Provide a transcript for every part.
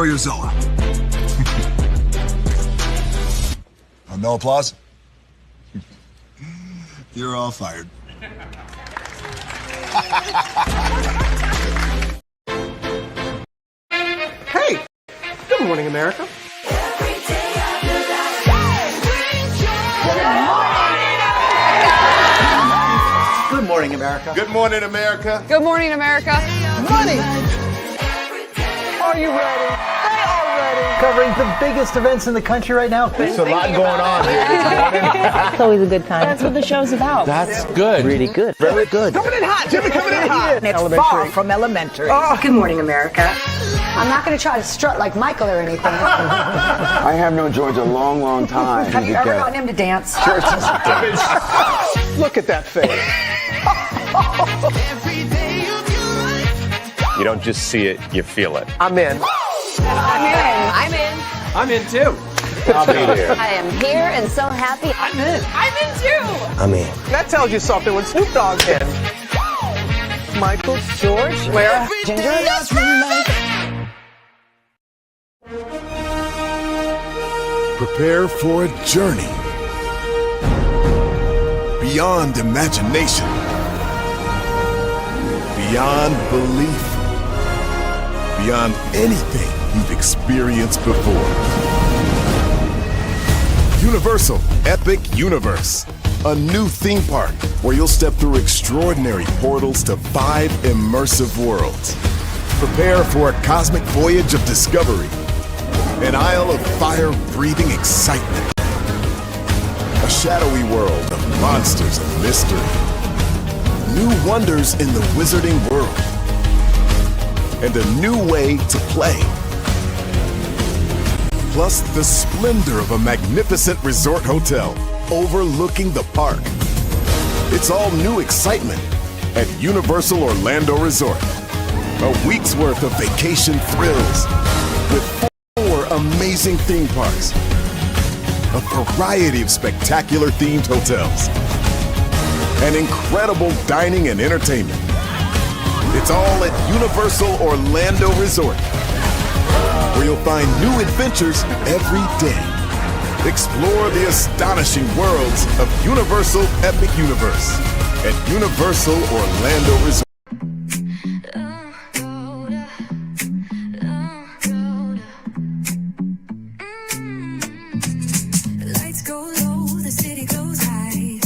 enjoy your Zoa. No applause? You're all fired. Hey! Good morning, America. Good morning, America. Good morning, America. Good morning, America. Money! Are you ready? They are ready. Covering the biggest events in the country right now. There's a lot going on here this morning. It's always a good time. That's what the show's about. That's good. Really good. Very good. Coming in hot, Jimmy, coming in hot. It's far from elementary. Oh. Good morning, America. I'm not going to try to strut like Michael or anything. I have known George a long, long time. Have you ever gotten him to dance? Look at that face. You don't just see it, you feel it. I'm in. I'm in. I'm in too. I'll be there. I am here and so happy. I'm in. I'm in too. I'm in. That tells you something when Snoop Dogg's in. Michael, George, Lara, Ginger. Prepare for a journey beyond imagination, beyond belief, beyond anything you've experienced before. Universal Epic Universe, a new theme park where you'll step through extraordinary portals to 5 immersive worlds. Prepare for a cosmic voyage of discovery, an isle of fire-breathing excitement, a shadowy world of monsters and mystery, new wonders in the wizarding world, and a new way to play. Plus the splendor of a magnificent resort hotel overlooking the park. It's all new excitement at Universal Orlando Resort. A week's worth of vacation thrills with 4 amazing theme parks, a variety of spectacular themed hotels, and incredible dining and entertainment. It's all at Universal Orlando Resort, where you'll find new adventures every day. Explore the astonishing worlds of Universal Epic Universe at Universal Orlando Resort. Lights go low, the city goes high.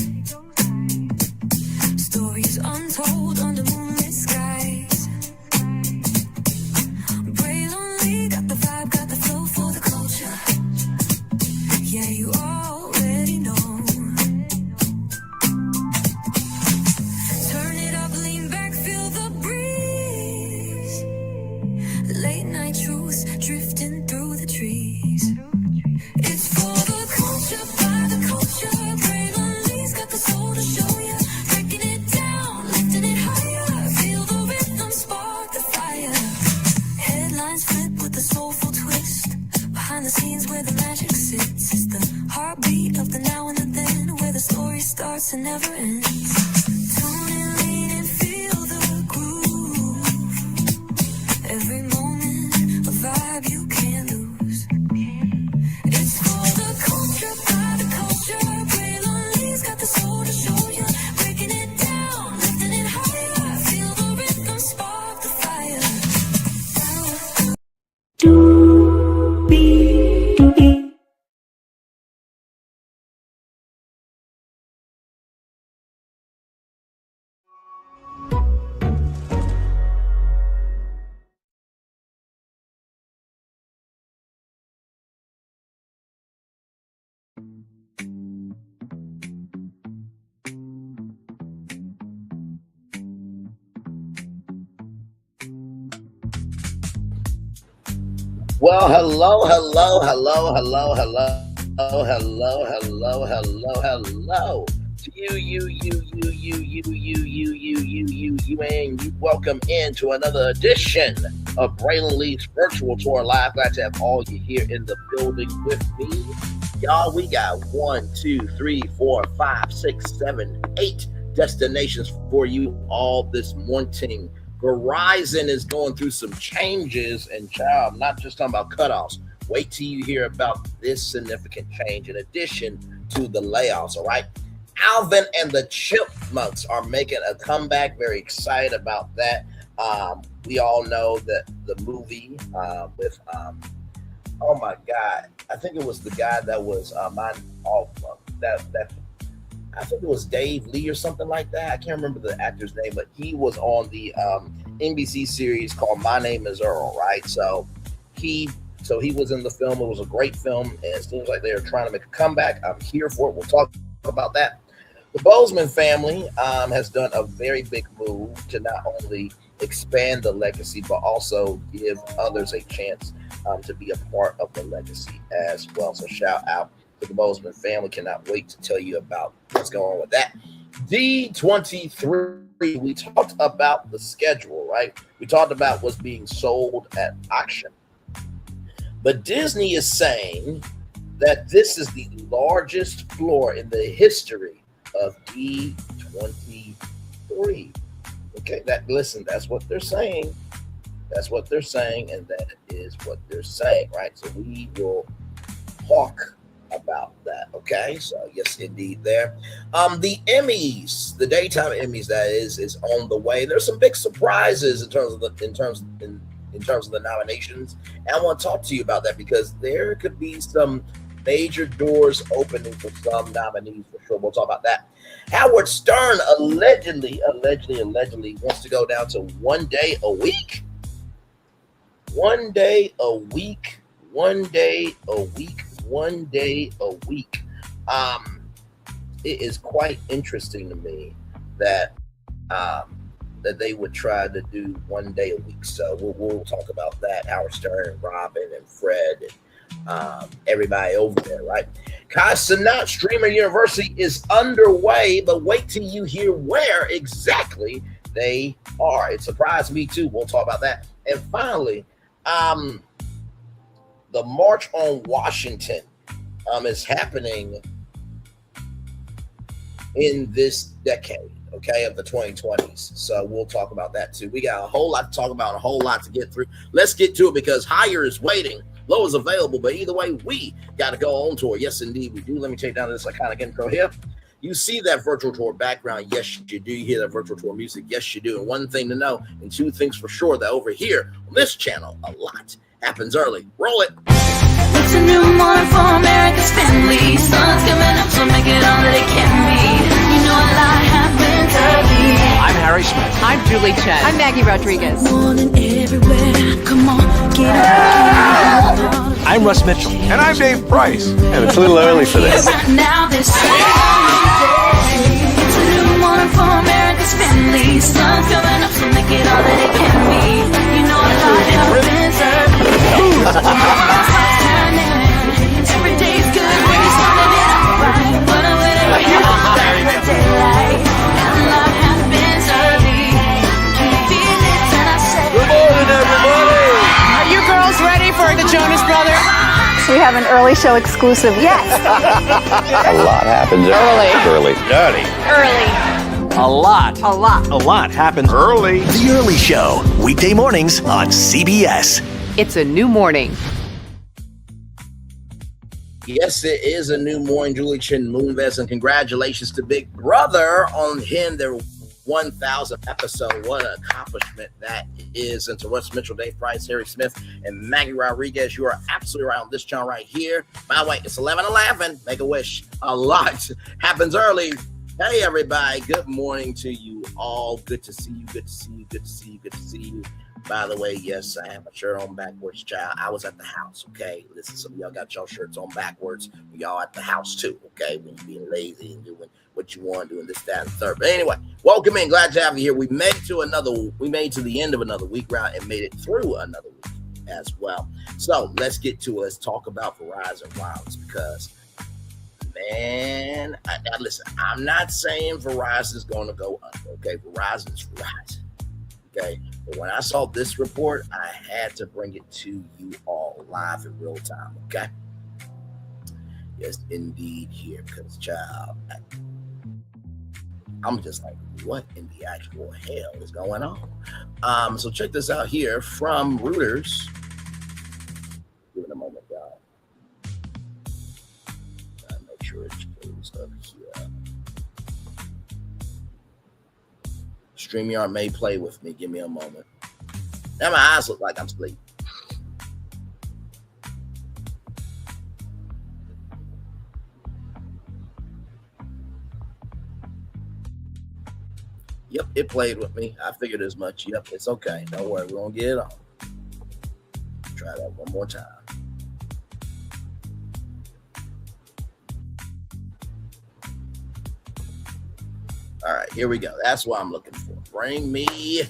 Stories untold under moonlit skies. Pray lonely, got the vibe, got the flow for the culture. Yeah, you already know. Turn it up, lean back, feel the breeze. Late night truths drifting through the trees. It's for the culture, by the culture. Pray lonely's got the soul to show ya. Breaking it down, lifting it higher. Feel the rhythm, spark the fire. Headlines flip with a soulful twist. Behind the scenes where the magic sits. It's the heartbeat of the now and the then, where the story starts and never ends. Tune in, lean and feel the groove. Every moment, a vibe you can't lose. It's for the culture, by the culture. Pray lonely's got the soul to show ya. Breaking it down, lifting it higher. Feel the rhythm, spark the fire. Well, hello to you, and you. Welcome into another edition of Braylon Lee's Virtual Tour Live. Glad to have all you here in the building with me. Y'all, we got 1, 2, 3, 4, 5, 6, 7, 8 destinations for you all this morning. Verizon is going through some changes, and child, I'm not just talking about cutoffs. Wait till you hear about this significant change in addition to the layoffs, all right? Alvin and the Chipmunks are making a comeback. Very excited about that. We all know that the movie with, oh my God, I think it was the guy that was I think it was Dave Lee or something like that. I can't remember the actor's name, but he was on the NBC series called My Name is Earl, right? So he was in the film. It was a great film, and it seems like they're trying to make a comeback. I'm here for it. We'll talk about that. The Boseman family has done a very big move to not only expand the legacy, but also give others a chance to be a part of the legacy as well. So shout out to the Boseman family. Cannot wait to tell you about what's going on with that. D23, we talked about the schedule, right? We talked about what's being sold at auction. But Disney is saying that this is the largest floor in the history of D23. Okay, that's what they're saying. That's what they're saying, and that is what they're saying, right? So we will talk about that. Okay, so yes, indeed. There, the Emmys, the daytime Emmys, that is on the way. There's some big surprises in terms of the nominations, and I want to talk to you about that because there could be some major doors opening for some nominees for sure. We'll talk about that. Howard Stern allegedly wants to go down to 1 day a week. 1 day a week. 1 day a week. 1 day a week. It is quite interesting to me that that they would try to do 1 day a week. So we'll talk about that. Howard Stern and Robin and Fred and everybody over there, right? Cenat Streamer University is underway, but wait till you hear where exactly they are. It surprised me too. We'll talk about that. And finally, the March on Washington is happening in this decade, okay, of the 2020s. So we'll talk about that too. We got a whole lot to talk about, a whole lot to get through. Let's get to it because higher is waiting. Low is available, but either way, we got to go on tour. Yes, indeed, we do. Let me take down this iconic intro here. You see that virtual tour background. Yes, you do. You hear that virtual tour music. Yes, you do. And one thing to know, and two things for sure, that over here on this channel, a lot happens early. Roll it. It's a new morning for America's family. Sun's coming up, so make it all that it can be. You know a lot happens early. I'm Harry Smith. I'm Julie Chen. I'm Maggie Rodriguez. Morning everywhere. Come on, get up. I'm Russ Mitchell. And I'm Dave Price. And it's a little early for this. Right now, this it's a new morning for America's family. Sun's coming up, so make it all that it can be. You know a lot happens early. Every day's good when you started it out right. But I'm waiting for you in the daylight. And a lot happens early. Can you feel it? And I say, Good morning, everybody. Are you girls ready for the Jonas Brothers? We have an early show exclusive. Yes. A lot happens early. Early. A lot happens Early. The Early Show, weekday mornings on CBS. It's a new morning. Yes, it is a new morning. Julie Chen Moonves, and congratulations to Big Brother on hitting their 1,000th episode. What an accomplishment that is. And to Russ Mitchell, Dave Price, Harry Smith, and Maggie Rodriguez, you are absolutely right on this channel right here. By the way, it's 11:11. Make a wish. A lot happens early. Hey, everybody. Good morning to you all. Good to see you. Good to see you. Good to see you. Good to see you. By the way, yes, I have my shirt on backwards, child. I was at the house, okay? Listen, some of y'all got your shirts on backwards. Y'all at the house, too, okay? When you're being lazy and doing what you want, doing this, that, and third. But anyway, welcome in. Glad to have you here. We made to the end of another week round and made it through another week as well. So let's get to it. Let's talk about Verizon Wireless because, man, now listen, I'm not saying Verizon is going to go under, okay? Verizon is Verizon. Okay, but when I saw this report, I had to bring it to you all live in real time. Okay, yes, indeed, here because, child, I'm just like, what in the actual hell is going on? So check this out here from Reuters. Give it a moment, y'all. Make sure it's closed up here. StreamYard may play with me. Give me a moment. Now my eyes look like I'm asleep. Yep, it played with me. I figured as much. Yep, it's okay. Don't worry. We're going to get it on. Try that one more time. All right, here we go. That's what I'm looking for. Bring me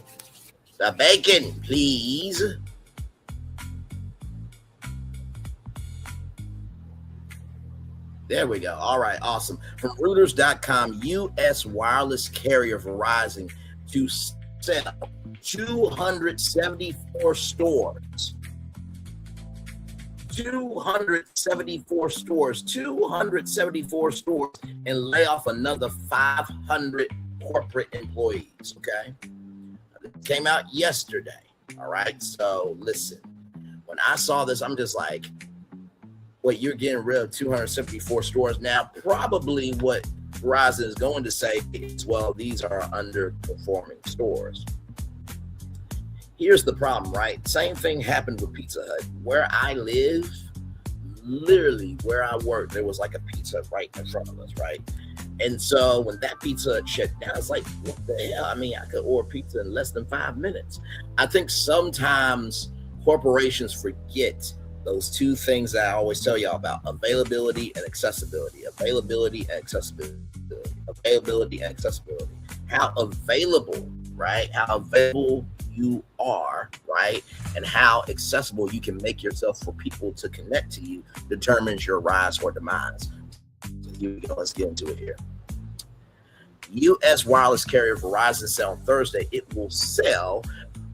the bacon, please. There we go. All right, awesome. From Reuters.com, U.S. wireless carrier Verizon to sell 274 stores. 274 stores, and lay off another 500 corporate employees, okay? It came out yesterday, all right? So listen, when I saw this, I'm just like, wait, you're getting rid of 274 stores. Now, probably what Verizon is going to say is, well, these are underperforming stores. Here's the problem, right? Same thing happened with Pizza Hut. Where I live, literally where I work, there was like a Pizza Hut right in front of us, right? And so when that Pizza Hut shut down, it's like, what the hell? I mean, I could order pizza in less than 5 minutes. I think sometimes corporations forget those two things that I always tell y'all about: availability and accessibility. Availability and accessibility. Availability and accessibility. How available, right? How available you are, right? And how accessible you can make yourself for people to connect to you determines your rise or demise. So here we go. Let's get into it here. U.S. wireless carrier Verizon said on Thursday it will sell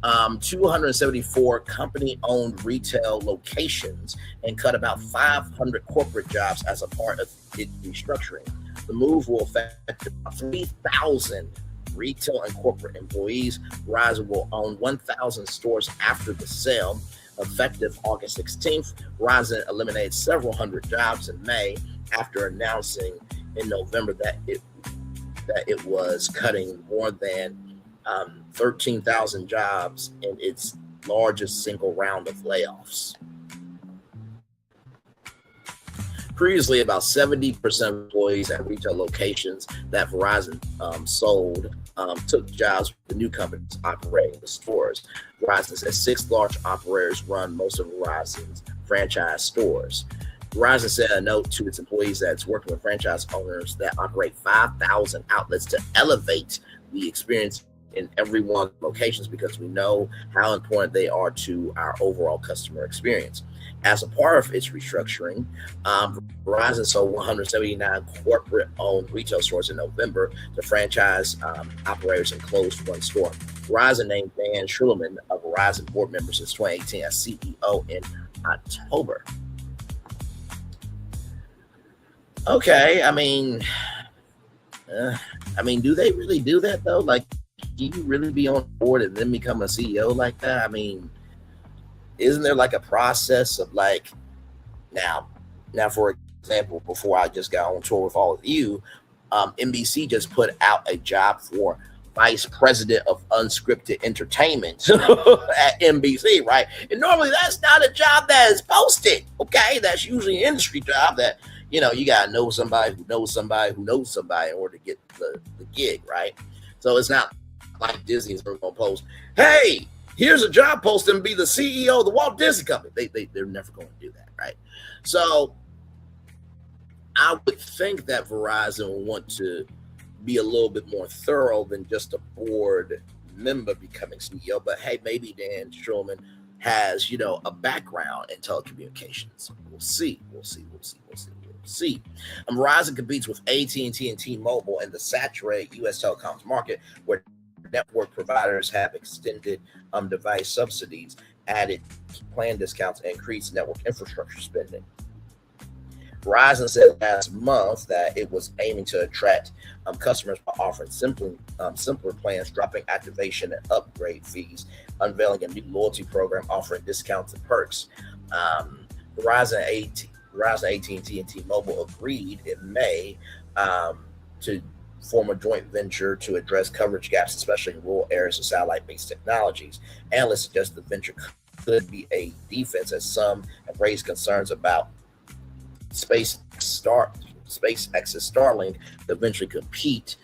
274 company-owned retail locations and cut about 500 corporate jobs as a part of its restructuring. The move will affect about 3,000 retail and corporate employees. Verizon will own 1,000 stores after the sale. Effective August 16th, Verizon eliminated several hundred jobs in May after announcing in November that it was cutting more than 13,000 jobs in its largest single round of layoffs. Previously, about 70% of employees at retail locations that Verizon sold took jobs with the new companies operating the stores. Verizon says 6 large operators run most of Verizon's franchise stores. Verizon sent a note to its employees that it's working with franchise owners that operate 5,000 outlets to elevate the experience in every one of the locations because we know how important they are to our overall customer experience. As a part of its restructuring, Verizon sold 179 corporate-owned retail stores in November to franchise operators and closed 1 store. Verizon named Dan Schulman, a Verizon board member since 2018, as CEO in October. Okay, I mean, do they really do that though? Like, do you really be on board and then become a CEO like that? I mean, isn't there like a process of like, now for example, before I just got on tour with all of you, NBC just put out a job for vice president of unscripted entertainment at NBC, right? And normally that's not a job that is posted, okay? That's usually an industry job that, you know, you got to know somebody who knows somebody who knows somebody in order to get the gig, right? So it's not like Disney's going to post, hey, here's a job post and be the CEO of the Walt Disney Company. They're never going to do that, right? So I would think that Verizon will want to be a little bit more thorough than just a board member becoming CEO. But hey, maybe Dan Schulman has, you know, a background in telecommunications. We'll see. Verizon competes with AT&T and T-Mobile in the saturated U.S. telecoms market, where network providers have extended device subsidies, added plan discounts, and increased network infrastructure spending. Verizon said last month that it was aiming to attract customers by offering simpler plans, dropping activation and upgrade fees, unveiling a new loyalty program offering discounts and perks. Verizon, AT&T, and T-Mobile agreed in May to form a joint venture to address coverage gaps, especially in rural areas of satellite-based technologies. Analysts suggest the venture could be a defense, as some have raised concerns about SpaceX's Starlink to eventually compete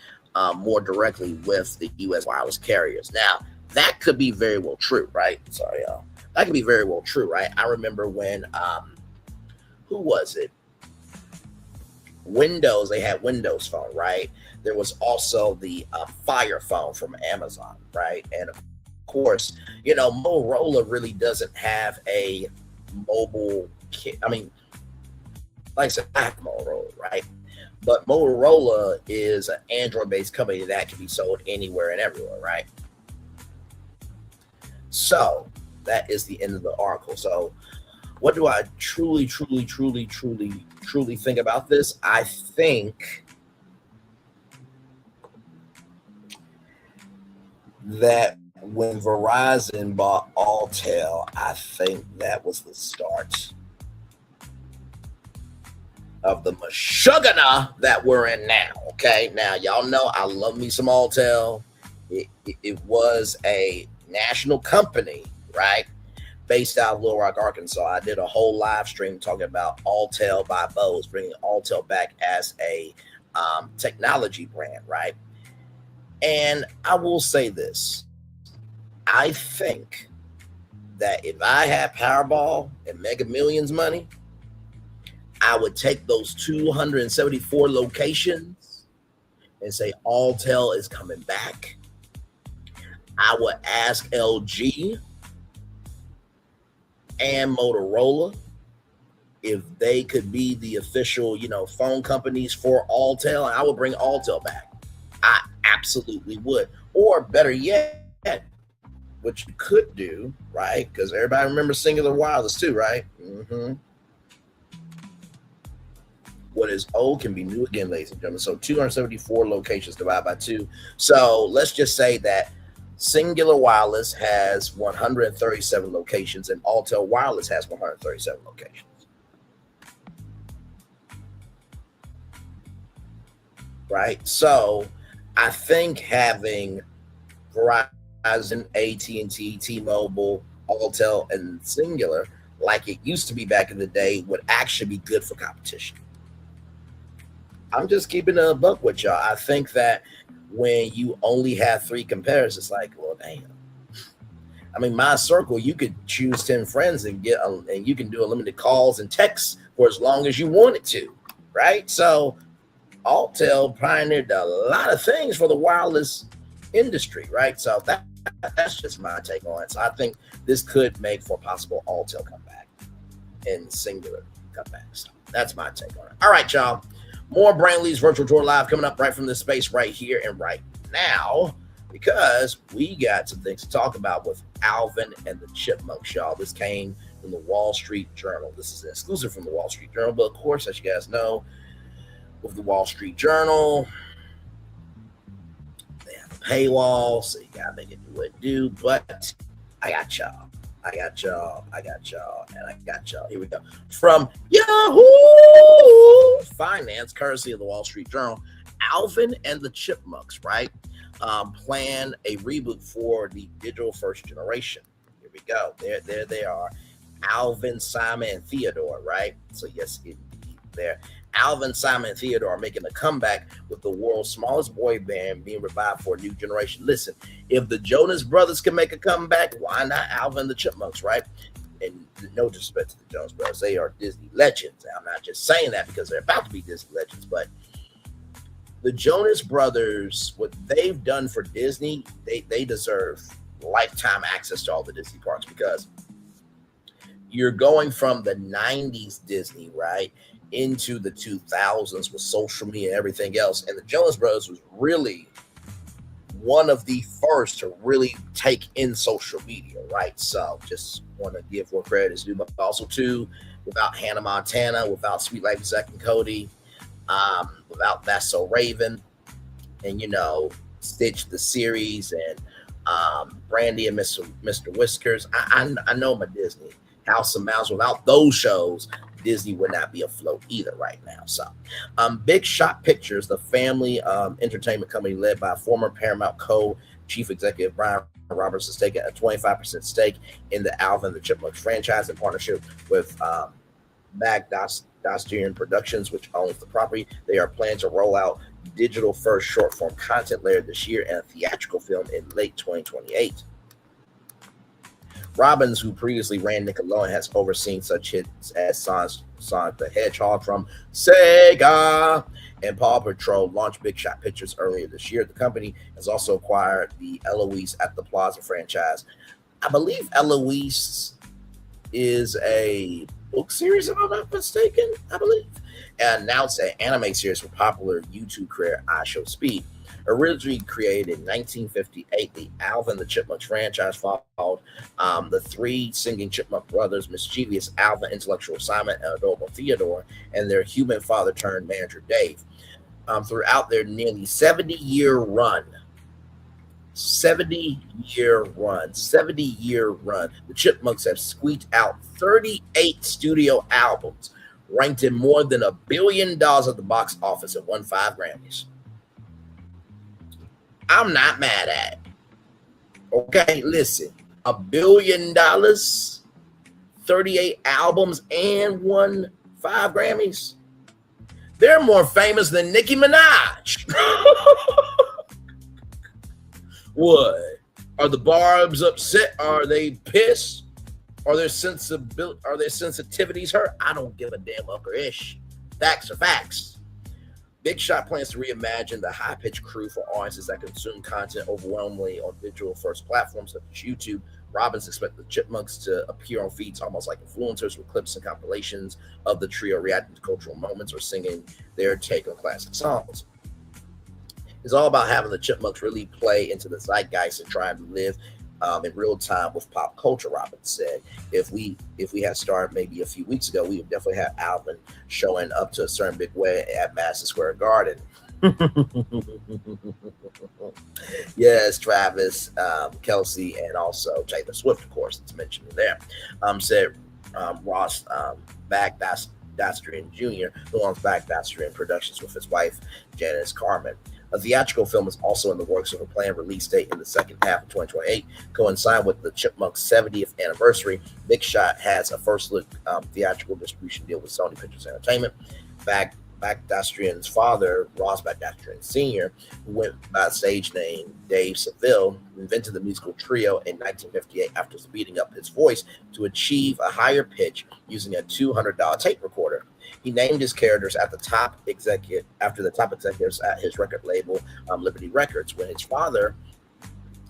more directly with the U.S. wireless carriers. Now, that could be very well true, right? Sorry, y'all. That could be very well true, right? I remember when, who was it? Windows, they had Windows Phone, right? There was also the Fire Phone from Amazon, right? And of course, you know, Motorola really doesn't have a mobile kit. I mean, like I said, I have Motorola, right? But Motorola is an Android-based company that can be sold anywhere and everywhere, right? So that is the end of the article. So what do I truly think about this? I think that when Verizon bought Alltel, I think that was the start of the mashugana that we're in now. Okay, now y'all know I love me some Alltel. It was a national company, right? Based out of Little Rock, Arkansas. I did a whole live stream talking about Alltel by Bose, bringing Alltel back as a technology brand, right? And I will say this. I think that if I had Powerball and Mega Millions money, I would take those 274 locations and say Alltel is coming back. I would ask LG and Motorola if they could be the official, you know, phone companies for Alltel, and I would bring Alltel back. I absolutely would. Or better yet, what you could do, right? Because everybody remembers Singular Wireless too, right? What is old can be new again, ladies and gentlemen. So 274 locations divided by 2. So let's just say that Singular Wireless has 137 locations and Alltel Wireless has 137 locations. Right? So I think having Verizon, AT&T, T-Mobile, Alltel, and Singular, like it used to be back in the day, would actually be good for competition. I'm just keeping a buck with y'all. I think that when you only have 3 competitors, it's like, well, damn. I mean, my circle, you could choose 10 friends and and you can do unlimited calls and texts for as long as you wanted to, right? So Alltel pioneered a lot of things for the wireless industry, right? So that's just my take on it. So I think this could make for a possible Alltel comeback and Singular comeback. So that's my take on it. All right, y'all. More Brainley's Virtual Tour Live coming up right from this space right here and right now, because we got some things to talk about with Alvin and the Chipmunks, y'all. This came from the Wall Street Journal. This is an exclusive from the Wall Street Journal, but of course, as you guys know, with the Wall Street Journal, they have a paywall, so you gotta make it do what it do. But I got y'all. And I got y'all. Here we go. From Yahoo Finance, courtesy of the Wall Street Journal, Alvin and the Chipmunks, right, plan a reboot for the digital first generation. Here we go. There they are. Alvin, Simon, and Theodore, right? So yes, indeed, there. Alvin, Simon, and Theodore are making a comeback with the world's smallest boy band being revived for a new generation. Listen, if the Jonas Brothers can make a comeback, why not Alvin and the Chipmunks, right? And no disrespect to the Jonas Brothers, they are Disney legends. I'm not just saying that because they're about to be Disney legends, but the Jonas Brothers, what they've done for Disney, they deserve lifetime access to all the Disney parks, because you're going from the 90s Disney, right, into the 2000s with social media and everything else. And the Jonas Brothers was really one of the first to really take in social media, right? So just want to give what credit is due, but also too, without Hannah Montana, without Sweet Life of Zack and Cody, without That's So Raven, and Stitch the series, and Brandy and Mr. Whiskers. I know my Disney. House of Mouse. Without those shows, Disney would not be afloat either right now. So, Big Shot Pictures, the family entertainment company led by former Paramount co-chief executive Brian Roberts, has taken a 25% stake in the Alvin the Chipmunks franchise in partnership with Bagdastrian Productions, which owns the property. They are planning to roll out digital first short form content later this year and a theatrical film in late 2028. Robbins, who previously ran Nickelodeon, has overseen such hits as Sonic the Hedgehog from Sega and Paw Patrol, launched Big Shot Pictures earlier this year. The company has also acquired the Eloise at the Plaza franchise. I believe Eloise is a book series, if I'm not mistaken, I believe. And now it's an anime series for popular YouTube creator iShowSpeed. Originally created in 1958, the Alvin the Chipmunks franchise followed the three singing chipmunk brothers, mischievous Alvin, intellectual Simon, and adorable Theodore, and their human father turned manager Dave. Throughout their nearly 70-year run, the Chipmunks have squeaked out 38 studio albums, ranked in more than $1 billion at the box office, and won 5 Grammys. I'm not mad at it. Okay, listen, $1 billion, 38 albums, and won 5 Grammys. They're more famous than Nicki Minaj. What? Are the Barbs upset? Are they pissed? Are their sensitivities hurt? I don't give a damn ish. Facts are facts. Big Shot plans to reimagine the high-pitched crew for audiences that consume content overwhelmingly on digital-first platforms such as YouTube. Robbins expects the Chipmunks to appear on feeds almost like influencers, with clips and compilations of the trio reacting to cultural moments or singing their take on classic songs. It's all about having the Chipmunks really play into the zeitgeist and trying to live in real time with pop culture. Robbins said, if we had started maybe a few weeks ago, we would definitely have Alvin showing up to a certain big way at Madison Square Garden. Yes, Travis, Kelsey, and also Taylor Swift, of course, it's mentioned there. Said Ross Bagdastrian Jr., who owns Bagdastrian Productions with his wife, Janice Carmen. A theatrical film is also in the works with a planned release date in the second half of 2028, coinciding with the Chipmunks' 70th anniversary. Big Shot has a first look theatrical distribution deal with Sony Pictures Entertainment. Bagdastrian's father, Ross Bagdastrian Sr., who went by a stage name Dave Seville, invented the musical trio in 1958 after speeding up his voice to achieve a higher pitch using a $200 tape recorder. He named his characters after the top executives at his record label, Liberty Records. When his father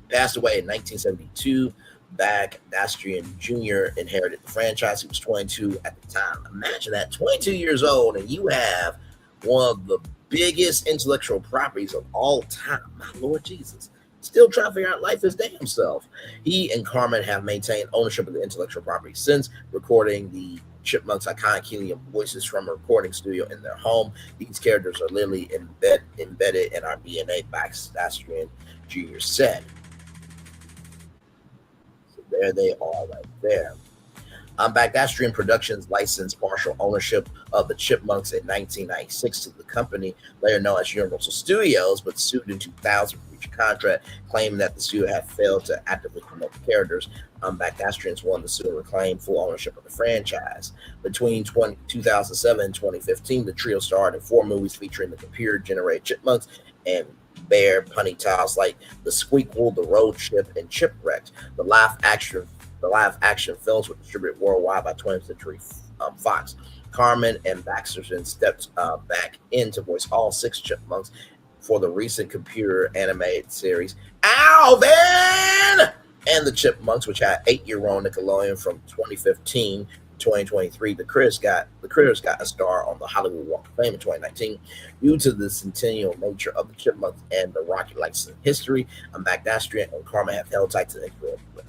passed away in 1972, Bagdastrian Jr. inherited the franchise. He was 22 at the time. Imagine that, 22 years old, and you have one of the biggest intellectual properties of all time. My Lord Jesus. Still trying to figure out life his damn self. He and Carmen have maintained ownership of the intellectual property since recording the Chipmunks' iconic helium voices from a recording studio in their home. These characters are literally embedded in our DNA, Bagdastrian Jr. said. So there they are right there. Bagdastrian Productions licensed partial ownership of the Chipmunks in 1996 to the company, later known as Universal Studios, but sued in 2000 for breach of contract, claiming that the studio had failed to actively promote the characters. Bagdastrians won the suit and reclaimed full ownership of the franchise. Between 2007 and 2015, the trio starred in 4 movies featuring the computer-generated Chipmunks and bear punny titles like The Squeakquel, The Road Trip, and Chipwrecked. The live action films were distributed worldwide by 20th Century Fox. Carmen and Bagdastrian stepped back in to voice all 6 Chipmunks for the recent computer animated series Alvin and the Chipmunks, which had 8-year run Nickelodeon from 2015 to 2023. The Critters got a star on the Hollywood Walk of Fame in 2019. Due to the centennial nature of the Chipmunks and the rocky license history, Bagdastrian and Carmen have held tight to the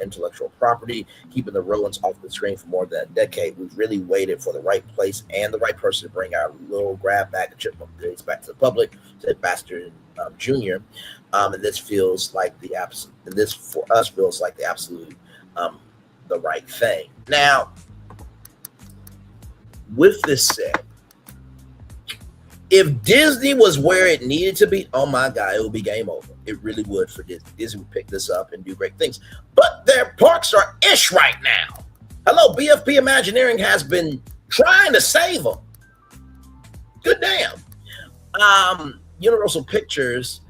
intellectual property, keeping the rodents off the screen for more than a decade. We've really waited for the right place and the right person to bring our little grab bag of chipmunk goodies back to the public, said Baxter Jr. And this feels like the absolute. And this for us feels like the absolute, the right thing. Now, with this said, if Disney was where it needed to be, oh my God, it would be game over. It really would for Disney. Disney would pick this up and do great things. But their parks are ish right now. Hello, BFP Imagineering has been trying to save them. Good damn. Universal Pictures,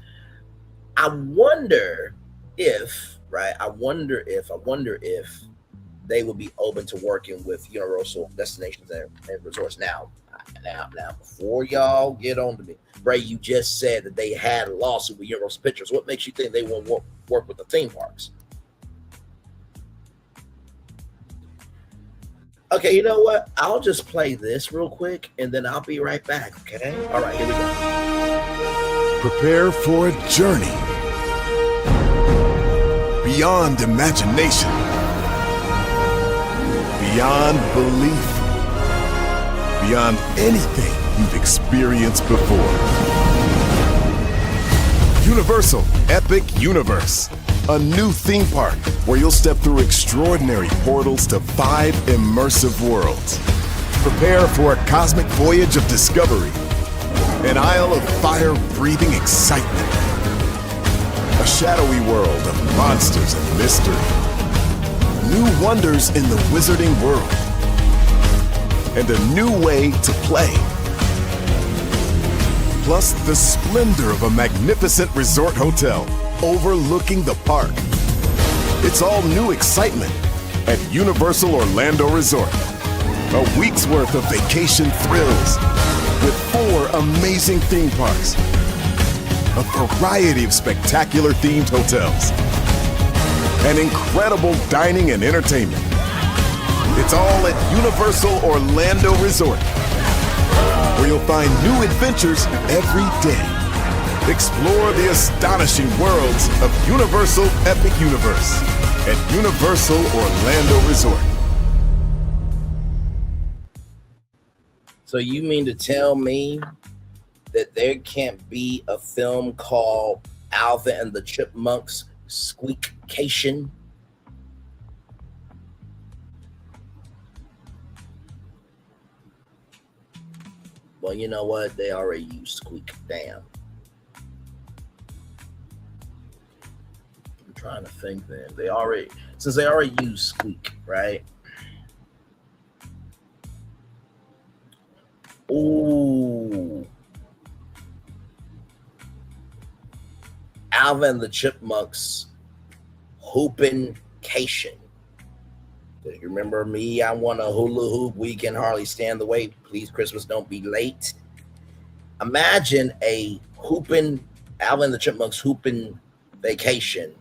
I wonder if they would be open to working with Universal Destinations and Resorts. Now, before y'all get on to me, Bray, you just said that they had a lawsuit with Universal Pictures. What makes you think they won't work with the theme parks? Okay, you know what? I'll just play this real quick, and then I'll be right back, okay? All right, here we go. Prepare for a journey beyond imagination, beyond belief, beyond anything you've experienced before. Universal Epic Universe, a new theme park where you'll step through extraordinary portals to 5 immersive worlds. Prepare for a cosmic voyage of discovery, an isle of fire-breathing excitement, a shadowy world of monsters and mystery, new wonders in the wizarding world, and a new way to play. Plus the splendor of a magnificent resort hotel overlooking the park. It's all new excitement at Universal Orlando Resort. A week's worth of vacation thrills with 4 amazing theme parks, a variety of spectacular themed hotels, and incredible dining and entertainment. It's all at Universal Orlando Resort, where you'll find new adventures every day. Explore the astonishing worlds of Universal Epic Universe at Universal Orlando Resort. So you mean to tell me that there can't be a film called Alvin and the Chipmunks Squeakcation? Well, you know what? They already used Squeak. Damn. I'm trying to think then. Since they already used Squeak, right? Ooh. Alvin the Chipmunks Hoopincation. Do you remember me? I want a hula hoop. We can hardly stand the wait. Please, Christmas, don't be late. Imagine a Alvin the Chipmunks hooping vacation,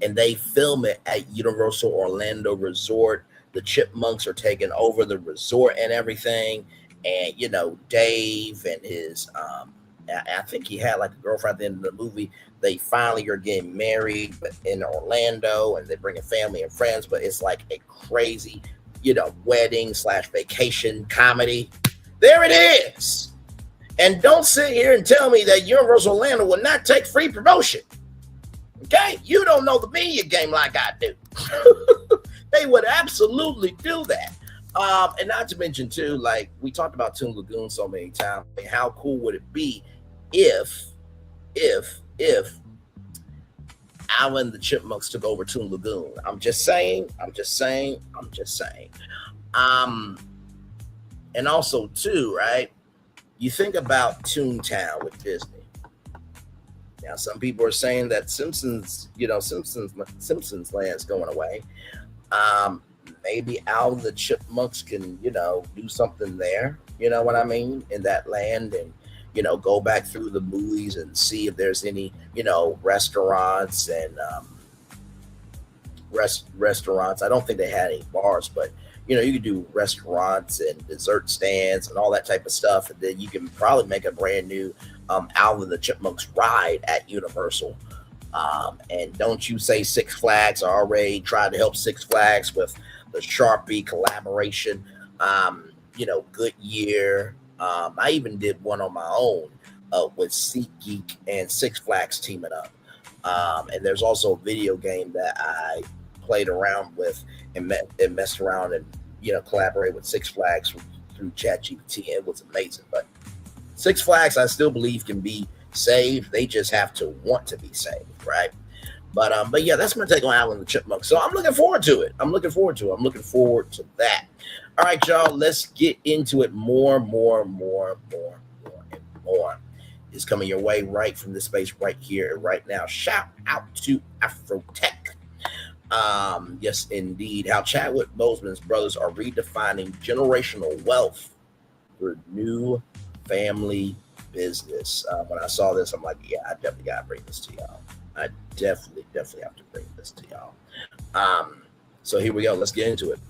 and they film it at Universal Orlando Resort. The Chipmunks are taking over the resort and everything. And, you know, Dave and his, I think he had like a girlfriend at the end of the movie. They finally are getting married in Orlando, and they're bringing family and friends, but it's like a crazy, you know, wedding/vacation comedy. There it is. And don't sit here and tell me that Universal Orlando will not take free promotion. Okay? You don't know the media game like I do. They would absolutely do that. And not to mention too, like we talked about Toon Lagoon so many times. I mean, how cool would it be if Alvin the Chipmunks took over Toon Lagoon? I'm just saying. And also too, right? You think about Toontown with Disney. Now, some people are saying that Simpsons Land's going away. Maybe Alvin the Chipmunks can, you know, do something there. You know what I mean? In that land, and, you know, go back through the movies and see if there's any, you know, restaurants and restaurants. I don't think they had any bars, but, you know, you could do restaurants and dessert stands and all that type of stuff. And then you can probably make a brand new Alvin the Chipmunks ride at Universal. And don't you say Six Flags already tried to help Six Flags with the Sharpie collaboration. Goodyear. I even did one on my own with SeatGeek and Six Flags teaming up. And there's also a video game that I played around with and messed around and collaborate with Six Flags through ChatGPT. It was amazing. But Six Flags, I still believe, can be saved. They just have to want to be saved, right? But yeah, that's my take on Alvin the Chipmunks. So I'm looking forward to it. I'm looking forward to that. All right, y'all, let's get into it. More is coming your way right from this space right here and right now. Shout out to Afrotech. Yes, indeed. How Chadwick Boseman's brothers are redefining generational wealth for new family business. When I saw this, I'm like, yeah, I definitely got to bring this to y'all. I definitely have to bring this to y'all. So here we go. Let's get into it.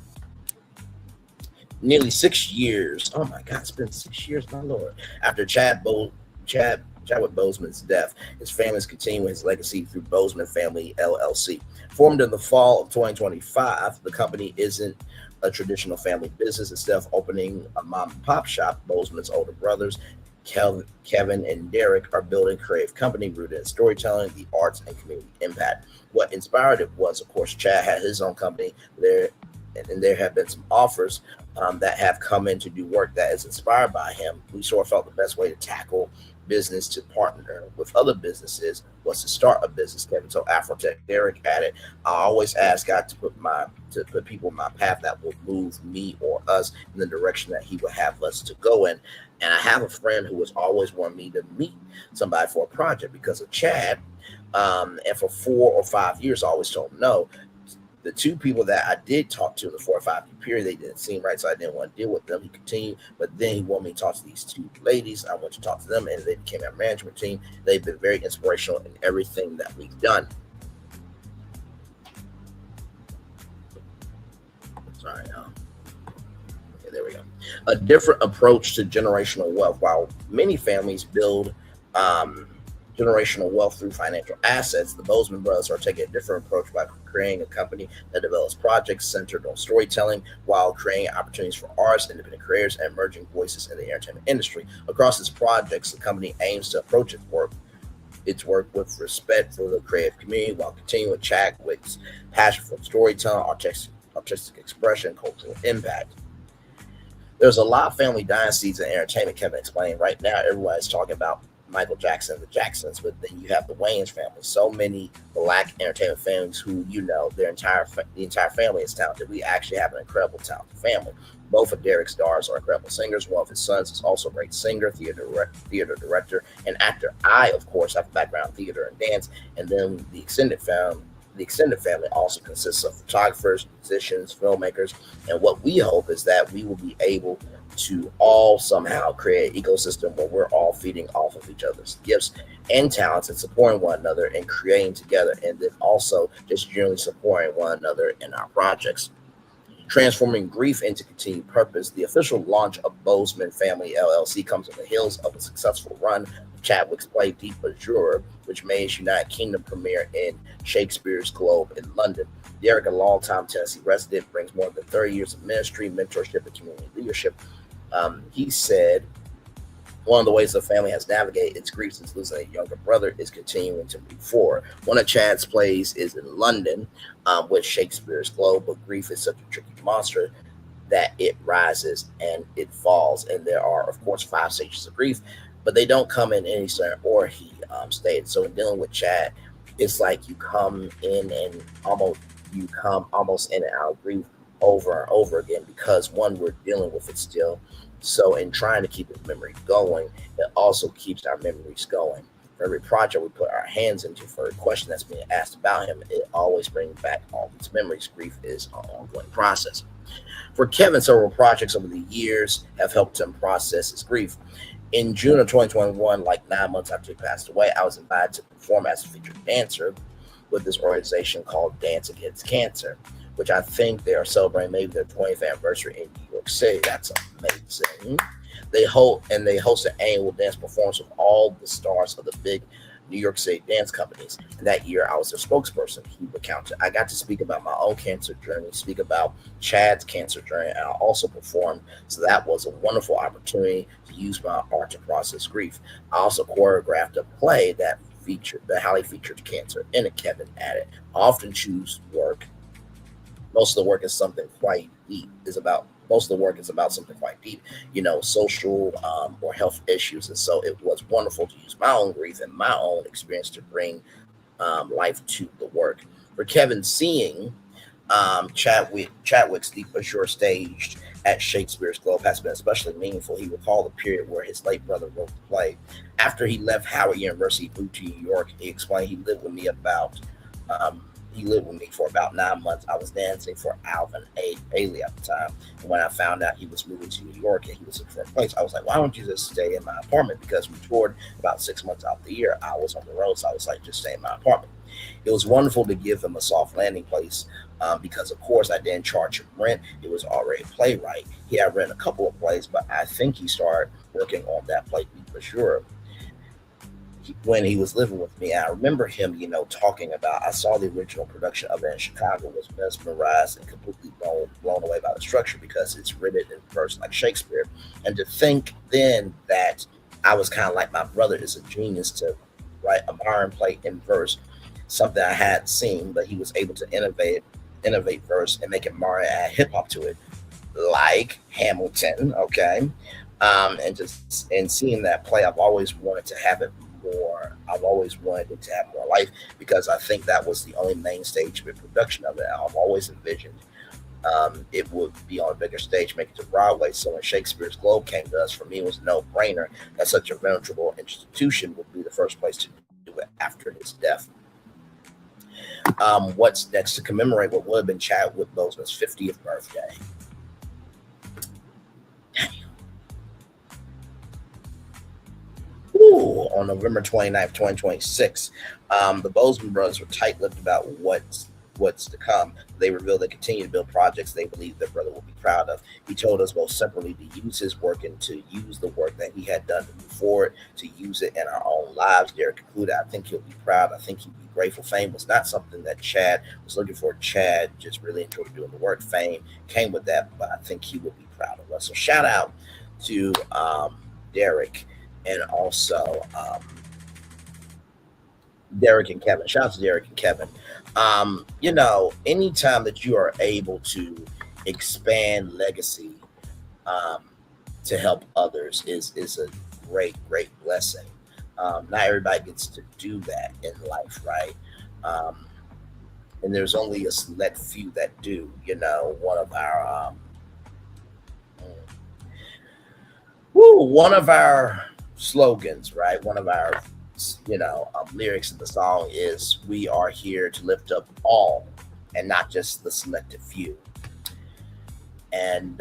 Nearly 6 years. Oh my God, it's been 6 years, my Lord. After Chadwick Boseman's death, his family is continuing his legacy through Boseman Family LLC. Formed in the fall of 2025, the company isn't a traditional family business. Instead of opening a mom and pop shop, Boseman's older brothers, Kevin and Derek, are building a creative company rooted in storytelling, the arts, and community impact. What inspired it was, of course, Chad had his own company there, and there have been some offers that have come in to do work that is inspired by him. We sort of felt the best way to tackle business to partner with other businesses was to start a business. Kevin told Afrotech. Derek added, I always ask God to put people in my path that will move me or us in the direction that he would have us to go in. And I have a friend who has always wanted me to meet somebody for a project because of Chad. And for 4 or 5 years, I always told him no. The two people that I did talk to in the 4 or 5 year period, they didn't seem right, so I didn't want to deal with them. He continued, but then he wanted me to talk to these two ladies. I went to talk to them, and they became our management team. They've been very inspirational in everything that we've done. Sorry, okay, there we go. A different approach to generational wealth. While many families build generational wealth through financial assets, the Boseman brothers are taking a different approach by creating a company that develops projects centered on storytelling while creating opportunities for artists, independent creators, and emerging voices in the entertainment industry. Across its projects, the company aims to approach its work with respect for the creative community while continuing with Chadwick's passion for storytelling, artistic expression, and cultural impact. There's a lot of family dynasties in entertainment, Kevin explained. Right now, everybody's talking about Michael Jackson, the Jacksons, but then you have the Wayans family. So many Black entertainment families who, the entire family is talented. We actually have an incredible talented family. Both of Derek's daughters are incredible singers. One of his sons is also a great singer, theater director, and actor. I, of course, have a background in theater and dance. And then the extended family also consists of photographers, musicians, filmmakers, and what we hope is that we will be able to all somehow create an ecosystem where we're all feeding off of each other's gifts and talents and supporting one another and creating together, and then also just generally supporting one another in our projects. Transforming grief into continued purpose. The official launch of Boseman Family LLC comes on the heels of a successful run of Chadwick's play Deep Azure, which made its United Kingdom premiere in Shakespeare's Globe in London. Derek, a longtime Tennessee resident, brings more than 30 years of ministry, mentorship, and community leadership. He said, one of the ways the family has navigated its grief since losing a younger brother is continuing to move forward. One of Chad's plays is in London with Shakespeare's Globe, but grief is such a tricky monster that it rises and it falls. And there are, of course, 5 stages of grief, but they don't come in any certain order, he stated. So in dealing with Chad, it's like you come in and almost in and out of grief over and over again because, one, we're dealing with it still. So in trying to keep his memory going, it also keeps our memories going. For every project we put our hands into, for every question that's being asked about him, it always brings back all these memories. Grief is an ongoing process. For Kevin, several projects over the years have helped him process his grief. In June of 2021, like 9 months after he passed away, I was invited to perform as a featured dancer with this organization called Dance Against Cancer, which I think they are celebrating maybe their 20th anniversary in New York City. That's amazing. They host an annual dance performance with all the stars of the big New York City dance companies. And that year, I was their spokesperson. He recounted. I got to speak about my own cancer journey, speak about Chad's cancer journey, and I also performed. So that was a wonderful opportunity to use my art to process grief. I also choreographed a play that highly featured cancer in it. Kevin added, I often choose work. Most of the work is something quite deep. Most of the work is about something quite deep, social or health issues. And so it was wonderful to use my own grief and my own experience to bring life to the work. For Kevin, seeing Chadwick's Deep Azure staged at Shakespeare's Globe has been especially meaningful. He recalled the period where his late brother wrote the play. After he left Howard University, moved to New York, he explained he lived with me for about 9 months. I was dancing for Alvin Ailey at the time. And when I found out he was moving to New York and he was looking for a place, I was like, why don't you just stay in my apartment? Because we toured about 6 months out the year. I was on the road, so I was like, just stay in my apartment. It was wonderful to give him a soft landing place because, of course, I didn't charge him rent. It was already a playwright. He had written a couple of plays, but I think he started working on that play for sure when he was living with me. I remember him, talking about, I saw the original production of it in Chicago, was mesmerized and completely blown away by the structure because it's written in verse like Shakespeare. And to think then that I was kind of like my brother is a genius to write a modern play in verse, something I hadn't seen, but he was able to innovate verse and make it modern, add hip hop to it, like Hamilton. Okay. And seeing that play, I've always wanted to have it more. I've always wanted it to have more life because I think that was the only main stage production of it. I've always envisioned it would be on a bigger stage, make it to Broadway. So when Shakespeare's Globe came to us, for me, it was a no-brainer that such a venerable institution would be the first place to do it after his death. What's next to commemorate what would have been Chadwick Boseman's 50th birthday? On November 29th, 2026, the Boseman brothers were tight-lipped about what's to come. They revealed they continue to build projects they believe their brother will be proud of. He told us both separately to use his work and to use the work that he had done to move forward, to use it in our own lives. Derek concluded, I think he'll be proud. I think he'd be grateful. Fame was not something that Chad was looking for. Chad just really enjoyed doing the work. Fame came with that, but I think he would be proud of us. So shout out to Derek. And also Derek and Kevin. Shout out to Derek and Kevin. Anytime that you are able to expand legacy to help others is a great blessing. Not everybody gets to do that in life, right? And there's only a select few that do. One of our slogans, right? One of our lyrics in the song is, we are here to lift up all and not just the selected few. And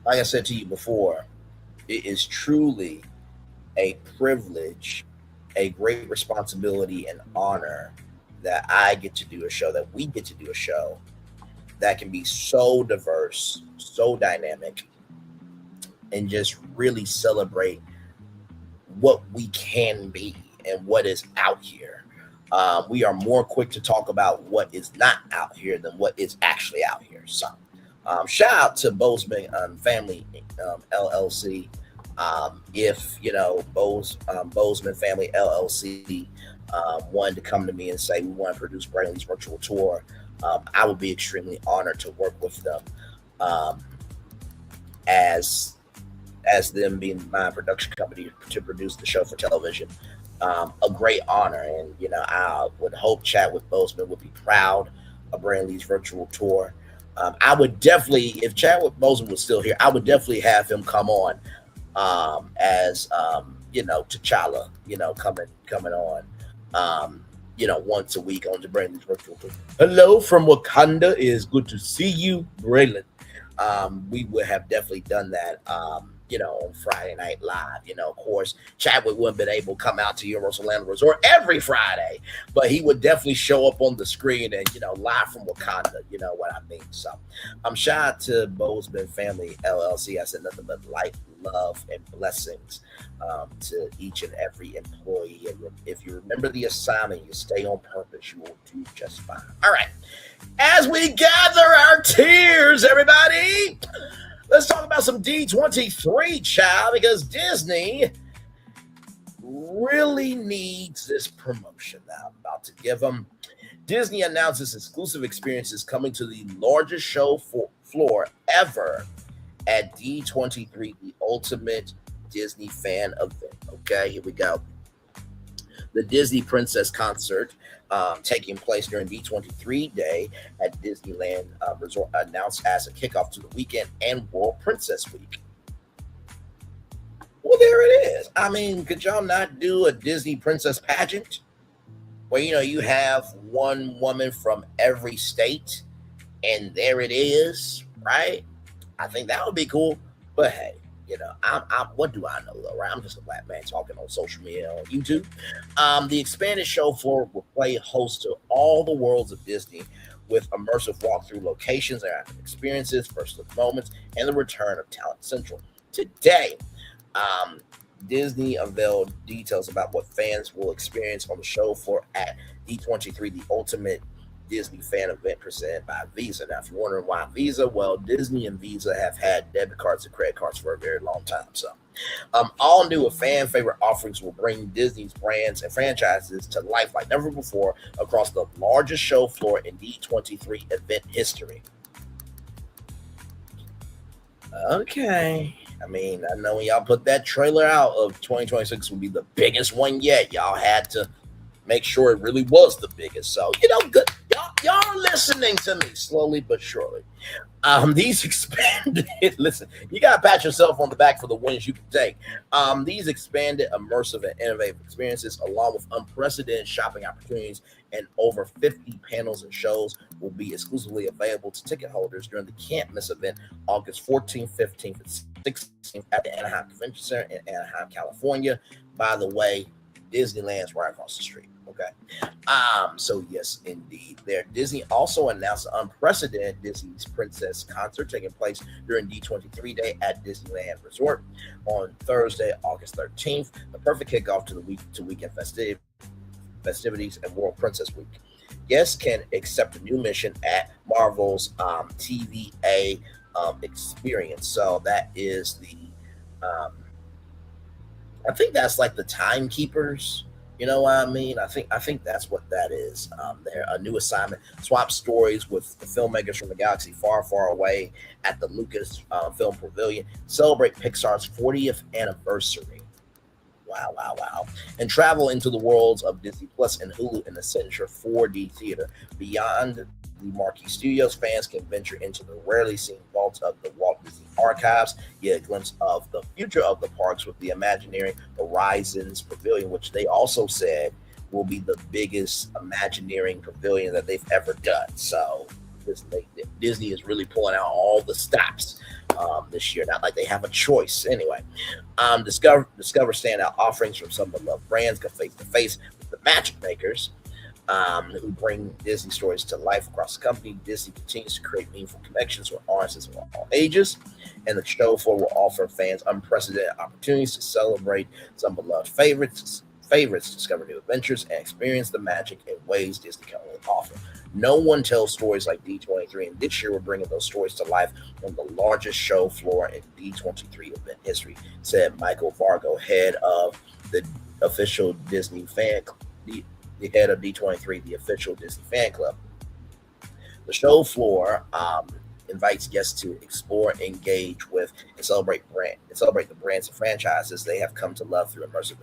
like I said to you before, it is truly a privilege, a great responsibility and honor that I get to do a show, that we get to do a show that can be so diverse, so dynamic, and just really celebrate what we can be and what is out here. We are more quick to talk about what is not out here than what is actually out here. So shout out to Boseman Family LLC. If Boseman Family LLC wanted to come to me and say, we want to produce Brainley's virtual tour, I would be extremely honored to work with them as them being my production company to produce the show for television. A great honor. And, I would hope Chadwick Boseman would be proud of Brainley's virtual tour. I would definitely, if Chadwick Boseman was still here, I would definitely have him come on as T'Challa, coming on, once a week on the Brainley's virtual tour. Hello from Wakanda. It is good to see you, Braylon. We would have definitely done that. on Friday Night Live. Of course, Chadwick wouldn't have been able to come out to Universal Orlando Resort every Friday, but he would definitely show up on the screen and, live from Wakanda, you know what I mean? So I'm shout out to Boseman Family LLC. I said nothing but light, love, and blessings to each and every employee. And if you remember the assignment, you stay on purpose, you will do just fine. All right. As we gather our tears, everybody, let's talk about some D23, child, because Disney really needs this promotion that I'm about to give them. Disney announces exclusive experiences coming to the largest show floor ever at D23, the ultimate Disney fan event. Okay, here we go. The Disney Princess Concert taking place during D23 Day at Disneyland Resort, announced as a kickoff to the weekend and World Princess Week. Well, there it is. I mean, could y'all not do a Disney Princess pageant where, you have one woman from every state and there it is, right? I think that would be cool. But hey, I'm what do I know though, right? I'm just a black man talking on social media, on YouTube. The expanded show floor will play host to all the worlds of Disney with immersive walkthrough locations, interactive experiences, first look moments, and the return of Talent Central. Today, Disney unveiled details about what fans will experience on the show floor at D23, the ultimate Disney fan event presented by Visa. Now, if you're wondering why Visa, well, Disney and Visa have had debit cards and credit cards for a very long time. So, all new fan favorite offerings will bring Disney's brands and franchises to life like never before across the largest show floor in D23 event history. Okay. I mean, I know when y'all put that trailer out of 2026 will be the biggest one yet. Y'all had to make sure it really was the biggest. So, good. Y'all are listening to me slowly but surely. These expanded, listen, you got to pat yourself on the back for the wins you can take. These expanded, immersive, and innovative experiences, along with unprecedented shopping opportunities and over 50 panels and shows, will be exclusively available to ticket holders during the Can't Miss event August 14th, 15th, and 16th at the Anaheim Convention Center in Anaheim, California. By the way, Disneyland's right across the street. Okay. So yes, indeed. Disney also announced an unprecedented Disney's Princess Concert taking place during D23 Day at Disneyland Resort on Thursday, August 13th. The perfect kickoff to the weekend festivities and World Princess Week. Guests can accept a new mission at Marvel's TVA experience. So that is the I think that's like the timekeepers. You know what I mean? I think that's what that is. They're a new assignment. Swap stories with the filmmakers from the galaxy far, far away at the Lucas Film Pavilion. Celebrate Pixar's 40th anniversary. Wow, wow, wow. And travel into the worlds of Disney Plus and Hulu in the signature 4D theater. Beyond the marquee studios, fans can venture into the rarely seen vaults of the Walt Disney Archives, get a glimpse of the future of the parks with the Imagineering Horizons Pavilion, which they also said will be the biggest Imagineering pavilion that they've ever done. So Disney is really pulling out all the stops this year. Not like they have a choice. Anyway, discover standout offerings from some beloved brands, go face to face with the Magic Makers, who bring Disney stories to life across the company. Disney continues to create meaningful connections with artists of all ages, and the show floor will offer fans unprecedented opportunities to celebrate some beloved favorites, discover new adventures, and experience the magic in ways Disney can only offer. No one tells stories like D23, and this year we're bringing those stories to life on the largest show floor in D23 event history, said Michael Vargo, head of the official Disney fan club. The head of D23, the official Disney fan club. The show floor invites guests to explore, engage with, and celebrate the brands and franchises they have come to love through immersive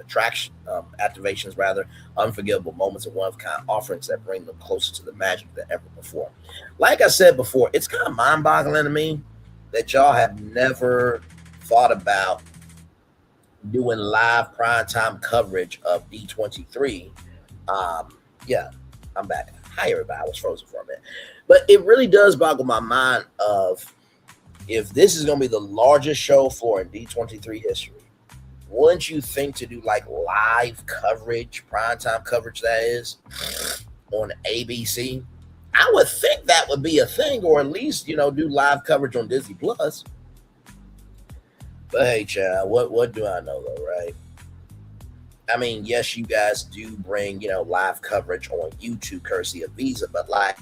activations, unforgettable moments, and one-of-a-kind offerings that bring them closer to the magic than ever before. Like I said before, it's kind of mind-boggling to me that y'all have never thought about doing live primetime coverage of D23. Yeah, I'm back. Hi, everybody. I was frozen for a minute. But it really does boggle my mind of if this is going to be the largest show floor in D23 history, wouldn't you think to do like live coverage, primetime coverage that is, on ABC? I would think that would be a thing, or at least, do live coverage on Disney Plus. But hey, child, what do I know though, right? I mean, yes, you guys do bring, live coverage on YouTube courtesy of Visa, but like,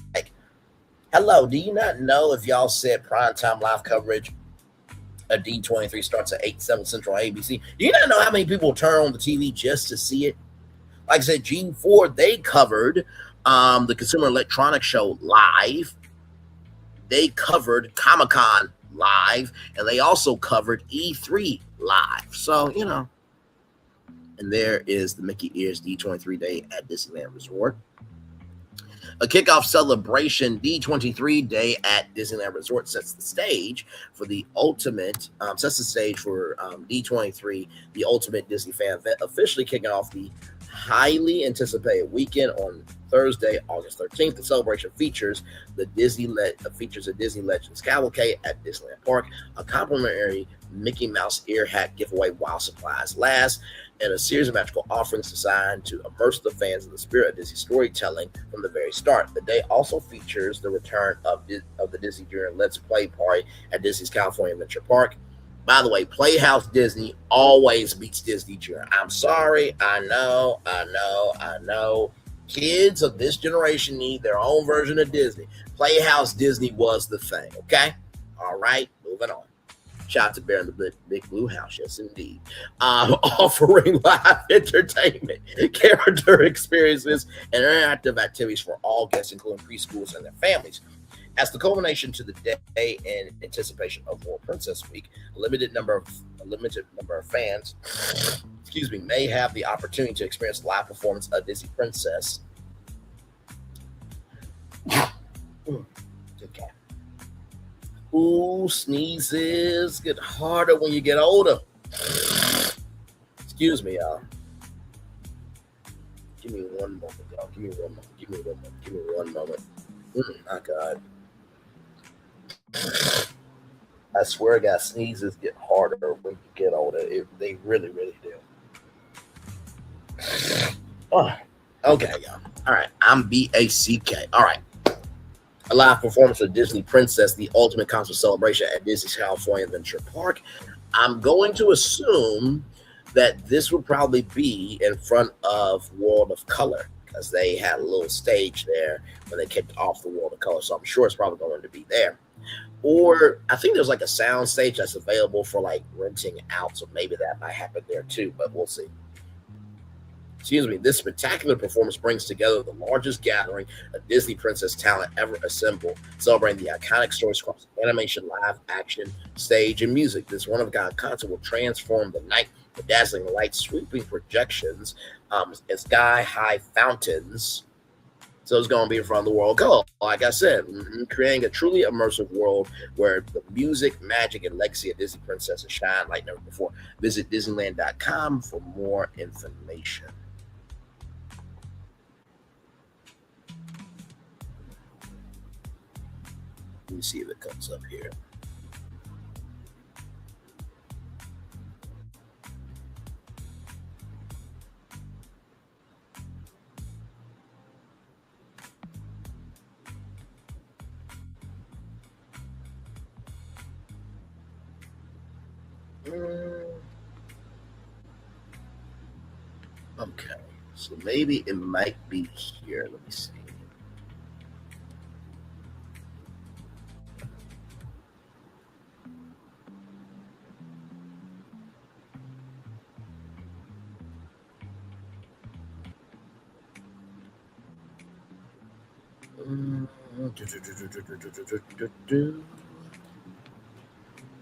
hello, do you not know if y'all said primetime live coverage a D23 starts at 8, 7 Central ABC? Do you not know how many people turn on the TV just to see it? Like I said, G4, they covered the Consumer Electronics Show live. They covered Comic-Con live, and they also covered E3 live. So, and there is the Mickey Ears D23 Day at Disneyland Resort. A kickoff celebration D23 Day at Disneyland Resort sets the stage for D23, the ultimate Disney fan event, officially kicking off the highly anticipated weekend on Thursday, August 13th. The celebration features a Disney Legends Cavalcade at Disneyland Park, a complimentary Mickey Mouse ear hat giveaway while supplies last, and a series of magical offerings designed to immerse the fans in the spirit of Disney storytelling from the very start. The day also features the return of the Disney Junior Let's Play party at Disney's California Adventure Park. By the way, Playhouse Disney always beats Disney Junior. I'm sorry. I know. Kids of this generation need their own version of Disney. Playhouse Disney was the thing, okay? All right, moving on. Shout out to Bear in the Big Blue House, yes, indeed. Offering live entertainment, character experiences, and interactive activities for all guests, including preschoolers and their families. As the culmination to the day in anticipation of Royal Princess Week, a limited number of fans, may have the opportunity to experience a live performance of Disney Princess. Okay. Ooh, sneezes get harder when you get older. Excuse me, y'all. Give me one moment, y'all. Give me one moment. My God. I swear, guys, sneezes get harder when you get older. They really, really do. Oh, okay, y'all. All right, I'm BACK. All right. A live performance of Disney Princess, the ultimate concert celebration at Disney's California Adventure Park. I'm going to assume that this would probably be in front of World of Color, because they had a little stage there when they kicked off the World of Color. So I'm sure it's probably going to be there. Or I think there's like a sound stage that's available for like renting out. So maybe that might happen there too, but we'll see. This spectacular performance brings together the largest gathering of Disney Princess talent ever assembled, celebrating the iconic stories across animation, live action, stage, and music. This one-of-a-kind concert will transform the night with dazzling lights, sweeping projections, and sky-high fountains. So it's going to be in front of the World Cup, like I said, creating a truly immersive world where the music, magic, and legacy of Disney princesses shine like never before. Visit Disneyland.com for more information. Let me see if it comes up here. Okay, so maybe it might be here. Let me see.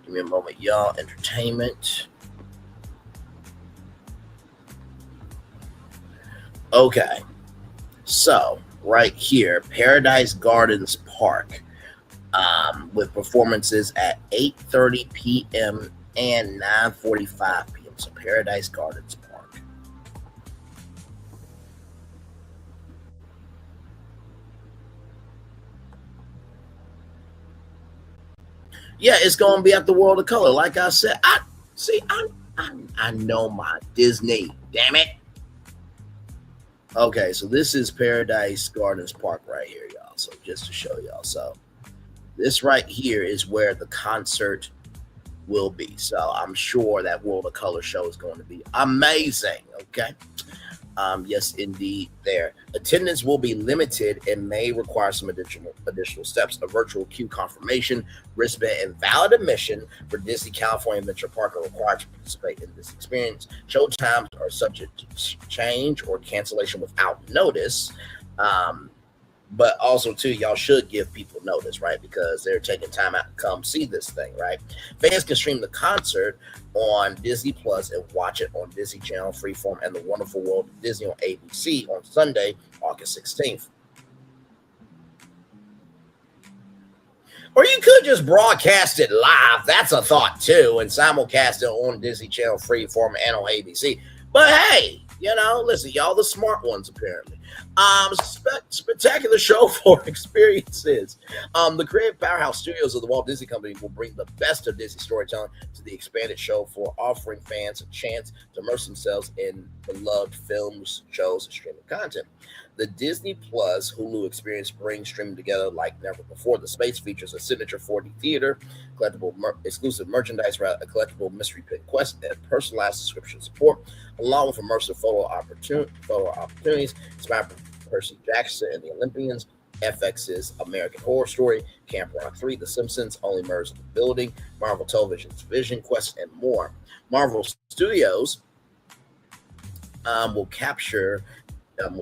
Give me a moment, y'all. Entertainment. Okay, so right here, Paradise Gardens Park, with performances at 8:30 p.m. and 9:45 p.m. So Paradise Gardens Park. Yeah, it's gonna be at the World of Color. Like I said, I know my Disney. Damn it. Okay, so this is Paradise Gardens Park right here, y'all. So just to show y'all, so this right here is where the concert will be. So I'm sure that World of Color show is going to be amazing. Okay. Yes, indeed. There, attendance will be limited and may require some additional steps. A virtual queue confirmation, wristband, and valid admission for Disney California Adventure Park are required to participate in this experience. Show times are subject to change or cancellation without notice. But also, too, y'all should give people notice, right? Because they're taking time out to come see this thing, right? Fans can stream the concert on Disney Plus and watch it on Disney Channel, Freeform, and The Wonderful World of Disney on ABC on Sunday, August 16th. Or you could just broadcast it live. That's a thought, too, and simulcast it on Disney Channel, Freeform, and on ABC. But hey, you know, listen, y'all the smart ones, apparently. Spectacular show for experiences. The creative powerhouse studios of the Walt Disney Company will bring the best of Disney storytelling to the expanded show for offering fans a chance to immerse themselves in beloved films, shows, and streaming content. The Disney Plus Hulu experience brings streaming together like never before. The space features a signature 4D theater, collectible exclusive merchandise, a collectible mystery pit quest, and personalized subscription support, along with immersive photo opportunities inspired by Percy Jackson and the Olympians, FX's American Horror Story, Camp Rock 3, The Simpsons, Only Murders in the Building, Marvel Television's Vision Quest, and more. Marvel Studios will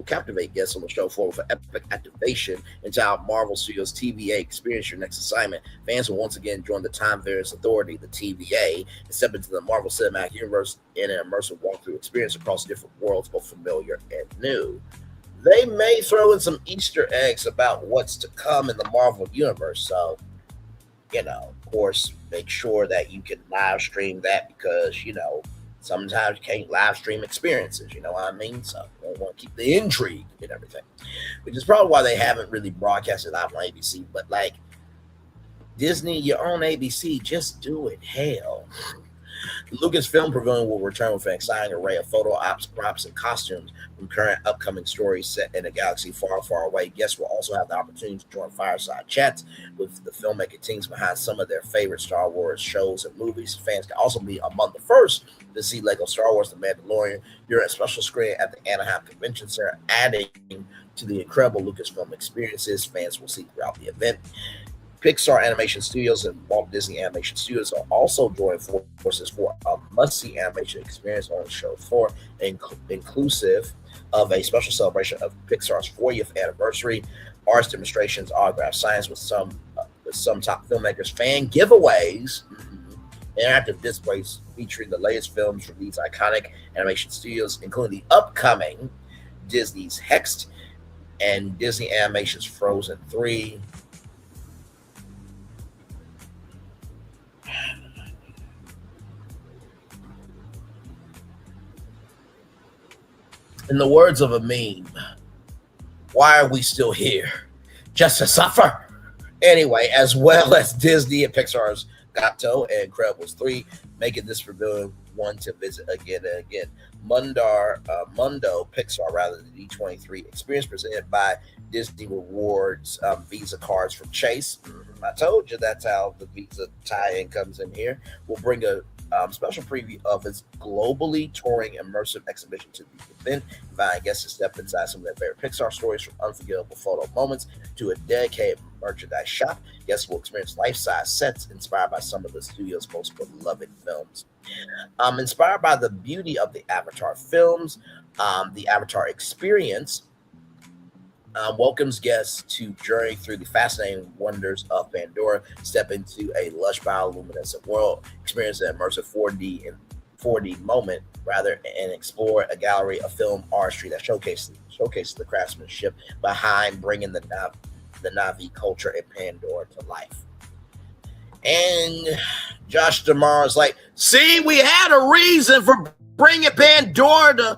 captivate guests on the show floor with an epic activation into our Marvel Studios TVA Experience Your Next Assignment. Fans will once again join the Time Variance Authority, the TVA, and step into the Marvel Cinematic Universe in an immersive walkthrough experience across different worlds, both familiar and new. They may throw in some Easter eggs about what's to come in the Marvel Universe, so, you know, of course, make sure that you can live stream that because, you know, sometimes you can't live stream experiences, you know what I mean? So we want to keep the intrigue and everything, which is probably why they haven't really broadcasted live on ABC. But like Disney, you're on ABC, just do it. Hell. The Lucasfilm Pavilion will return with an exciting array of photo ops, props, and costumes from current upcoming stories set in a galaxy far, far away. Guests will also have the opportunity to join fireside chats with the filmmaking teams behind some of their favorite Star Wars shows and movies. Fans can also be among the first to see Lego Star Wars The Mandalorian during a special screening at the Anaheim Convention Center, adding to the incredible Lucasfilm experiences fans will see throughout the event. Pixar Animation Studios and Walt Disney Animation Studios are also joining forces for a must-see animation experience on the show floor, inclusive of a special celebration of Pixar's 40th anniversary, arts demonstrations, autograph signs with some top filmmakers, fan giveaways, interactive displays featuring the latest films from these iconic animation studios, including the upcoming Disney's Hexed and Disney Animation's Frozen 3. In the words of a meme, why are we still here? Just to suffer? Anyway, as well as Disney and Pixar's Gato and Incredibles 3, making this pavilion one to visit again and again. Mundo Pixar, rather than the D23 experience presented by Disney Rewards Visa cards from Chase. I told you that's how the Visa tie-in comes in here. We'll bring a special preview of its globally touring immersive exhibition to the event, inviting guests to step inside some of their favorite Pixar stories, from unforgettable photo moments to a dedicated merchandise shop. Guests will experience life-size sets inspired by some of the studio's most beloved films. Inspired by the beauty of the Avatar films, the Avatar experience welcomes guests to journey through the fascinating wonders of Pandora, step into a lush bioluminescent world, experience an immersive 4D moment, and explore a gallery of film artistry that showcases the craftsmanship behind bringing the Na'vi culture in Pandora to life. And Josh DeMar's like, see, we had a reason for bringing Pandora to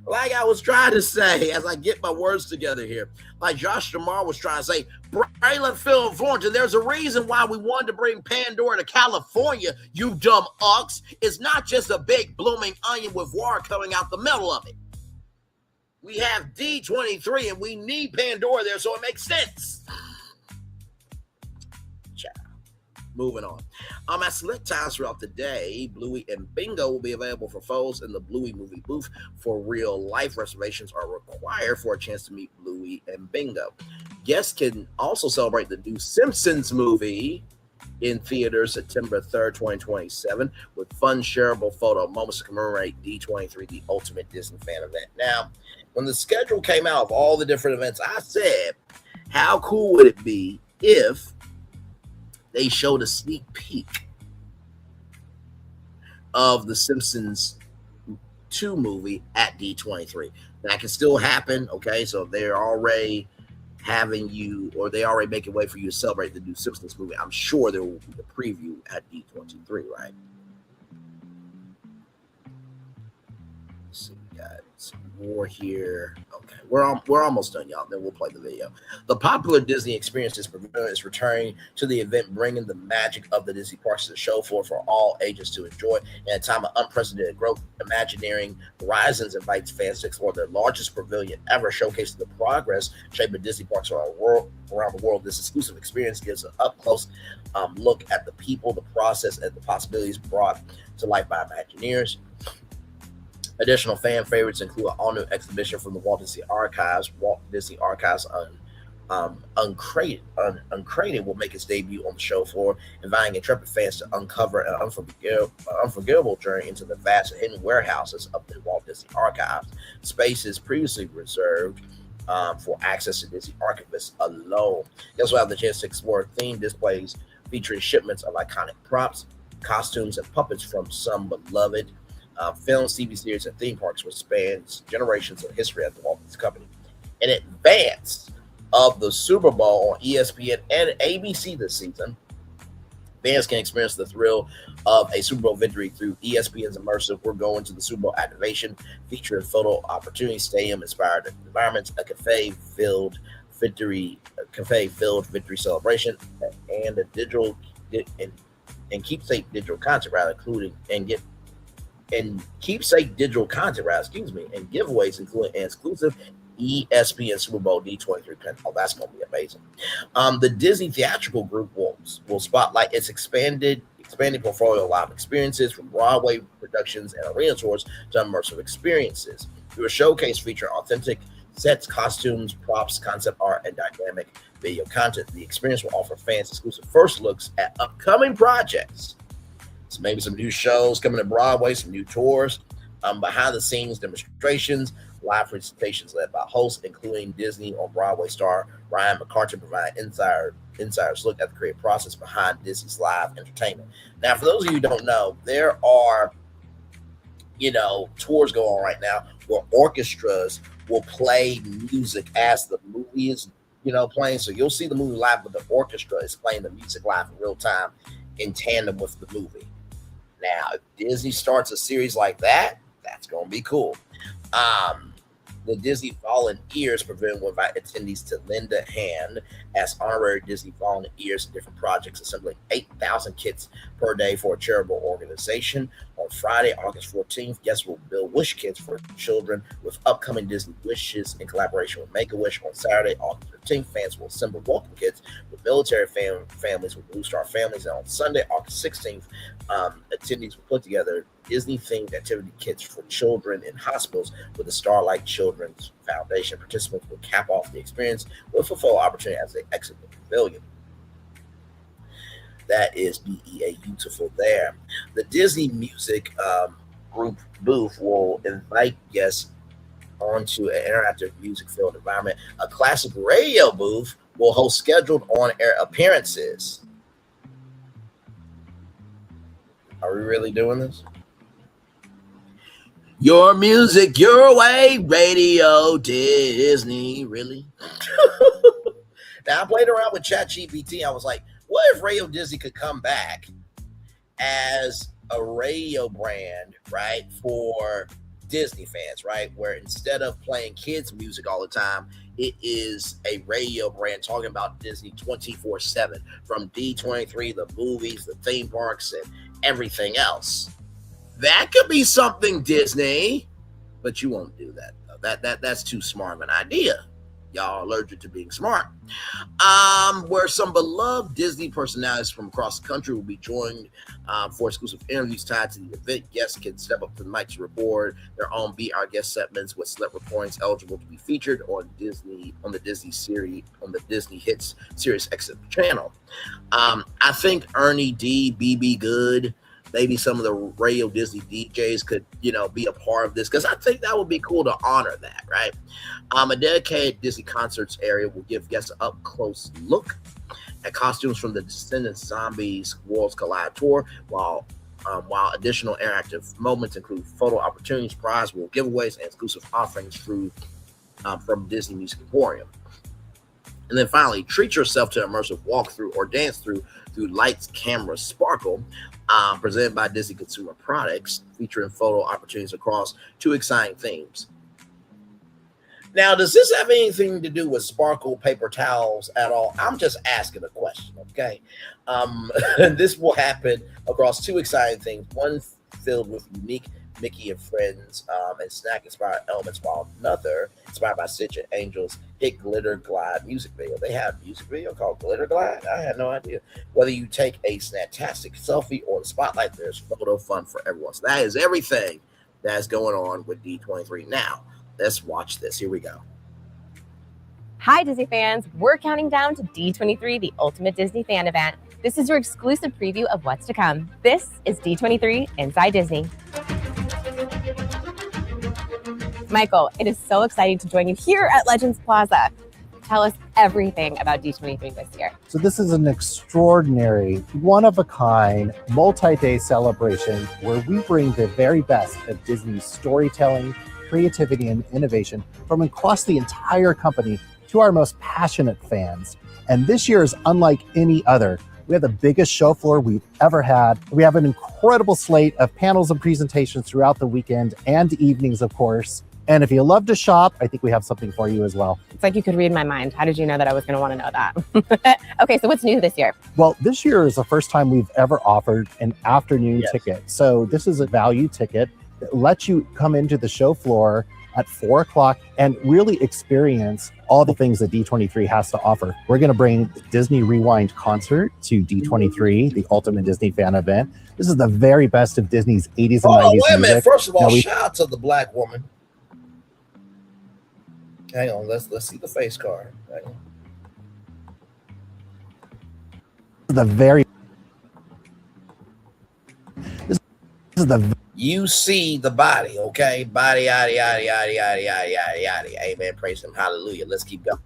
Like I was trying to say, as I get my words together here, like Josh Jamar was trying to say, Braylon, Phil, and Florence, there's a reason why we wanted to bring Pandora to California, you dumb ucks. It's not just a big blooming onion with water coming out the middle of it. We have D23 and we need Pandora there, so it makes sense. Moving on. At select times throughout the day, Bluey and Bingo will be available for foes in the Bluey movie booth. For real life, reservations are required for a chance to meet Bluey and Bingo. Guests can also celebrate the new Simpsons movie in theaters September 3rd, 2027, with fun, shareable photo moments to commemorate D23, the ultimate Disney fan event. Now, when the schedule came out of all the different events, I said, how cool would it be if they showed a sneak peek of the Simpsons 2 movie at D23? That can still happen, okay? So they're already having you, or they already making way for you to celebrate the new Simpsons movie. I'm sure there will be a preview at D23, right? Let's see, we got some more here. Okay, we're almost done, y'all. Then we'll play the video. The popular Disney Experiences Pavilion is returning to the event, bringing the magic of the Disney parks to the show floor for all ages to enjoy. In a time of unprecedented growth, Imagineering Horizons invites fans to explore their largest pavilion ever, showcasing the progress shaping Disney parks around the world. This exclusive experience gives an up-close look at the people, the process, and the possibilities brought to life by Imagineers. Additional fan favorites include an all-new exhibition from the Walt Disney Archives. Walt Disney Archives Uncrated will make its debut on the show floor, inviting intrepid fans to uncover an unforgettable journey into the vast and hidden warehouses of the Walt Disney Archives. Spaces previously reserved for access to Disney archivists alone. You also have the chance to explore themed displays featuring shipments of iconic props, costumes, and puppets from some beloved films, TV series, and theme parks, which spans generations of history at the Walt Disney Company. In advance of the Super Bowl on ESPN and ABC this season, fans can experience the thrill of a Super Bowl victory through ESPN's immersive We're Going to the Super Bowl activation, featuring photo opportunities, stadium-inspired environments, a cafe-filled victory celebration, and a digital and keepsake digital content, and giveaways, including an exclusive ESPN Super Bowl D23 pin. Oh, that's going to be amazing. The Disney Theatrical Group will spotlight its expanding portfolio of live experiences, from Broadway productions and arena tours to immersive experiences. Through a showcase featuring authentic sets, costumes, props, concept art, and dynamic video content, the experience will offer fans exclusive first looks at upcoming projects. So maybe some new shows coming to Broadway, some new tours, behind-the-scenes demonstrations, live presentations led by hosts, including Disney on Broadway star Ryan McCartan, provide insiders look at the creative process behind Disney's live entertainment. Now, for those of you who don't know, there are, tours going on right now where orchestras will play music as the movie is, playing. So you'll see the movie live, but the orchestra is playing the music live in real time in tandem with the movie. Now, if Disney starts a series like that, that's going to be cool. The Disney Volunteers Pavilion will invite attendees to lend a hand as honorary Disney volunteers in different projects, assembling 8,000 kits per day for a charitable organization. On Friday, August 14th, guests will build wish kits for children with upcoming Disney wishes in collaboration with Make-A-Wish. On Saturday, August 15th, fans will assemble welcome kits with military families with Blue Star families. And on Sunday, August 16th, attendees will put together Disney-themed activity kits for children in hospitals with the Starlight Children's Foundation. Participants will cap off the experience with a full opportunity as they exit the pavilion. That is beautiful there. The Disney Music Group booth will invite guests onto an interactive music-filled environment. A classic radio booth will host scheduled on-air appearances. Are we really doing this? Your music, your way, Radio Disney, really? Now, I played around with ChatGPT. I was like, what if Radio Disney could come back as a radio brand, right, for Disney fans, right? Where instead of playing kids music all the time, it is a radio brand talking about Disney 24/7, from D23, the movies, the theme parks, and everything else. That could be something, Disney, but you won't do that. That's too smart of an idea. Y'all are allergic to being smart. Where some beloved Disney personalities from across the country will be joined for exclusive interviews tied to the event. Guests can step up to the mic to record their own Be Our Guest segments with select reportings eligible to be featured on the Disney Hits Sirius XM channel. I think Ernie D, BB Good, maybe some of the radio Disney DJs could, be a part of this, because I think that would be cool to honor that, right? A dedicated Disney concerts area will give guests an up-close look at costumes from the Descendants Zombies Worlds Collide tour, while additional interactive moments include photo opportunities, prize pool giveaways, and exclusive offerings from Disney Music Emporium. And then finally, treat yourself to an immersive walkthrough or dance through Lights, Camera, Sparkle, presented by Disney Consumer Products, featuring photo opportunities across 2 exciting themes. Now, does this have anything to do with Sparkle paper towels at all? I'm just asking a question, okay? This will happen across 2 exciting themes, one filled with unique Mickey and Friends and snack-inspired elements, while another, inspired by Stitch and Angel's hit Glitter Glide music video. They have a music video called Glitter Glide? I had no idea. Whether you take a Snatastic selfie or the spotlight, there's photo fun for everyone. So that is everything that's going on with D23. Now, let's watch this. Here we go. Hi, Disney fans. We're counting down to D23, the Ultimate Disney Fan Event. This is your exclusive preview of what's to come. This is D23 Inside Disney. Michael, it is so exciting to join you here at Legends Plaza. Tell us everything about D23 this year. So this is an extraordinary, one-of-a-kind, multi-day celebration where we bring the very best of Disney's storytelling, creativity, and innovation from across the entire company to our most passionate fans. And this year is unlike any other. We have the biggest show floor we've ever had. We have an incredible slate of panels and presentations throughout the weekend and evenings, of course. And if you love to shop, I think we have something for you as well. It's like you could read my mind. How did you know that I was going to want to know that? Okay, so what's new this year? Well, this year is the first time we've ever offered an afternoon ticket. So this is a value ticket that lets you come into the show floor at 4 o'clock and really experience all the things that D23 has to offer. We're going to bring the Disney Rewind concert to D23, the Ultimate Disney Fan Event. This is the very best of Disney's 80s and 90s wait a minute. music. First of all, shout out to the black woman. Hang on, let's see the face card. Hang on. This is the You see the body, okay? Body, yada, yada, yada, yada, yada, yada, yada. Amen. Praise him. Hallelujah. Let's keep going.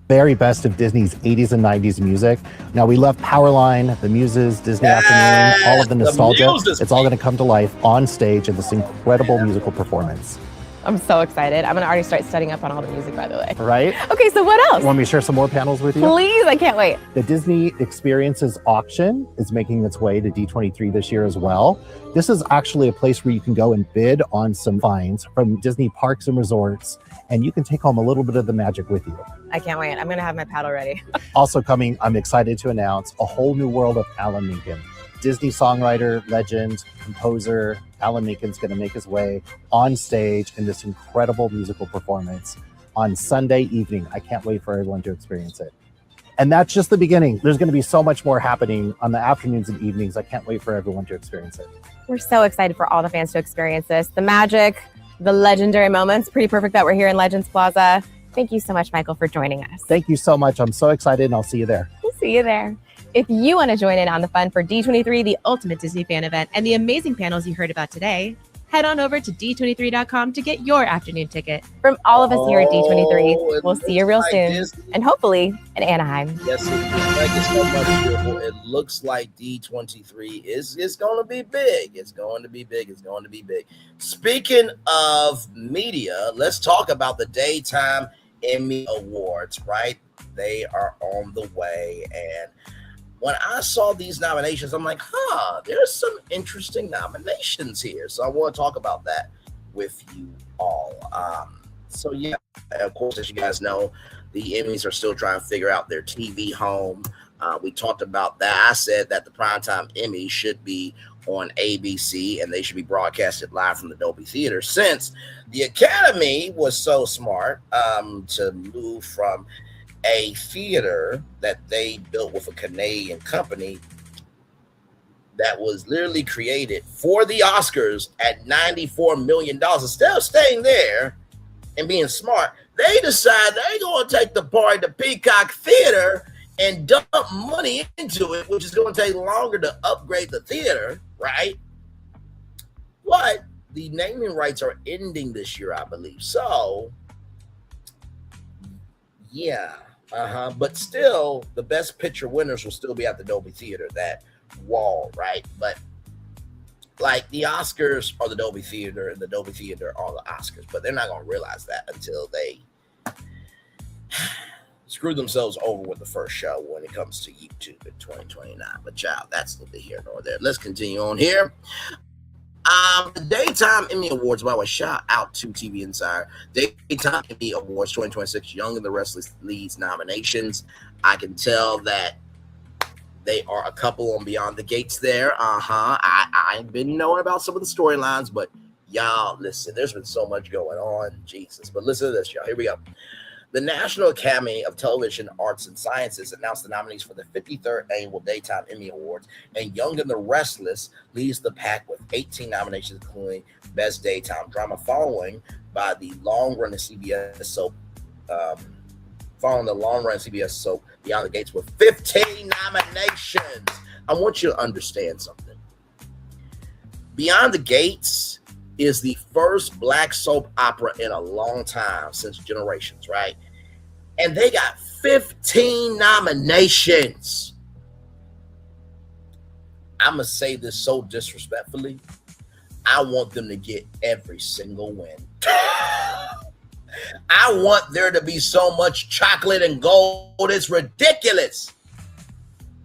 very best of Disney's 80s and 90s music. Now, we love Powerline, The Muses, Disney Afternoon, all of the nostalgia. It's all going to come to life on stage in this incredible musical performance. I'm so excited. I'm going to already start studying up on all the music, by the way. Right? Okay, so what else? Want me to share some more panels with you? Please, I can't wait. The Disney Experiences auction is making its way to D23 this year as well. This is actually a place where you can go and bid on some finds from Disney parks and resorts, and you can take home a little bit of the magic with you. I can't wait. I'm going to have my paddle ready. Also coming, I'm excited to announce a whole new world of Alan Menken. Disney songwriter, legend, composer, Alan Menken's going to make his way on stage in this incredible musical performance on Sunday evening. I can't wait for everyone to experience it. And that's just the beginning. There's going to be so much more happening on the afternoons and evenings. I can't wait for everyone to experience it. We're so excited for all the fans to experience this. The magic, the legendary moments. Pretty perfect that we're here in Legends Plaza. Thank you so much, Michael, for joining us. Thank you so much. I'm so excited, and I'll see you there. We'll see you there. If you want to join in on the fun for D23, the Ultimate Disney Fan Event, and the amazing panels you heard about today, head on over to D23.com to get your afternoon ticket. From all of us here at D23, we'll see you real soon. Disney. And hopefully in Anaheim. Yes, it's so much beautiful. It looks like D23 is going to be big. It's going to be big. It's going to be big. Speaking of media, let's talk about the Daytime Emmy Awards, right? They are on the way, and when I saw these nominations, I'm like, there's some interesting nominations here. So I want to talk about that. with you all. So yeah, of course, as you guys know, the Emmys are still trying to figure out their TV home. We talked about that. I said that the primetime Emmy should be on ABC and they should be broadcasted live from the Dolby Theater, since the Academy was so smart to move from a theater that they built with a Canadian company that was literally created for the Oscars at $94 million. Instead of staying there and being smart, they decide they're going to take the part of the Peacock Theater and dump money into it, which is going to take longer to upgrade the theater, right? But the naming rights are ending this year, I believe. So, yeah. But still, the Best Picture winners will still be at the Dolby Theater, that wall, right? But like the Oscars are the Dolby Theater and the Dolby Theater are the Oscars, but they're not going to realize that until they screw themselves over with the first show when it comes to YouTube in 2029. But child, that's neither here nor there. Let's continue on here. The Daytime Emmy Awards, by the way, shout out to TV Insider. Daytime Emmy Awards 2026, Young and the Restless leads nominations. I can tell that they are a couple on Beyond the Gates there. I've been knowing about some of the storylines, but y'all, listen, there's been so much going on. Jesus. But listen to this, y'all. Here we go. The National Academy of Television Arts and Sciences announced the nominees for the 53rd Annual Daytime Emmy Awards, and Young and the Restless leads the pack with 18 nominations, including Best Daytime Drama, following the long-running CBS soap Beyond the Gates with 15 nominations. I want you to understand something. Beyond the Gates is the first black soap opera in a long time, since Generations, right? And they got 15 nominations. I'm going to say this so disrespectfully. I want them to get every single win. I want there to be so much chocolate and gold. It's ridiculous.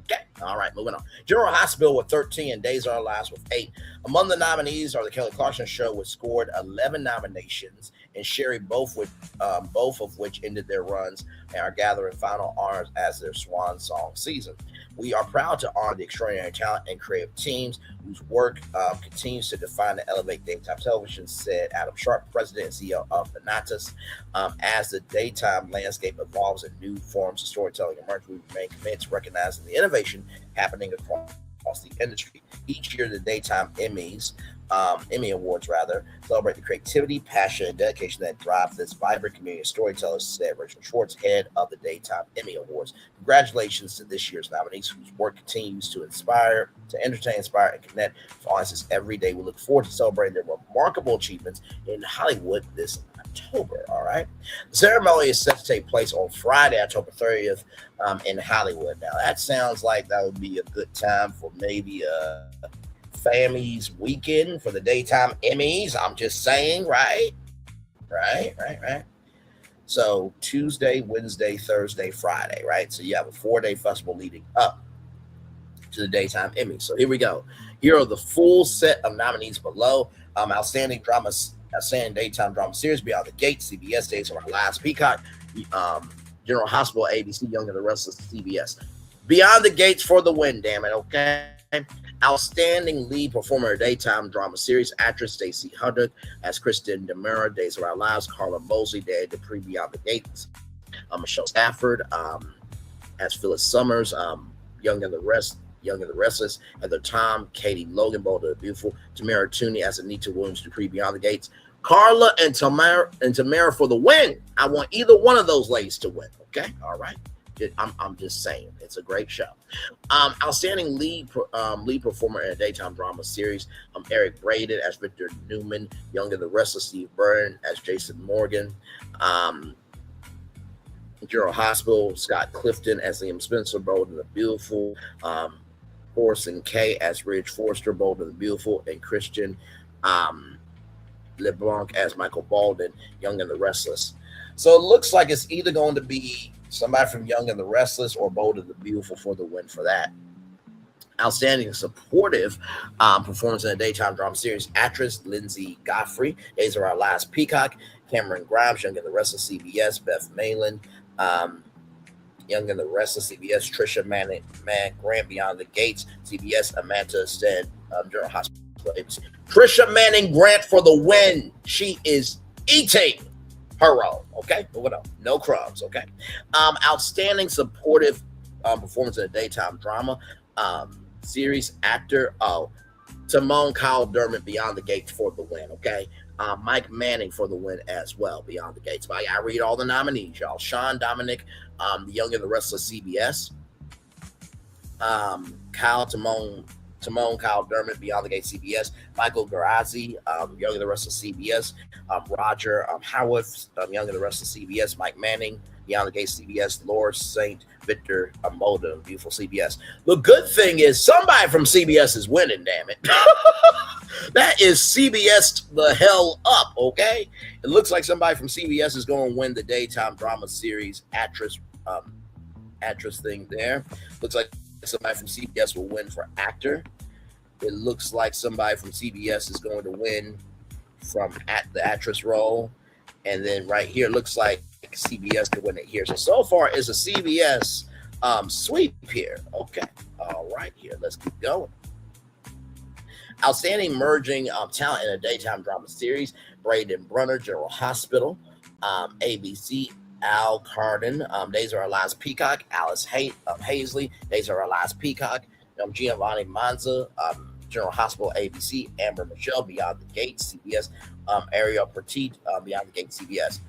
Okay. All right, moving on. General Hospital with 13 and Days of Our Lives with 8. Among the nominees are The Kelly Clarkson Show, which scored 11 nominations, and Sherry, both of which ended their runs and are gathering final honors as their swan song season. We are proud to honor the extraordinary talent and creative teams whose work continues to define and elevate daytime television, said Adam Sharp, president and CEO of Thanatos. As the daytime landscape evolves and new forms of storytelling emerge, we remain committed to recognizing the innovation happening across the industry. Each year, the Daytime Emmy Awards, celebrate the creativity, passion, and dedication that drive this vibrant community of storytellers, said Rachel Schwartz, head of the Daytime Emmy Awards. Congratulations to this year's nominees, whose work continues to inspire, to entertain, inspire, and connect with audiences every day. We look forward to celebrating their remarkable achievements in Hollywood this October. All right. The ceremony is set to take place on Friday, October 30th, in Hollywood. Now, that sounds like that would be a good time for maybe a family's weekend for the Daytime Emmys. I'm just saying, right? So Tuesday, Wednesday, Thursday, Friday, right? So you have a 4-day festival leading up to the Daytime Emmys. So here we go. Here are the full set of nominees below. Outstanding Daytime Drama Series, Beyond the Gates, CBS, Days of Our Lives, Peacock, General Hospital, ABC, Young and the Restless, CBS. Beyond the Gates for the win, damn it, okay? Outstanding lead performer, Daytime Drama Series, actress Stacey Huddock as Kristen Demura, Days of Our Lives, Carla Mosley, Dad Dupree, Beyond the Gates, Michelle Stafford as Phyllis Summers, Young and the Restless, Heather Tom, Katie Logan, Bold and the Beautiful, Tamara Tooney as Anita Williams Dupree, Beyond the Gates, Carla and Tamara for the win. I want either one of those ladies to win. Okay, all right. I'm just saying, it's a great show. Outstanding lead performer in a daytime drama series, Eric Braeden as Victor Newman, Young and the Restless, Steve Byrne as Jason Morgan, General Hospital, Scott Clifton as Liam Spencer, Bold and the Beautiful, Orson Kay as Ridge Forrester, Bold and the Beautiful, and Christian LeBlanc as Michael Baldwin, Young and the Restless. So it looks like it's either going to be somebody from Young and the Restless or Bold and the Beautiful for the win for that. Outstanding supportive performance in a daytime drama series, actress Lindsay Godfrey. Days of Our Lives, Peacock. Cameron Grimes, Young and the Rest of CBS. Beth Malin, Young and the Rest of CBS. Trisha Manning, Grant, Beyond the Gates, CBS. Amanda Stead, General Hospital, ABC. Trisha Manning Grant for the win. She is eating her role. Okay, moving on. No crumbs. Okay. Outstanding supportive performance in a daytime drama series, actor. Timon Kyle Dermott, Beyond the Gates for the win. Okay. Mike Manning for the win as well, Beyond the Gates. But I read all the nominees, y'all. Sean Dominic, The Young and the Restless, CBS. Timon Kyle Dermott, Beyond the Gates, CBS. Michael Garazzi, Young and the Restless, CBS. Roger Howarth, Young and the Restless, CBS. Mike Manning, Beyond the Gates, CBS. Laura St. Victor Amoda, beautiful CBS. The good thing is somebody from CBS is winning, damn it. That is CBS the hell up, okay? It looks like somebody from CBS is going to win the daytime drama series actress thing there. Looks like somebody from CBS will win for actor. It looks like somebody from CBS is going to win from the actress role. And then right here, looks like CBS could win it here. So far, it's a CBS sweep here. Okay. All right, here. Let's keep going. Outstanding emerging talent in a daytime drama series, Braden Brunner, General Hospital, ABC, Al Carden, Days of Our Lives, Peacock, Alice Hazley, Days of Our Lives, Peacock, Giovanni Manza, General Hospital, ABC, Amber Michelle, Beyond the Gates, CBS, Ariel Petit, Beyond the Gates, CBS.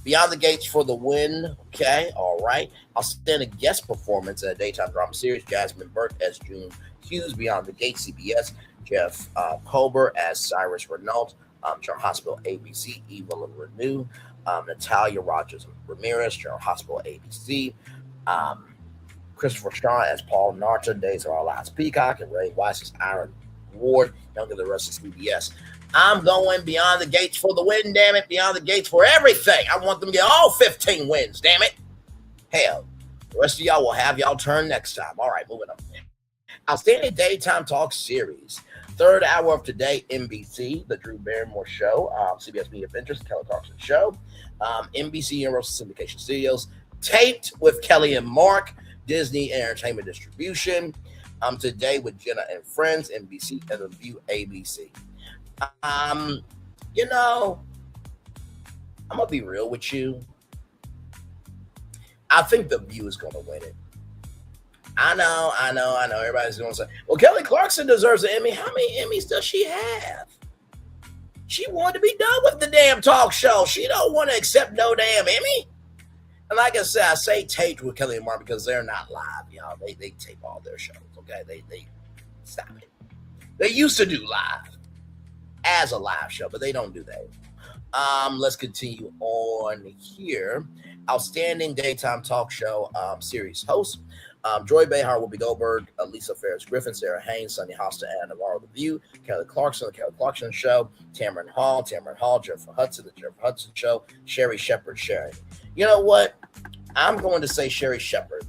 Beyond the Gates for the win. Okay, all right. Outstanding guest performance in a daytime drama series, Jasmine Burke as June Hughes, Beyond the Gates, CBS. Jeff Colbert as Cyrus Renault, General Hospital, ABC. Eva Renew, Natalia Rogers Ramirez, General Hospital, ABC. Christopher Shaw as Paul Narta, Days of Our Lives, Peacock, and Ray Weiss as Aaron Ward, Young and the Rest of CBS. I'm going Beyond the Gates for the win, damn it. Beyond the Gates for everything. I want them to get all 15 wins, damn it. Hell, the rest of y'all will have y'all turn next time. All right, moving on. Outstanding daytime talk series. Third hour of today, NBC, The Drew Barrymore Show, CBS Media Ventures, Kelly Clarkson Show, NBC Universal Syndication Studios, Taped with Kelly and Mark, Disney Entertainment Distribution, Today with Jenna and Friends, NBC, and The View, ABC. You know, I'm going to be real with you. I think The View is going to win it. I know. Everybody's going to say, well, Kelly Clarkson deserves an Emmy. How many Emmys does she have? She wanted to be done with the damn talk show. She don't want to accept no damn Emmy. And like I said, I say taped with Kelly and Mark because they're not live, y'all. They tape all their shows, okay? They stop it. They used to do live as a live show, but they don't do that. Let's continue on here. Outstanding daytime talk show series host. Joy Behar, Whoopi Goldberg, Lisa Ferris Griffin, Sarah Haynes, Sunny Hosta, Anna Navarro, The View, Kelly Clarkson, The Kelly Clarkson Show, Tamron Hall, Jennifer Hudson, The Jennifer Hudson Show, Sherry Shepherd, Sherry. You know what? I'm going to say Sherry Shepherd.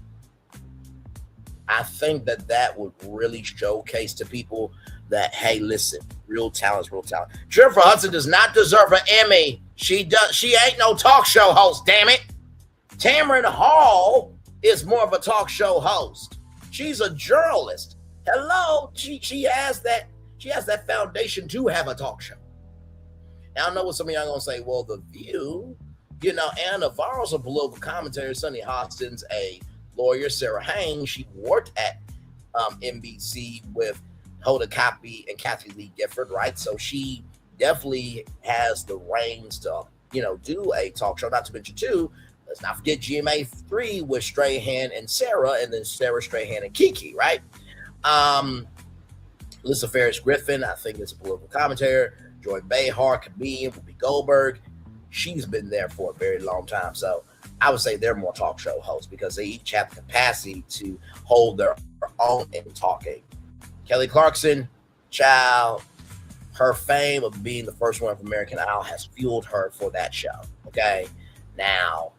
I think that would really showcase to people that, hey, listen, real talent is real talent. Jennifer Hudson does not deserve an Emmy. She ain't no talk show host, damn it. Tamron Hall is more of a talk show host. She's a journalist. Hello, she has that foundation to have a talk show. Now I know what some of y'all gonna say. Well, The View, you know, Anna Navarro's a political commentator. Sunny Hostin's a lawyer. Sarah Haynes, she worked at NBC with Hoda Kotb and Kathy Lee Gifford, right? So she definitely has the reins to, you know, do a talk show. Not to mention too, let's not forget GMA3 with Strahan and Sarah, and then Sarah, Strahan, and Kiki, right? Lisa Ferris Griffin, I think is a political commentator. Joy Behar, comedian, Whoopi Goldberg. She's been there for a very long time. So I would say they're more talk show hosts because they each have the capacity to hold their own in talking. Kelly Clarkson, child, her fame of being the first one of American Idol has fueled her for that show, okay? Now,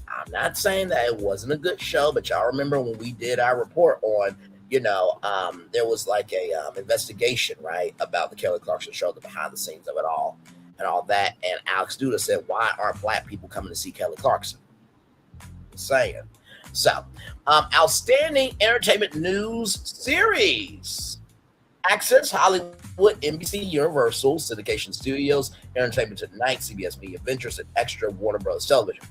I'm not saying that it wasn't a good show, but y'all remember when we did our report on there was like a investigation, right, about the Kelly Clarkson show, the behind the scenes of it all, and all that. And Alex Duda said, "Why aren't black people coming to see Kelly Clarkson?" Just saying. So, outstanding entertainment news series: Access Hollywood, NBC Universal, Syndication Studios, Entertainment Tonight, CBS Media Ventures, and Extra, Warner Bros. Television.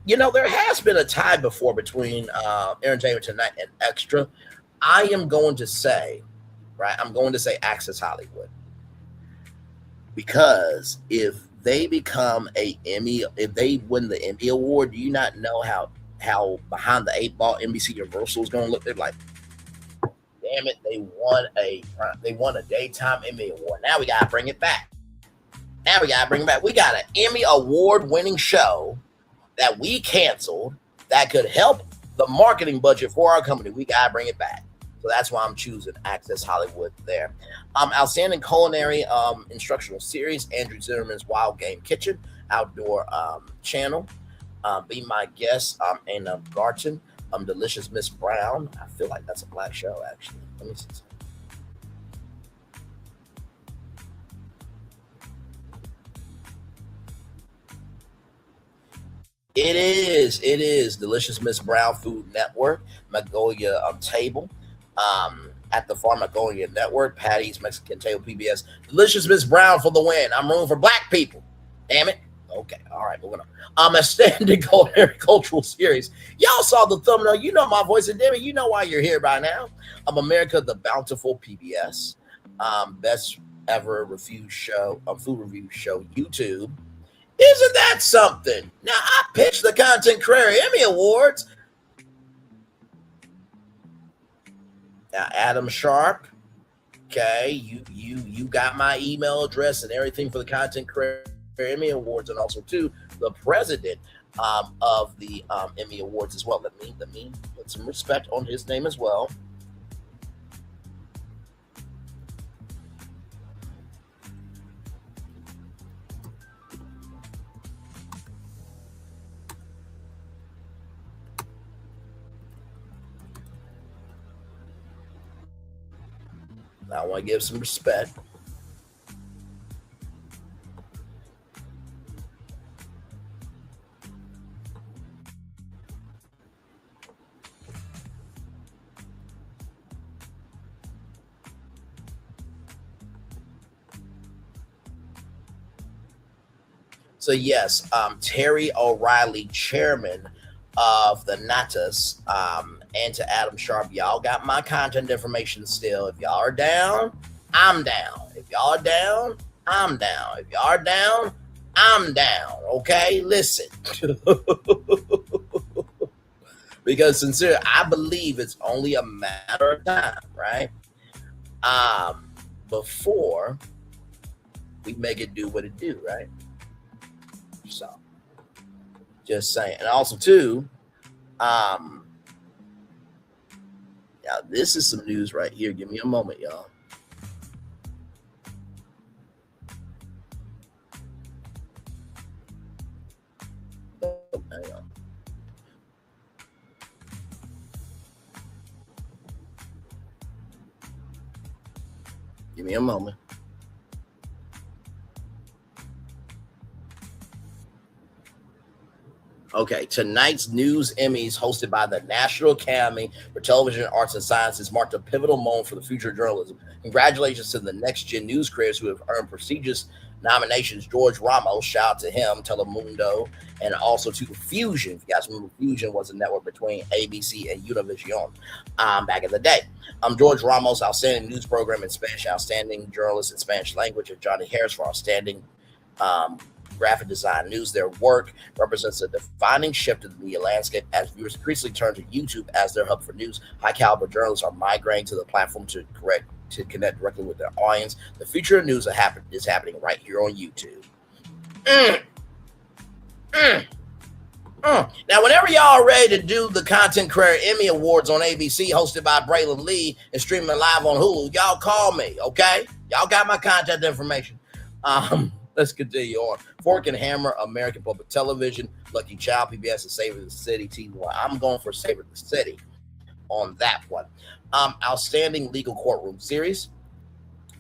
There has been a tie before between Entertainment Tonight and Extra. I am going to say, right, Access Hollywood. Because if they become a Emmy, if they win the Emmy Award, do you not know how behind the eight ball NBC Universal is going to look? They're like, damn it, they won a daytime Emmy Award. Now we got to bring it back. We got an Emmy Award winning show that we canceled that could help the marketing budget for our company. We got to bring it back. So that's why I'm choosing Access Hollywood there. Outstanding culinary instructional series, Andrew Zimmerman's Wild Game Kitchen, outdoor channel. Be My Guest, Anna Garton. Delicious Miss Brown. I feel like that's a black show, actually. Let me see. It is Delicious Miss Brown Food Network, Magnolia Table, at the Farm Magnolia Network, Patty's Mexican Table, PBS. Delicious Miss Brown for the win. I'm rooting for black people. Damn it. Okay, all right, moving on. A standing culinary cultural series. Y'all saw the thumbnail. You know my voice, and Debbie, you know why you're here by now. America the Bountiful, PBS. Best ever review show, food review show, YouTube. Isn't that something? Now, I pitched the Content Creator Emmy Awards. Now, Adam Sharp, okay, you got my email address and everything for the Content Creator Emmy Awards, and also, too, the president of the Emmy Awards as well. Let me put some respect on his name as well. I want to give some respect. So yes, Terry O'Reilly, chairman of the Natas, and to Adam Sharp, y'all got my content information still. If y'all are down, I'm down. If y'all are down, I'm down. If y'all are down, I'm down. Okay, listen. Because sincerely, I believe it's only a matter of time, right? Before we make it do what it do, right? So, just saying. And also, too, yeah, this is some news right here. Give me a moment, y'all. Oh, hang on. Give me a moment. Okay, tonight's News Emmys, hosted by the National Academy for Television Arts and Sciences, marked a pivotal moment for the future of journalism. Congratulations to the next-gen news creators who have earned prestigious nominations. George Ramos, shout out to him, Telemundo, and also to Fusion. If you guys remember, Fusion was a network between ABC and Univision back in the day. George Ramos, outstanding news program in Spanish, outstanding journalist in Spanish language, and Johnny Harris for outstanding graphic design news. Their work represents a defining shift in the media landscape as viewers increasingly turn to YouTube as their hub for news. High caliber journalists are migrating to the platform to connect directly with their audience. The future of news is happening right here on YouTube. Now, whenever y'all are ready to do the Content Creator Emmy Awards on ABC, hosted by Braylon Lee and streaming live on Hulu, y'all call me, okay? Y'all got my contact information. Let's continue on. Fork and Hammer, American Public Television, Lucky Child, PBS, and Save the City, T1. I'm going for Save the City. on that one. Outstanding legal courtroom series.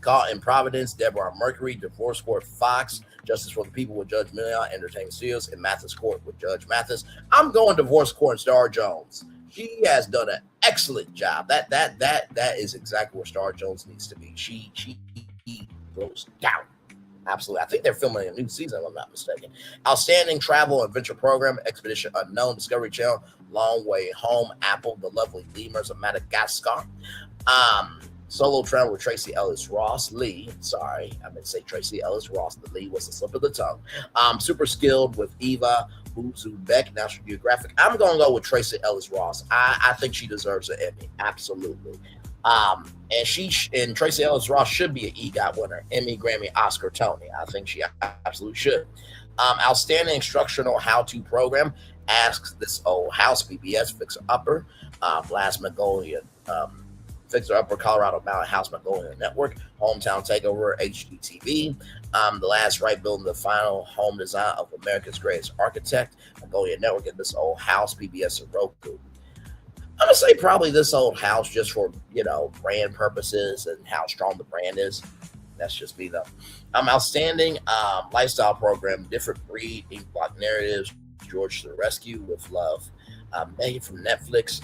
Caught in Providence, Deborah Mercury, Divorce Court, Fox, Justice for the People with Judge Million, Entertainment Studios, and Mathis Court with Judge Mathis. I'm going Divorce Court and Star Jones. She has done an excellent job. That is exactly where Star Jones needs to be. She goes down. Absolutely. I think they're filming a new season, if I'm not mistaken. Outstanding travel adventure program, Expedition Unknown, Discovery Channel, Long Way Home, Apple, The Lovely Lemurs of Madagascar. Solo travel with Tracy Ellis Ross. Lee, sorry, I meant to say Tracy Ellis Ross. The Lee was the slip of the tongue. Super Skilled with Eva Uzubek, National Geographic. I'm going to go with Tracy Ellis Ross. I think she deserves an Emmy. Absolutely. And Tracy Ellis Ross should be an EGOT winner, Emmy, Grammy, Oscar, Tony. I think she absolutely should. Outstanding instructional how-to program, Asks This Old House, PBS, Fixer Upper, Last Magnolia, Fixer Upper, Colorado Mountain House, Magnolia Network, Hometown Takeover, HGTV, The Last Right Building, the final home design of America's Greatest Architect, Magnolia Network, and This Old House, PBS, and Roku. I'm gonna say probably This Old House just for brand purposes and how strong the brand is. That's just me though. Outstanding lifestyle program, Different Breed, Ink Block Narratives, George to the Rescue with Love. Megan from Netflix,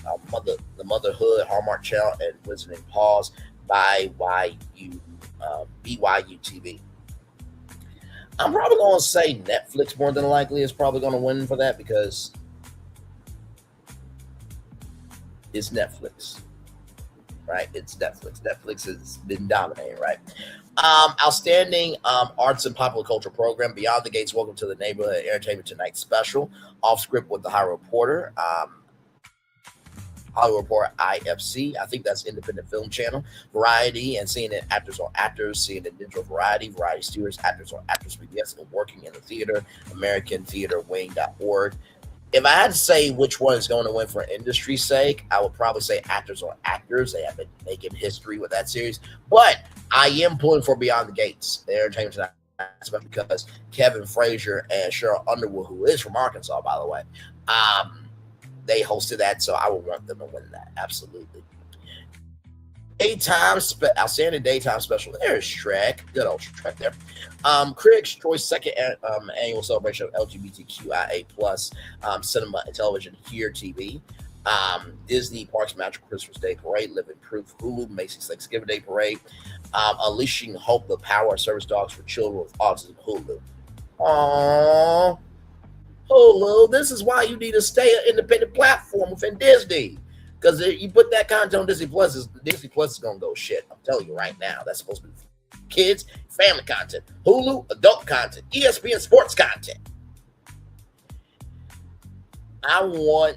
the Motherhood, Hallmark Channel, and Wizarding Pause by BYU TV. I'm probably going to say Netflix more than likely is probably going to win for that because it's Netflix, right? It's Netflix. Netflix has been dominating, right? Outstanding arts and popular culture program, Beyond the Gates, Welcome to the Neighborhood, Entertainment Tonight Special, Off Script with the Hollywood Reporter, Hollywood Reporter IFC, I think that's Independent Film Channel, Variety, and CNN Actors on Actors, CNN Digital Variety Stewards, Actors on Actors PBS, and Working in the Theater, American Theater Wing.org. If I had to say which one is going to win for industry's sake, I would probably say Actors on Actors. They have been making history with that series. But I am pulling for Beyond the Gates, the Entertainment Tonight, because Kevin Frazier and Cheryl Underwood, who is from Arkansas, by the way, they hosted that, so I would want them to win that. Absolutely. Outstanding daytime special. There's Shrek. Good old Shrek there. Critics' Choice second annual celebration of LGBTQIA plus cinema and television here TV. Disney Parks Magical Christmas Day Parade, Living Proof, Hulu, Macy's Thanksgiving Day Parade, Unleashing Hope, the Power of Service Dogs for Children with Autism, Hulu. Aww. Hulu, this is why you need to stay an independent platform within Disney. Because if you put that content on Disney Plus is going to go shit. I'm telling you right now. That's supposed to be kids, family content. Hulu, adult content. ESPN sports content. I want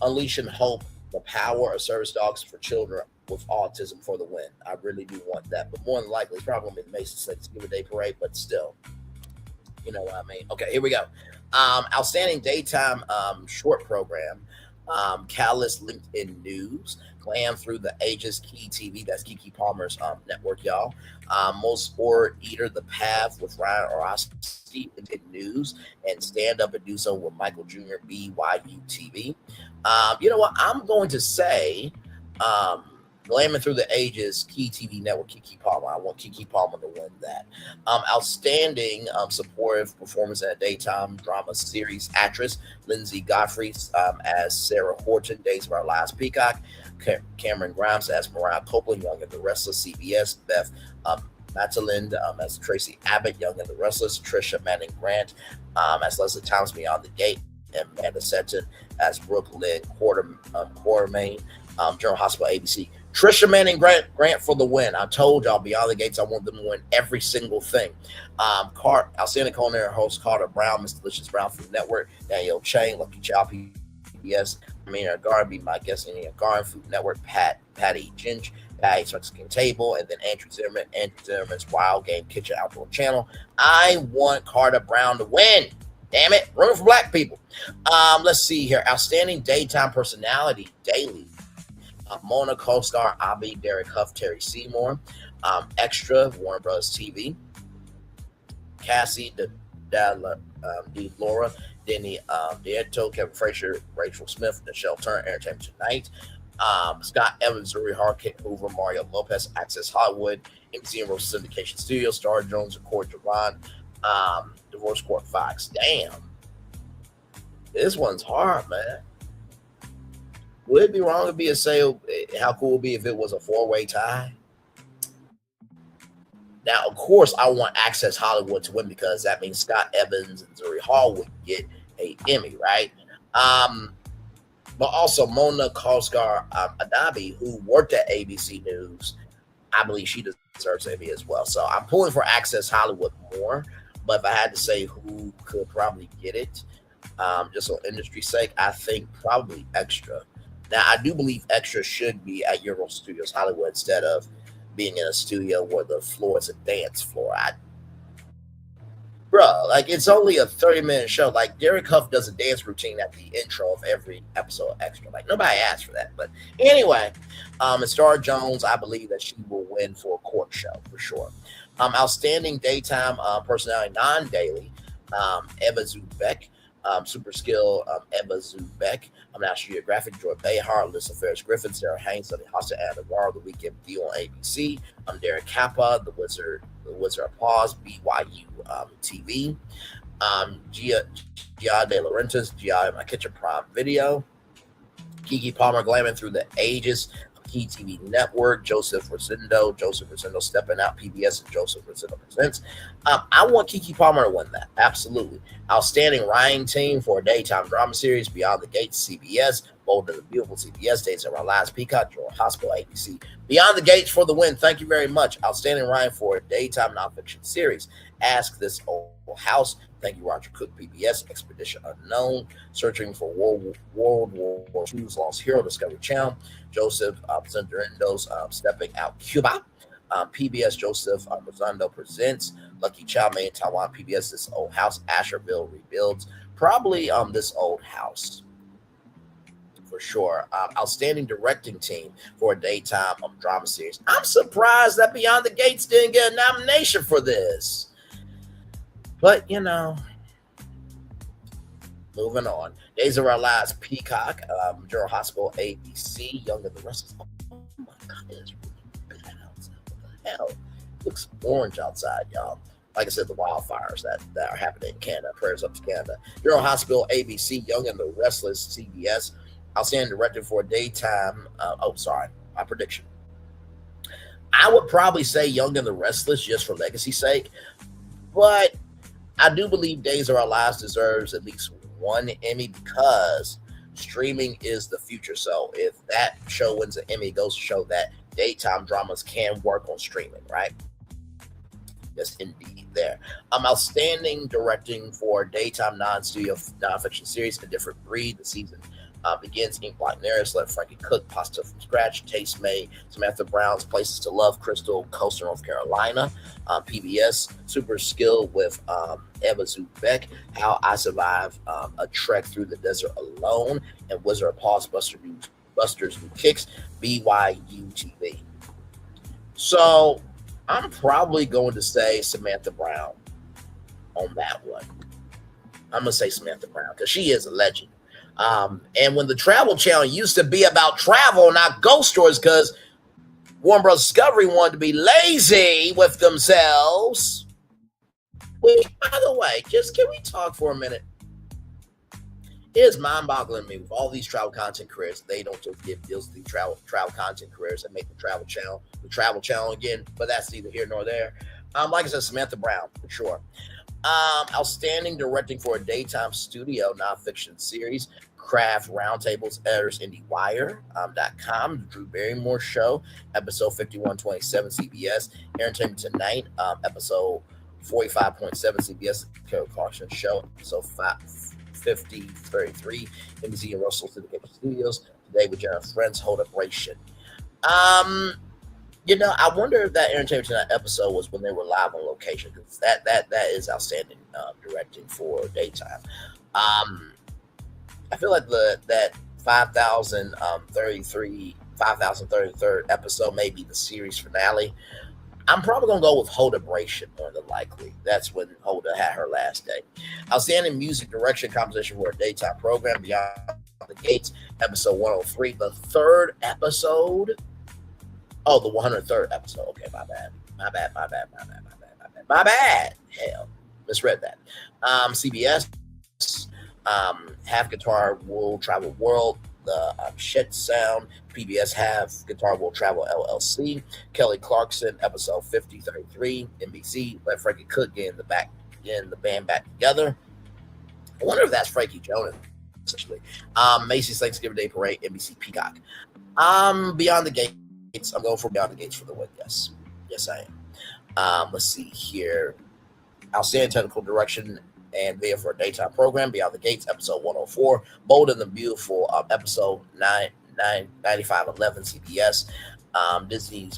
Unleashing Hope, the Power of Service Dogs for Children with Autism for the win. I really do want that. But more than likely, it's probably going to be the Macy's Thanksgiving Day Parade, but still. You know what I mean? Okay, here we go. Outstanding daytime short program. Callous LinkedIn News, Glam Through the Ages, Key TV, that's Kiki Palmer's network, y'all. Most Sport Eater, The Path with Ryan Orosky in News, and Stand Up and Do So with Michael Jr., BYU TV. You know what? I'm going to say Glamming Through the Ages, Key TV Network, Kiki Palmer. I want Kiki Palmer to win that. Outstanding supportive performance in a daytime drama series actress, Lindsay Godfrey as Sarah Horton, Days of Our Lives Peacock. Cameron Grimes as Mariah Copeland, Young and the Restless, CBS. Beth Matalind as Tracy Abbott, Young and the Restless. Trisha Manning Grant as Leslie Thomas, Beyond the Gate. And Amanda Seton as Brooklyn Quartermain, General Hospital, ABC. Trisha Manning Grant for the win. I told y'all Beyond the Gates, I want them to win every single thing. Outstanding culinary host Carter Brown, Miss Delicious Brown Food Network, Danielle Chang, Lucky Chow, PBS, Amina Garden, be my guest in the Garden Food Network, Patty Ginge, Patty's Mexican Table, and then Andrew Zimmerman's Wild Game Kitchen Outdoor Channel. I want Carter Brown to win. Damn it, room for black people. Let's see here. Outstanding daytime personality, daily. Mona co-star Abby, Derek Huff, Terry Seymour. Extra, Warner Bros. TV. Cassie, Laura, Denny Dieto, Kevin Frazier, Rachel Smith, Michelle Turner, Entertainment Tonight. Scott Evans, Zuri Harkett, Hoover, Mario Lopez, Access Hollywood, MC Universal Syndication Studios, Star Jones, Record Javon, Divorce Court Fox. Damn. This one's hard, man. Would it be wrong to be a say how cool it would be if it was a 4-way tie? Now, of course, I want Access Hollywood to win because that means Scott Evans and Zuri Hall would get an Emmy, right? But also Mona Kolskar Adabi, who worked at ABC News, I believe she deserves an Emmy as well. So I'm pulling for Access Hollywood more. But if I had to say who could probably get it, just on industry's sake, I think probably Extra. Now, I do believe Extra should be at Universal Studios Hollywood instead of being in a studio where the floor is a dance floor. Bro, like, it's only a 30-minute show. Like, Derek Huff does a dance routine at the intro of every episode of Extra. Like, nobody asked for that. But anyway, and Star Jones, I believe that she will win for a court show for sure. Outstanding daytime personality, non-daily, Eva Zubek. Super skill, Eva Zubek. National Geographic, Joy Behar, Alyssa Ferris Griffin, Sarah Haynes, Sunny Hosta, Anna Navarro, The Weekend View on ABC. Derek Kappa, The Wizard of Pause, BYU TV. Gia De Laurentiis, Gia My Kitchen Prime Video. Kiki Palmer Glamming Through the Ages, Key TV Network, Joseph Rosendo Stepping Out, PBS, and Joseph Rosendo Presents. I want Kiki Palmer to win that. Absolutely. Outstanding writing team for a daytime drama series, Beyond the Gates, CBS, Bold and the Beautiful, CBS, Days of Our Lives, Peacock, General Hospital, ABC. Beyond the Gates for the win. Thank you very much. Outstanding writing for a daytime nonfiction series, Ask This Old House. Thank you, Roger Cook, PBS, Expedition Unknown, Searching for World War II's Lost Hero, Discovery Channel, Joseph Zendarendo's Stepping Out, Cuba, PBS, Joseph Rosando Presents, Lucky Chow Mein, Taiwan, PBS, This Old House, Asherville Rebuilds, probably This Old House, for sure. Outstanding directing team for a daytime drama series. I'm surprised that Beyond the Gates didn't get a nomination for this. But, you know, moving on. Days of Our Lives, Peacock, General Hospital, ABC, Young and the Restless. Oh my God, it's really bad outside. What the hell? It looks orange outside, y'all. Like I said, the wildfires that are happening in Canada. Prayers up to Canada. General Hospital, ABC, Young and the Restless, CBS. Outstanding director for a daytime. My prediction. I would probably say Young and the Restless just for legacy's sake. But I do believe Days of Our Lives deserves at least one Emmy because streaming is the future. So if that show wins an Emmy, it goes to show that daytime dramas can work on streaming, right? Yes, indeed. There. Outstanding directing for daytime non-studio non-fiction series, A Different Breed. The season begins. Ink Black Neris, Let Frankie Cook, Pasta from Scratch, Taste Made, Samantha Brown's Places to Love, Crystal, Coastal, North Carolina, PBS, Super Skill with Eva Zubek, How I Survive a Trek Through the Desert Alone, and Wizard of Pause, Buster's New Kicks, BYU TV. So I'm probably going to say Samantha Brown on that one. I'm going to say Samantha Brown because she is a legend. And when the Travel Channel used to be about travel, not ghost stories, because Warner Bros. Discovery wanted to be lazy with themselves. Which, by the way, just can we talk for a minute? It is mind-boggling to me with all these travel content careers. They don't just give deals to the travel content careers and make the Travel Channel again. But that's neither here nor there. Like I said, Samantha Brown for sure. Outstanding directing for a daytime studio nonfiction series, Craft Roundtables, editors IndieWire.com, The Drew Barrymore Show, episode 5127 CBS, Entertainment Tonight, episode 45.7 CBS, Carol Clarkson Show, episode 5033, NBC and Russell Syndication Studios, Today with Jenna Friends, Hold Up Ration. You know, I wonder if that Entertainment Tonight episode was when they were live on location, because that is outstanding directing for daytime. I feel like that 5,033rd episode may be the series finale. I'm probably going to go with Hoda Bration more than likely. That's when Hoda had her last day. Outstanding music direction composition for a daytime program, Beyond the Gates, episode 103, the third episode. Oh, the 103rd episode. Okay, my bad. Hell, misread that. CBS, Half Guitar Will Travel World, the Shit Sound. PBS Half Guitar Will Travel LLC. Kelly Clarkson, episode 5033. NBC, Let Frankie Cook get the band back together. I wonder if that's Frankie Jonas, essentially. Macy's Thanksgiving Day Parade, NBC Peacock. Beyond the Gates. I'm going for Beyond the Gates for the win. Yes, I am. Let's see here. Outstanding technical direction and video for a daytime program. Beyond the Gates, episode 104. Bold and the Beautiful, episode 9511 CBS. Disney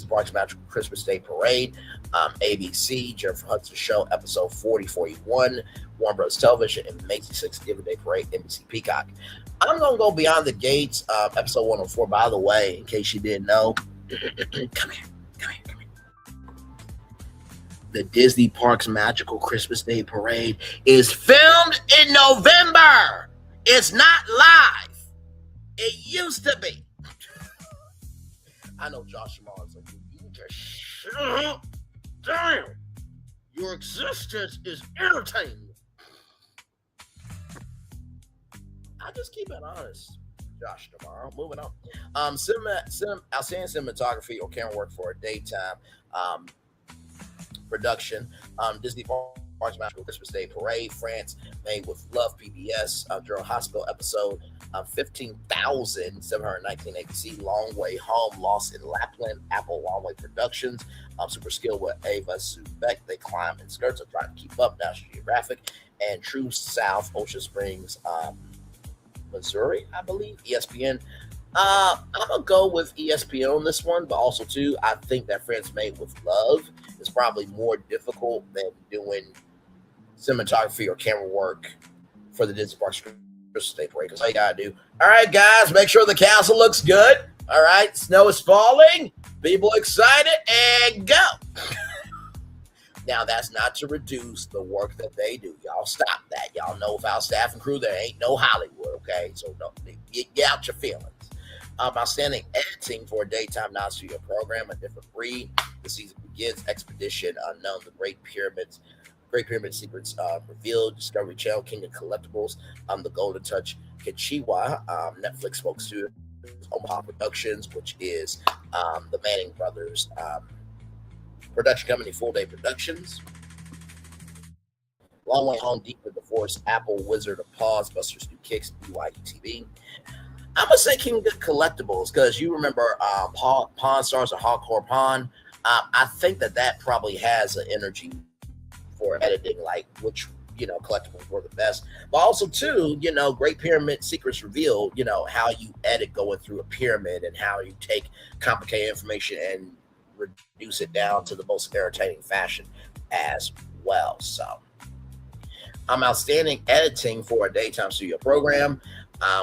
Parks Magical Christmas Day Parade. ABC, Jennifer Hudson Show, episode 4041. Warner Bros. Television and Macy's Thanksgiving Day Parade, NBC Peacock. I'm going to go Beyond the Gates, episode 104. By the way, in case you didn't know, come here. The Disney Parks Magical Christmas Day Parade is filmed in November. It's not live. It used to be. I know Josh Jamal is like, you just shut up. Damn. Your existence is entertaining. I just keep it honest, Josh tomorrow. Moving on. Outstanding cinematography or camera work for a daytime production. Disney Parks Magical Christmas Day Parade, France, Made with Love, PBS, General Hospital episode 15,719 ABC, Long Way Home, Lost in Lapland, Apple Long Way Productions, Super Skill with Ava Subeck, They Climb in Skirts, I'm trying to keep up, National Geographic, and True South, Ocean Springs, Missouri, I believe, ESPN. I'm going to go with ESPN on this one, but also, too, I think that France Made with Love is probably more difficult than doing cinematography or camera work for the Disney Parks Christmas Day Parade. Because all you got to do, all right, guys, make sure the castle looks good. All right, snow is falling. People excited, and go. Now, that's not to reduce the work that they do. Y'all stop that. Y'all know without staff and crew, there ain't no Hollywood, okay? So don't get out your feelings. Outstanding editing for a daytime non-studio program, a different breed. The season begins. Expedition Unknown, the Great Pyramid Secrets revealed. Discovery Channel, King of Collectibles, The Golden Touch, Kichiwa, Netflix Spokesstudio, Omaha Productions, which is the Manning Brothers production company, Full Day Productions. Long Way Home, Deep with the Force, Apple, Wizard of Paws, Buster's New Kicks, BYU TV. I'm going to say King of Collectibles because you remember Pawn Stars or Hardcore Pawn. I think that probably has an energy for editing, like which, collectibles were the best. But also, too, Great Pyramid Secrets revealed, how you edit going through a pyramid and how you take complicated information and reduce it down to the most entertaining fashion as well. So, outstanding editing for a daytime studio program.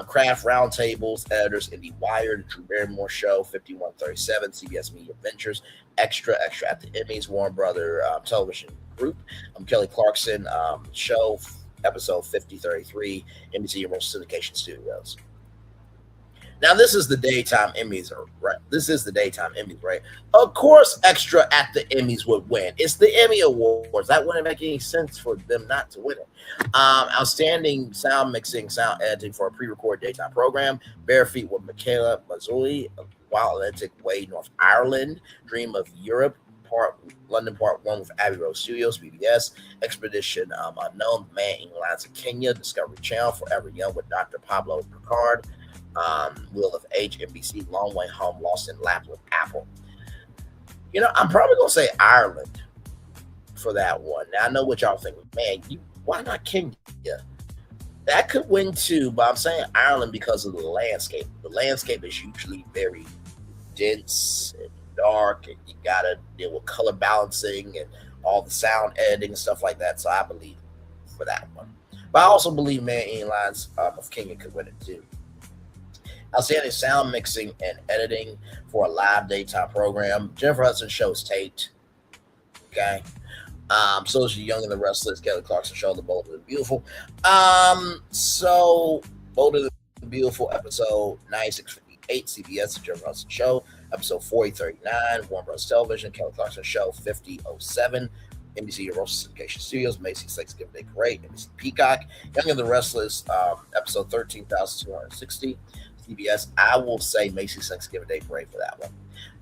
Craft Roundtables, editors, Indie Wire, The Drew Barrymore Show, 5137, CBS Media Ventures, Extra at the Emmys, Warner Brother Television Group, Kelly Clarkson Show, episode 5033, NBC Universal Syndication Studios. Now, this is the daytime Emmys, right? Of course, Extra at the Emmys would win. It's the Emmy Awards. That wouldn't make any sense for them not to win it. Outstanding sound mixing, sound editing for a pre-recorded daytime program. Bare Feet with Michaela Mazzulli, Wild Atlantic Way, North Ireland. Dream of Europe, London Part 1 with Abbey Road Studios, BBS. Expedition Unknown, Man in Lines of Kenya, Discovery Channel, Forever Young with Dr. Pablo Picard. Wheel of Age, NBC, Long Way Home, Lost in Lapland, Apple. I'm probably going to say Ireland for that one. Now, I know what y'all think. Man, why not Kenya? That could win too, but I'm saying Ireland because of the landscape. The landscape is usually very dense and dark, and you got to deal with color balancing and all the sound editing and stuff like that. So I believe for that one. But I also believe Man in Lines of Kenya could win it too. Outstanding sound mixing and editing for a live daytime program. Jennifer Hudson Show's taped. Okay. So is Young and the Restless, Kelly Clarkson Show, The Bold and the Beautiful. So Bold and the Beautiful episode 9658, CBS, The Jim Russell Show, episode 4039, Warner Bros. Television, Kelly Clarkson Show, 5007, NBC Universal Syndication Studios, Macy's Thanksgiving Day Parade, NBC Peacock, Young and the Restless, episode 13,260, CBS. I will say Macy's Thanksgiving Day Parade for that one.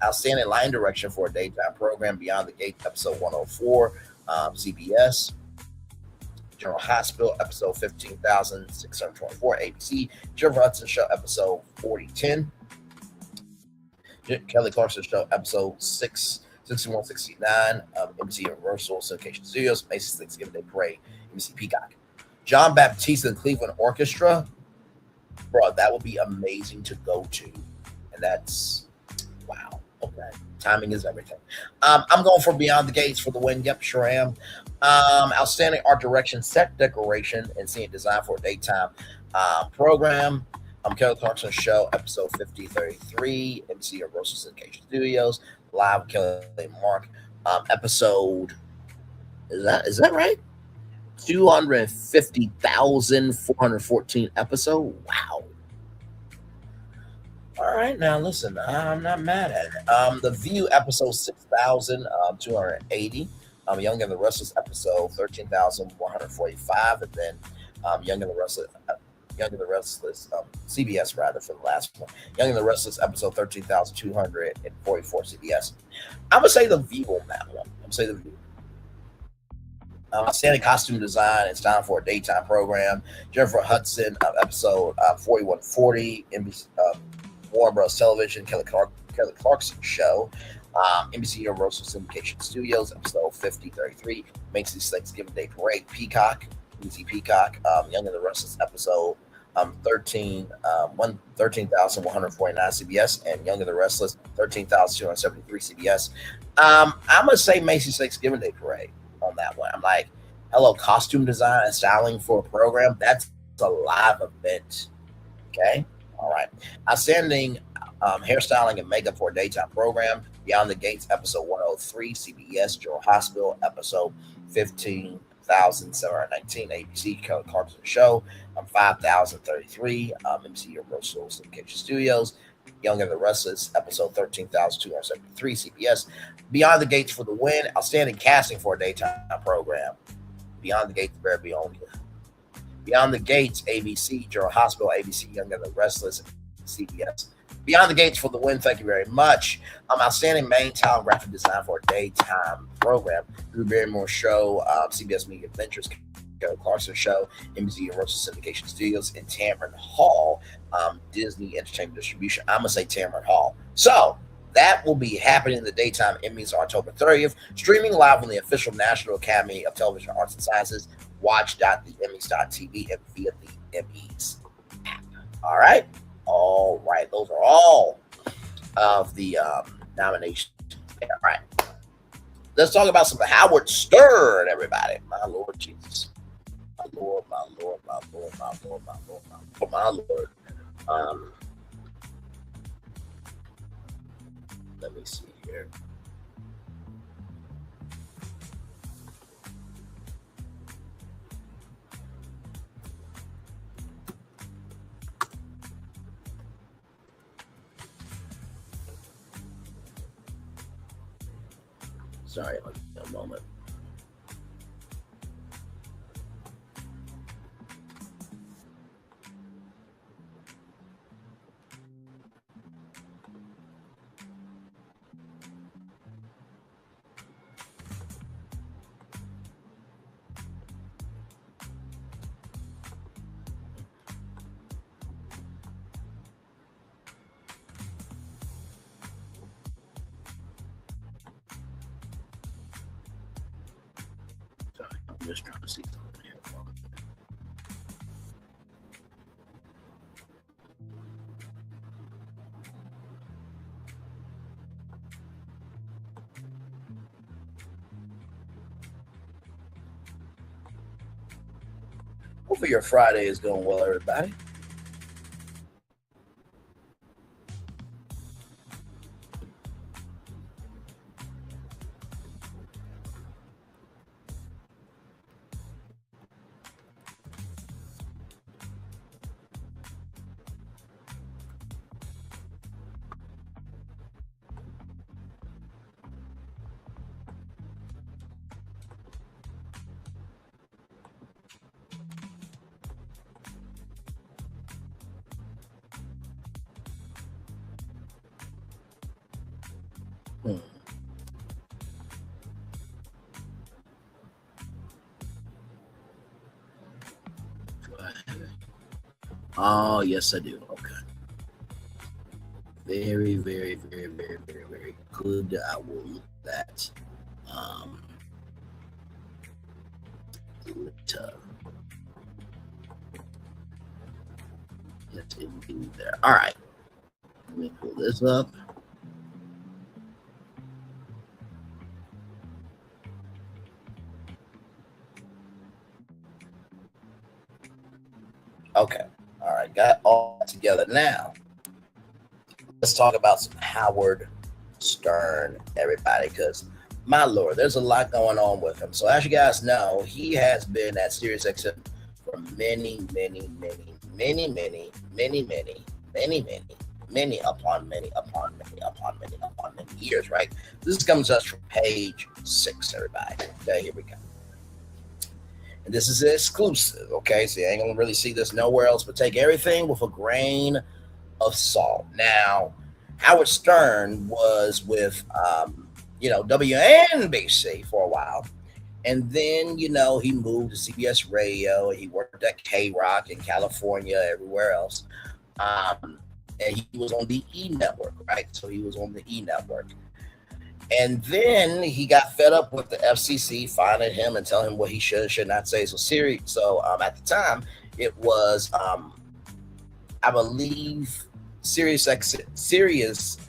Outstanding Line Direction for a Daytime Program, Beyond the Gate, episode 104, CBS. General Hospital, episode 15,624, ABC. Jennifer Hudson Show, episode 4010. Kelly Clarkson Show, episode 6169, NBC Universal Syndication Studios, Macy's Thanksgiving Day Parade, NBC Peacock. John Baptiste and Cleveland Orchestra, bro, that would be amazing to go to. And that's, wow, okay. Timing is everything. I'm going for Beyond the Gates for the win. Yep, sure am. Outstanding art direction, set decoration, and scenic design for a daytime program. Kelly Clarkson Show, episode 5033, MC Universal Syndication Studios, live with Kelly and Mark. Episode, is that right? 250,414 episode. Wow. All right, now listen, I'm not mad at it. The View episode 6,280. Young and the Restless episode 13,145, and then Young and the Restless, CBS rather for the last one. Young and the Restless episode 13,244, CBS. I'm gonna say the View on that one. I'm gonna say the View. Outstanding costume design and styling for a daytime program. Jennifer Hudson episode 4140, NBC, Warner Bros. Television, Kelly Clarkson Show, NBC Universal Syndication Studios, episode 5033, Macy's Thanksgiving Day Parade, Peacock, NBC Peacock, Young and the Restless episode 13,149 CBS, and Young and the Restless 13,273 CBS. I'm gonna say Macy's Thanksgiving Day Parade on that one. I'm like, hello, costume design and styling for a program. That's a live event. Okay. All right. Outstanding hairstyling and makeup for a daytime program. Beyond the Gates, episode 103, CBS. General Hospital, episode 15,719, ABC. Kelly Clarkson Show, 5,033, MC Universal Syndication Studios. Young and the Restless, episode 13,273, CBS. Beyond the Gates for the win. Outstanding casting for a daytime program. Beyond the Gates, very beyond. Beyond the Gates, ABC, General Hospital, ABC, Young and the Restless, CBS. Beyond the Gates for the win. Thank you very much. Outstanding main talent graphic design for a daytime program. Drew Barrymore Show, CBS Media Adventures, Kelly Clarkson Show, NBC Universal Syndication Studios, and Tamron Hall, Disney Entertainment Distribution. I'm going to say Tamron Hall. So that will be happening in the daytime Emmys on October 30th, streaming live on the official National Academy of Television Arts and Sciences, watch.theemmys.tv, and via the Emmys app. All right. All right. Those are all of the nominations. All right. Let's talk about some Howard Stern, everybody. My Lord Jesus. My Lord, my Lord, my Lord, my Lord, my Lord, my Lord, my Lord. Let me see here. Sorry, a moment. I'm just trying to see something here. Hopefully your Friday is going well, everybody. Oh, yes, I do. Okay. Very, very, very, very, very, very good. I will look at that. Yes, indeed there. All right. Let me pull this up. Okay. All right. Got all that together now. Let's talk about some Howard Stern, everybody, because my Lord, there's a lot going on with him. So as you guys know, he has been at SiriusXM for many years, right? This comes to us from page 6, everybody. Okay, here we go. And this is exclusive, okay? So you ain't gonna really see this nowhere else, but take everything with a grain of salt. Now, Howard Stern was with WNBC for a while, and then he moved to CBS Radio. He worked at K-Rock in California, everywhere else, and he was on the E Network, right? So he was on the E Network, and then he got fed up with the FCC fining him and telling him what he should not say. So at the time, it was I believe Sirius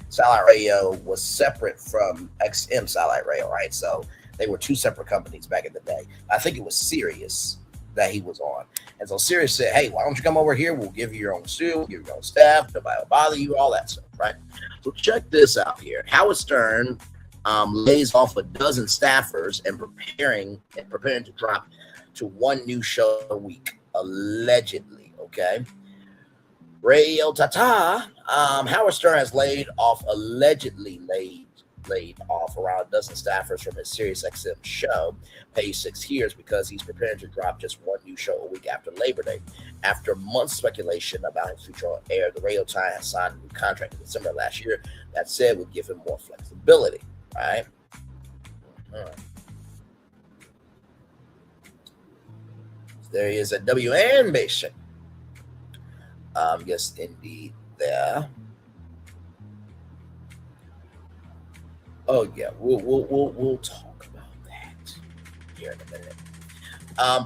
Satellite Radio was separate from XM Satellite Radio, right? So they were two separate companies back in the day. I think it was Sirius that he was on. And so Sirius said, hey, why don't you come over here? We'll give you your own studio, we'll give you your own staff, nobody will bother you, all that stuff, right? So check this out here. Howard Stern lays off a dozen staffers and preparing to drop to one new show a week, allegedly, okay? Radio Tata, Howard Stern has allegedly laid off around a dozen staffers from his SiriusXM show, Page 6 Hears, because he's preparing to drop just one new show a week after Labor Day. After months of speculation about his future on air, the Radio Times has signed a new contract in December last year that said would give him more flexibility, right? There he is at WNBC. Yes, indeed, there. Oh yeah, we'll talk about that here in a minute.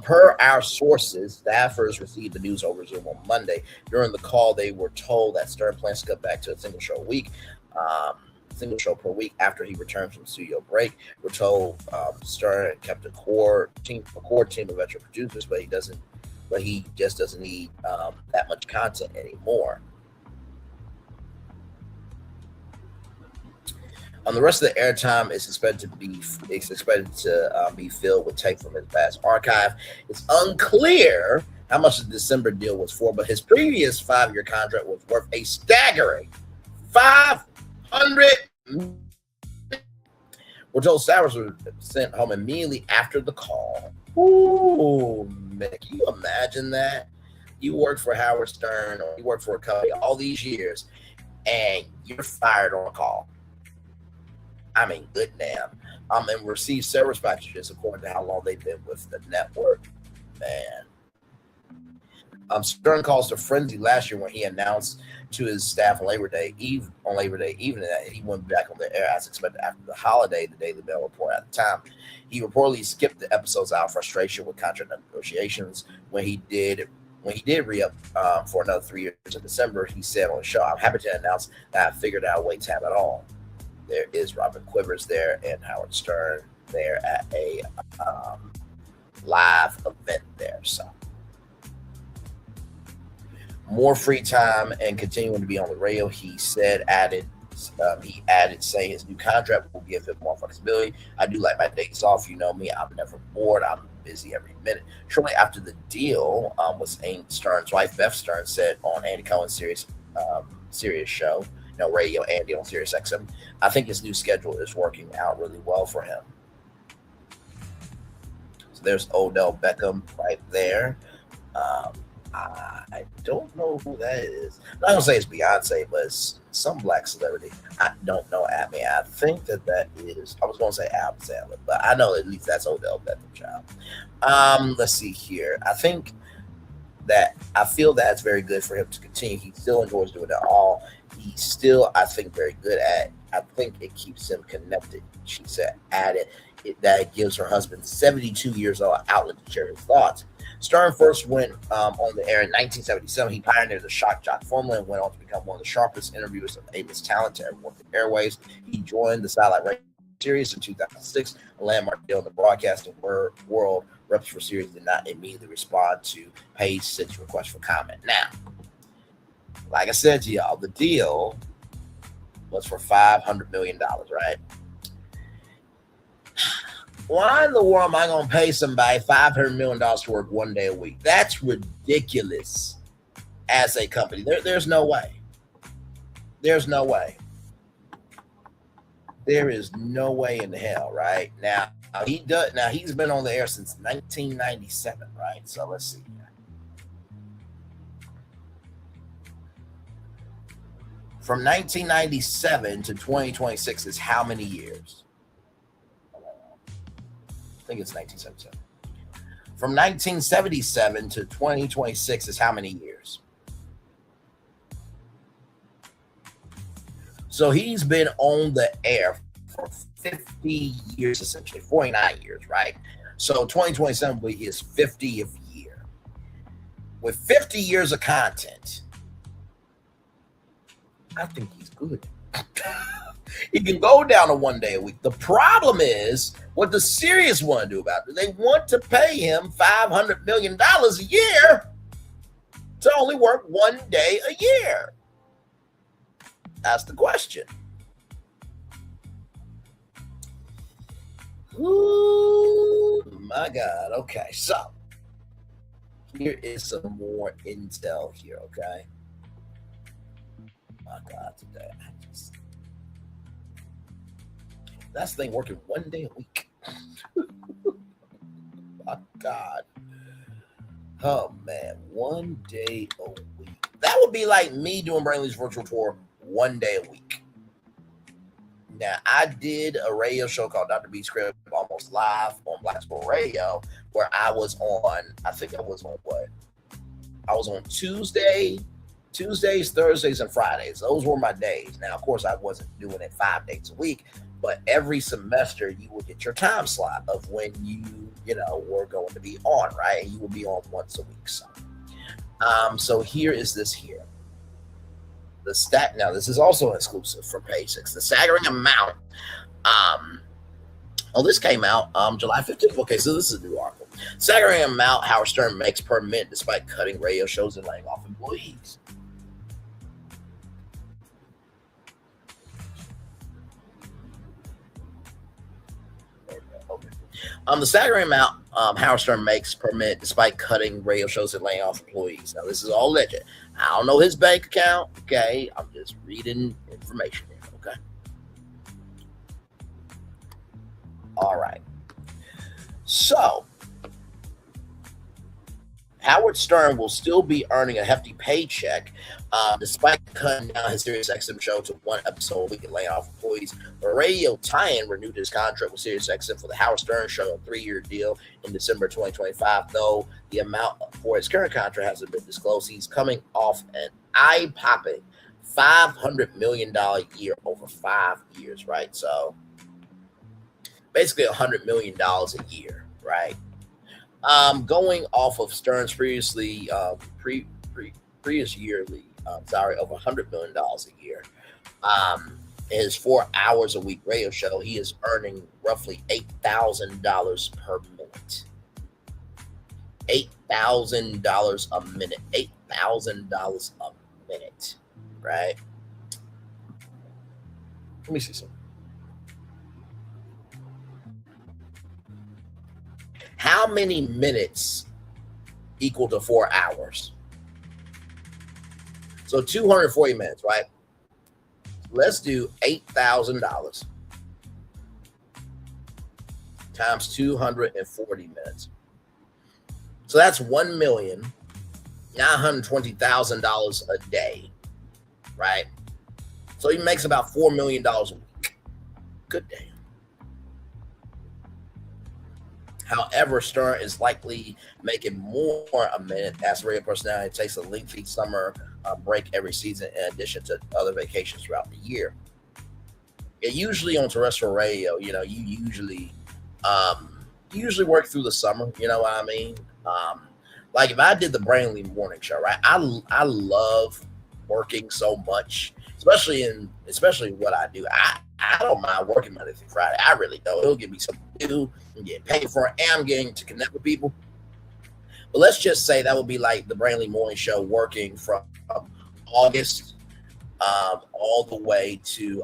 Per our sources, staffers received the news over Zoom on Monday. During the call, they were told that Stern plans to cut back to a single show per week after he returned from studio break. We're told Stern kept a core team of veteran producers, but he just doesn't need that much content anymore. The rest of the airtime is expected to be filled with tape from his vast archive. It's unclear how much the December deal was for, but his previous 5-year contract was worth a staggering $500 million. We're told staffers were sent home immediately after the call. Ooh, man, can you imagine that? You work for Howard Stern or you work for a company all these years and you're fired on a call. I mean, good damn. And received severance packages according to how long they've been with the network. Man. Stern caused a frenzy last year when he announced to his staff on Labor Day evening that he went back on the air as expected after the holiday. The Daily Mail reported at the time. He reportedly skipped the episodes out of frustration with contract negotiations. When he did re-up for another 3 years in December, he said on the show, "I'm happy to announce that I figured out a way to have it all." There is Robin Quivers there and Howard Stern there at a live event there. So more free time and continuing to be on the radio, he added saying his new contract will give him more flexibility. I do like my days off. You know me, I'm never bored. I'm busy every minute. Shortly after the deal was Amy Stern's wife, Beth Stern, said on Andy Cohen's Sirius show, Radio Andy on Sirius XM, I think his new schedule is working out really well for him. So there's Odell Beckham right there. I don't know who that is. I'm not gonna say it's Beyonce, but it's some black celebrity. I don't know. I mean, I think that is. I was gonna say Alvin Sandler, but I know at least that's Odell Beckham child. Let's see here. I feel that's very good for him to continue. He still enjoys doing it all. He's still, I think, very good at it. I think it keeps him connected. She said, added that gives her husband, 72 years old, outlet to share his thoughts. Stern first went on the air in 1977. He pioneered the shock jock formula and went on to become one of the sharpest interviewers of Emmys talent to ever work the airways. He joined the Satellite Radio series in 2006, a landmark deal in the broadcasting world. Reps for series did not immediately respond to Page Six request for comment. Now, like I said to y'all, the deal was for $500 million, right? Why in the world am I going to pay somebody $500 million to work 1 day a week? That's ridiculous as a company. There's no way. There's no way. There is no way in hell, right? Now he's been on the air since 1997, right? So let's see. From 1997 to 2026 is how many years? I think it's 1977. From 1977 to 2026 is how many years? So he's been on the air for 50 years, essentially, 49 years, right? So 2027 will be his 50th year. With 50 years of content, I think he's good. He can go down to 1 day a week. The problem is what the Sirius want to do about it. They want to pay him $500 million a year to only work 1 day a year. That's the question. Ooh, my God. Okay, so here is some more intel here, okay? My God, today. That's the thing, working 1 day a week. My God. Oh, man. 1 day a week. That would be like me doing Brainley's virtual tour 1 day a week. Now, I did a radio show called Dr. B Script almost live on Black School Radio, where I was on, I think I was on what? I was on Tuesdays, Thursdays, and Fridays. Those were my days. Now, of course, I wasn't doing it 5 days a week, but every semester you would get your time slot of when you were going to be on, right? And you would be on once a week. So here is this here. The stat, now this is also exclusive from Page Six. The staggering amount, this came out July 15th. Okay, so this is a new article. Staggering amount Howard Stern makes per minute despite cutting radio shows and laying off employees. The staggering amount Howard Stern makes per minute despite cutting radio shows and laying off employees. Now, this is all legend. I don't know his bank account, okay? I'm just reading information here, okay? All right. So, Howard Stern will still be earning a hefty paycheck despite cutting down his SiriusXM show to one episode a week and laying off employees. The radio tie-in renewed his contract with SiriusXM for the Howard Stern show, a 3-year deal in December 2025, though the amount for his current contract hasn't been disclosed. He's coming off an eye-popping $500 million a year over 5 years, right? So basically $100 million a year, right? Going off of Stern's previous yearly salary of $100 million a year. His 4 hours a week radio show, he is earning roughly $8,000 per minute. $8,000 a minute. $8,000 a minute, right? Let me see something. How many minutes equal to 4 hours? So 240 minutes, right? Let's do $8,000 times 240 minutes. So that's $1,000,000 $920,000 a day, right? So he makes about $4 million a week. Good day. However, Stern is likely making more a minute as radio personality takes a lengthy summer break every season in addition to other vacations throughout the year. And usually on terrestrial radio, you usually work through the summer, you know what I mean? Like if I did the Brainly morning show, right? I love working so much, especially what I do. I don't mind working Monday through Friday. I really don't. It'll give me something to do. I'm getting paid for it. And I'm getting to connect with people. But let's just say that would be like the Brainly morning show working from August all the way to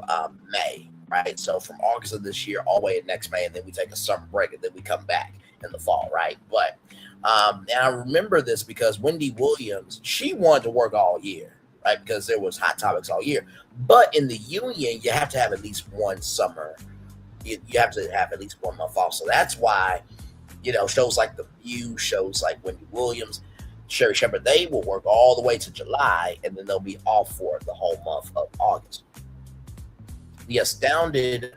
May, right? So from August of this year all the way to next May, and then we take a summer break, and then we come back in the fall, right? But and I remember this because Wendy Williams, she wanted to work all year, right? Because there was hot topics all year. But in the union, you have to have at least one summer. You have to have at least 1 month off. So that's why, shows like The View, shows like Wendy Williams, Sherry Shepherd, they will work all the way to July, and then they'll be off for the whole month of August. The astounded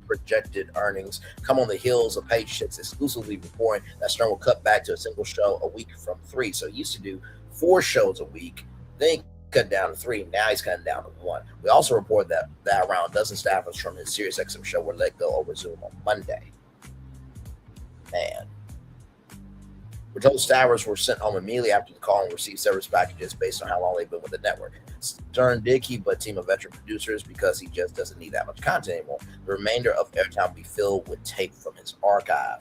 projected earnings come on the heels of Page Six exclusively reporting that Stern will cut back to a single show a week from 3. So he used to do 4 shows a week, then he cut down to 3. Now he's cutting down to 1. We also report that around a dozen staffers from his SiriusXM show were let go over Zoom on Monday. Man. We're told staffers were sent home immediately after the call and received severance packages based on how long they've been with the network. Stern did keep a team of veteran producers because he just doesn't need that much content anymore. The remainder of airtime will be filled with tape from his archive.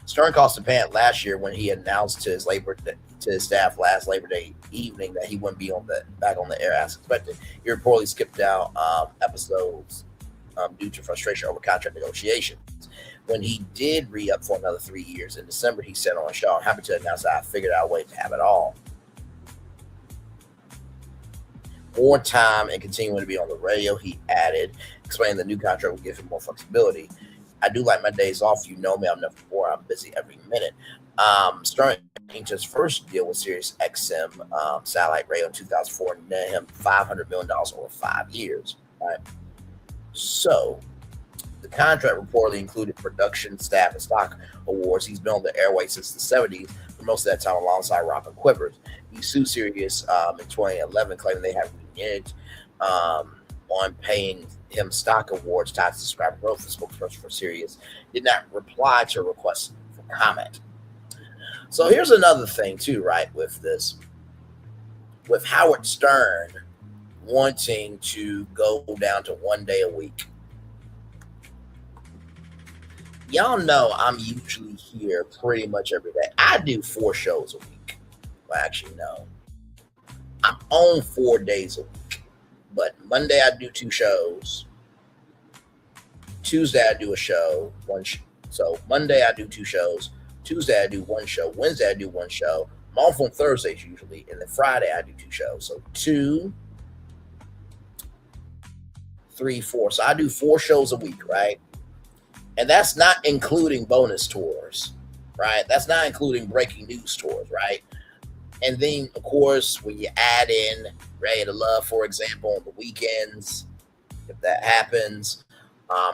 Stern cost a pant last year when he announced to his staff last Labor Day evening that he wouldn't be back on the air as expected. He reportedly skipped out episodes due to frustration over contract negotiations. When he did re-up for another 3 years in December, he said on a show, "I'm happy to announce that I figured out a way to have it all. More time and continuing to be on the radio," he added, explaining the new contract will give him more flexibility. "I do like my days off. You know me, I'm never bored. I'm busy every minute." Stern inked his first deal with SiriusXM satellite radio in 2004 and net him $500 million over 5 years. Right? So the contract reportedly included production, staff, and stock awards. He's been on the airways since the 70s, for most of that time alongside Robin Quivers. He sued Sirius in 2011, claiming they had reneged on paying him stock awards tied to subscriber growth. The spokesperson for Sirius did not reply to a request for comment. So here's another thing too, right, with this. With Howard Stern wanting to go down to 1 day a week. Y'all know I'm usually here pretty much every day. I do 4 shows a week. Well, actually, no. I'm on 4 days a week. But Monday I do 2 shows. Tuesday I do a show. So Monday I do 2 shows. Tuesday I do 1 show. Wednesday I do 1 show. I'm off on Thursdays usually. And then Friday I do 2 shows. So 2, 3, 4. So I do 4 shows a week, right? And that's not including bonus tours, right? That's not including breaking news tours, right? And then, of course, when you add in Ready to Love, for example, on the weekends, if that happens,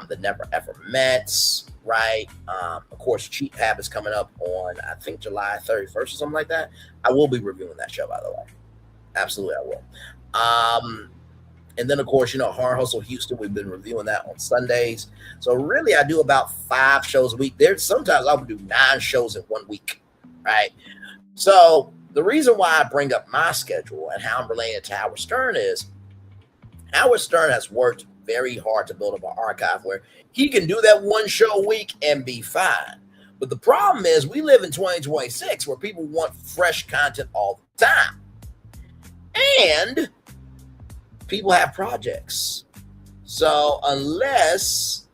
the Never Ever Mets, right? Of course, Cheap Habits coming up on, I think, July 31st or something like that. I will be reviewing that show, by the way. Absolutely, I will. And then, of course, Hard Hustle Houston, we've been reviewing that on Sundays. So really, I do about 5 shows a week. Sometimes I would do 9 shows in 1 week, right? So the reason why I bring up my schedule and how I'm related to Howard Stern is Howard Stern has worked very hard to build up an archive where he can do that 1 show a week and be fine. But the problem is we live in 2026 where people want fresh content all the time. And people have projects. So unless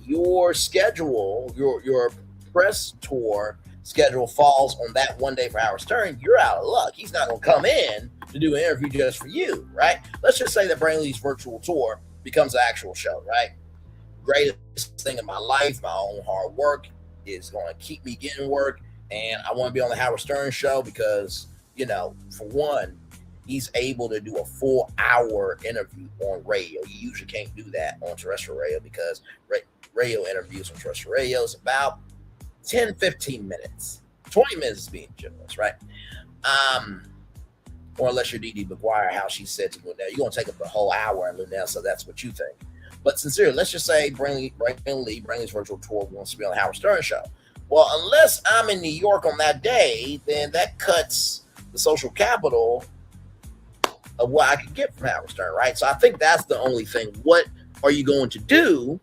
your schedule, your press tour schedule falls on that 1 day for Howard Stern, you're out of luck. He's not going to come in to do an interview just for you, right? Let's just say that Brainley's virtual tour becomes an actual show, right? Greatest thing in my life, my own hard work is going to keep me getting work. And I want to be on the Howard Stern show because, for one, he's able to do a full hour interview on radio. You usually can't do that on terrestrial radio because radio interviews on terrestrial radio is about 10, 15 minutes. 20 minutes is being generous, right? Or unless you're Dee McGuire, how she said to Lunell, you're going to take up the whole hour, and Lunell, so that's what you think. But sincerely, let's just say Brainley's virtual tour wants to be on the Howard Stern show. Well, unless I'm in New York on that day, then that cuts the social capital of what I could get from Howard Stern, right? So I think that's the only thing. What are you going to do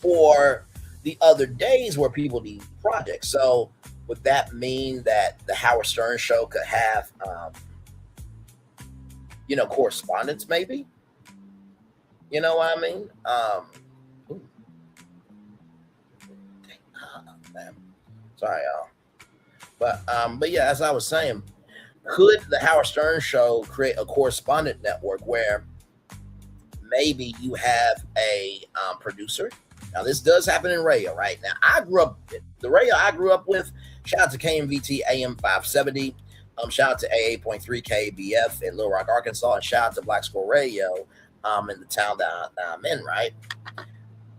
for the other days where people need projects? So would that mean that the Howard Stern show could have, correspondence maybe? You know what I mean? Man. Sorry, y'all. But yeah, as I was saying, could the Howard Stern show create a correspondent network where maybe you have a producer? Now, this does happen in radio, right? Now, the radio I grew up with, shout out to KMVT AM 570, shout out to AA.3 KBF in Little Rock, Arkansas, and shout out to Black Squirrel Radio in the town that I'm in, right?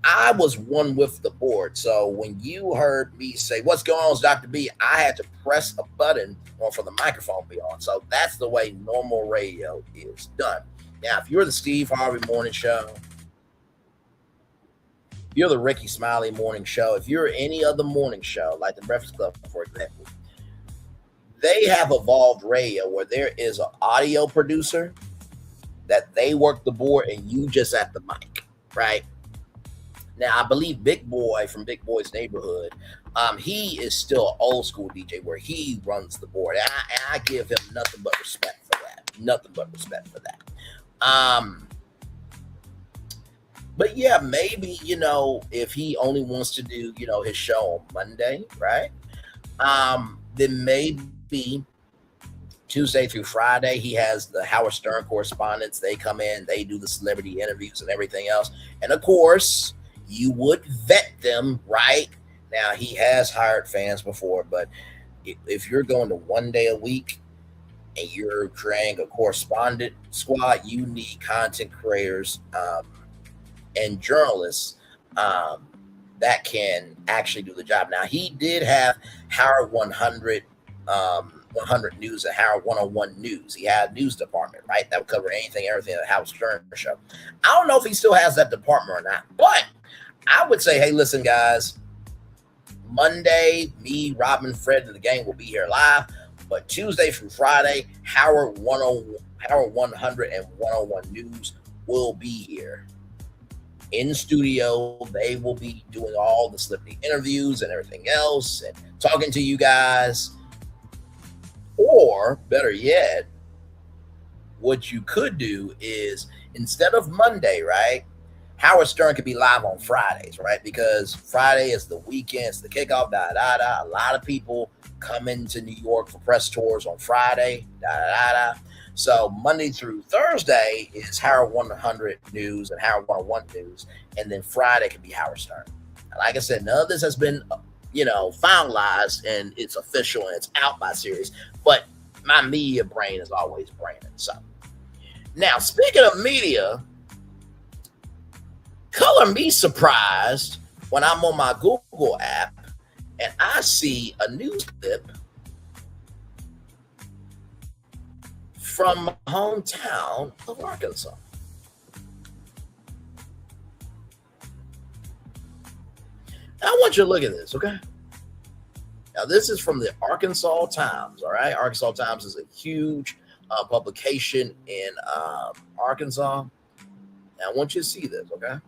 I was one with the board. So when you heard me say, what's going on, Dr. B, I had to press a button for the microphone to be on. So that's the way normal radio is done. Now, if you're the Steve Harvey Morning Show, if you're the Ricky Smiley Morning Show, if you're any other morning show, like the Breakfast Club, for example, they have evolved radio where there is an audio producer that they work the board and you just at the mic, right? Now, I believe Big Boy from Big Boy's Neighborhood, he is still an old school DJ where he runs the board. And I give him nothing but respect for that. Nothing but respect for that. But yeah, maybe, if he only wants to do, his show on Monday, right? Then maybe Tuesday through Friday, he has the Howard Stern correspondents. They come in, they do the celebrity interviews and everything else. And of course, you would vet them, right? Now, he has hired fans before, but if you're going to 1 day a week and you're creating a correspondent squad, you need content creators and journalists that can actually do the job. Now, he did have Howard 100 News and Howard 101 News. He had a news department, right? That would cover anything, everything that Howard Stern show. I don't know if he still has that department or not, but I would say, hey, listen, guys, Monday, me, Robin, Fred, and the gang will be here live. But Tuesday through Friday, Howard 100 and 101 News will be here in studio. They will be doing all the celebrity interviews and everything else and talking to you guys. Or better yet, what you could do is instead of Monday, right? Howard Stern could be live on Fridays, right? Because Friday is the weekend, it's the kickoff, A lot of people come into New York for press tours on Friday, So Monday through Thursday is Howard 100 News and Howard 101 News. And then Friday can be Howard Stern. And like I said, none of this has been, finalized and it's official and it's out by series. But my media brain is always braining. So now, speaking of media, color me surprised when I'm on my Google app and I see a news clip from my hometown of Arkansas. Now, I want you to look at this, okay? Now, this is from the Arkansas Times, all right? Arkansas Times is a huge publication in Arkansas. Now, I want you to see this, okay?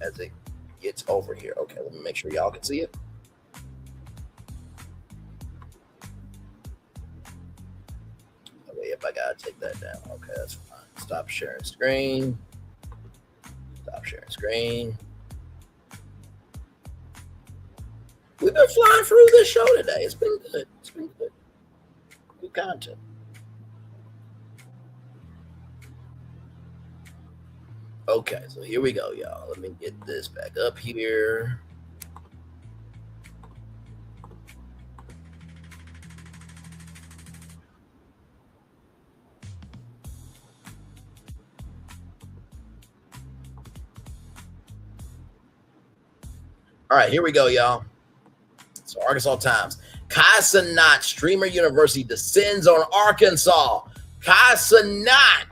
As it gets over here. Okay, let me make sure y'all can see it. Oh, wait, if I gotta take that down. Okay, that's fine. Stop sharing screen. Stop sharing screen. We've been flying through this show today. It's been good. It's been good. Good content. Okay, so here we go, y'all. Let me get this back up here. All right, here we go, y'all. So Arkansas Times. Cenat Streamer University descends on Arkansas. Cenat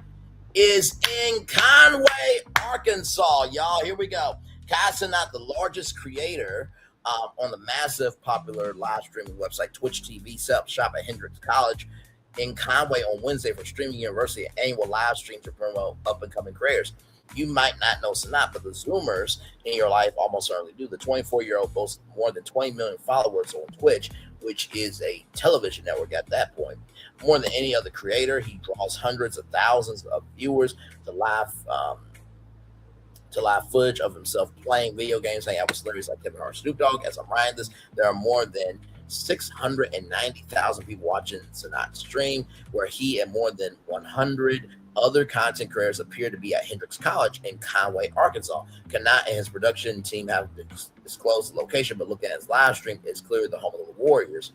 is in Conway, Arkansas, y'all. Here we go. Cenat, the largest creator on the massive popular live streaming website Twitch TV, set up shop at Hendrix College in Conway on Wednesday for Streaming University, an annual live stream to promote up-and-coming creators. You might not know Cenat, but the Zoomers in your life almost certainly do. The 24-year-old boasts more than 20 million followers on Twitch, which is a television network at that point. More than any other creator, he draws hundreds of thousands of viewers to live footage of himself playing video games, hanging out with celebrities like Kevin Hart, Snoop Dogg. As I'm writing this, there are more than 690,000 people watching Cenat stream, where he and more than 100 other content creators appear to be at Hendrix College in Conway, Arkansas. Cenat and his production team have disclosed the location, but looking at his live stream, it's clearly the home of the Warriors.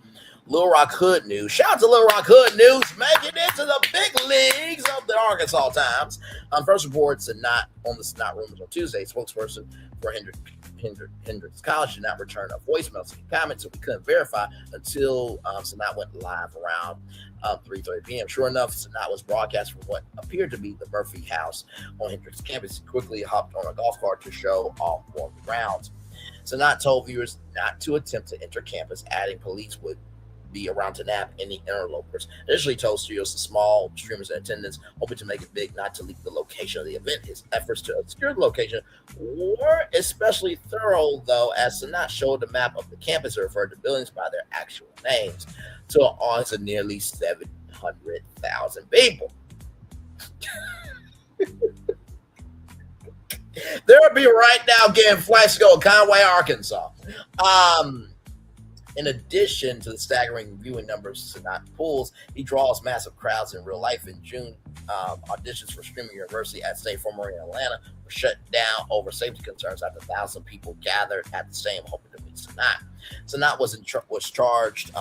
Little Rock Hood News. Shout out to Little Rock Hood News, making it to the big leagues of the Arkansas Times. First report, Cenat on the Cenat rumors on Tuesday. Spokesperson for Hendrix College did not return a voicemail to comment, so we couldn't verify until Cenat went live around 3:30 p.m. Sure enough, Cenat was broadcast from what appeared to be the Murphy House on Hendrix campus. He quickly hopped on a golf cart to show off more rounds. Cenat told viewers not to attempt to enter campus, adding police would be around to nab any interlopers. Initially told studios and small streamers in attendance, hoping to make it big, not to leak the location of the event. His efforts to obscure the location were especially thorough, though, as Cenat showed the map of the campus and referred to buildings by their actual names to an audience of nearly 700,000 people. They'll be right now getting flash go Conway, Arkansas. In addition to the staggering viewing numbers Cenat pulls, he draws massive crowds in real life. In June, auditions for Streaming University at State Farm Arena in Atlanta were shut down over safety concerns after 1,000 people gathered at the stadium hoping to meet Cenat. Cenat was charged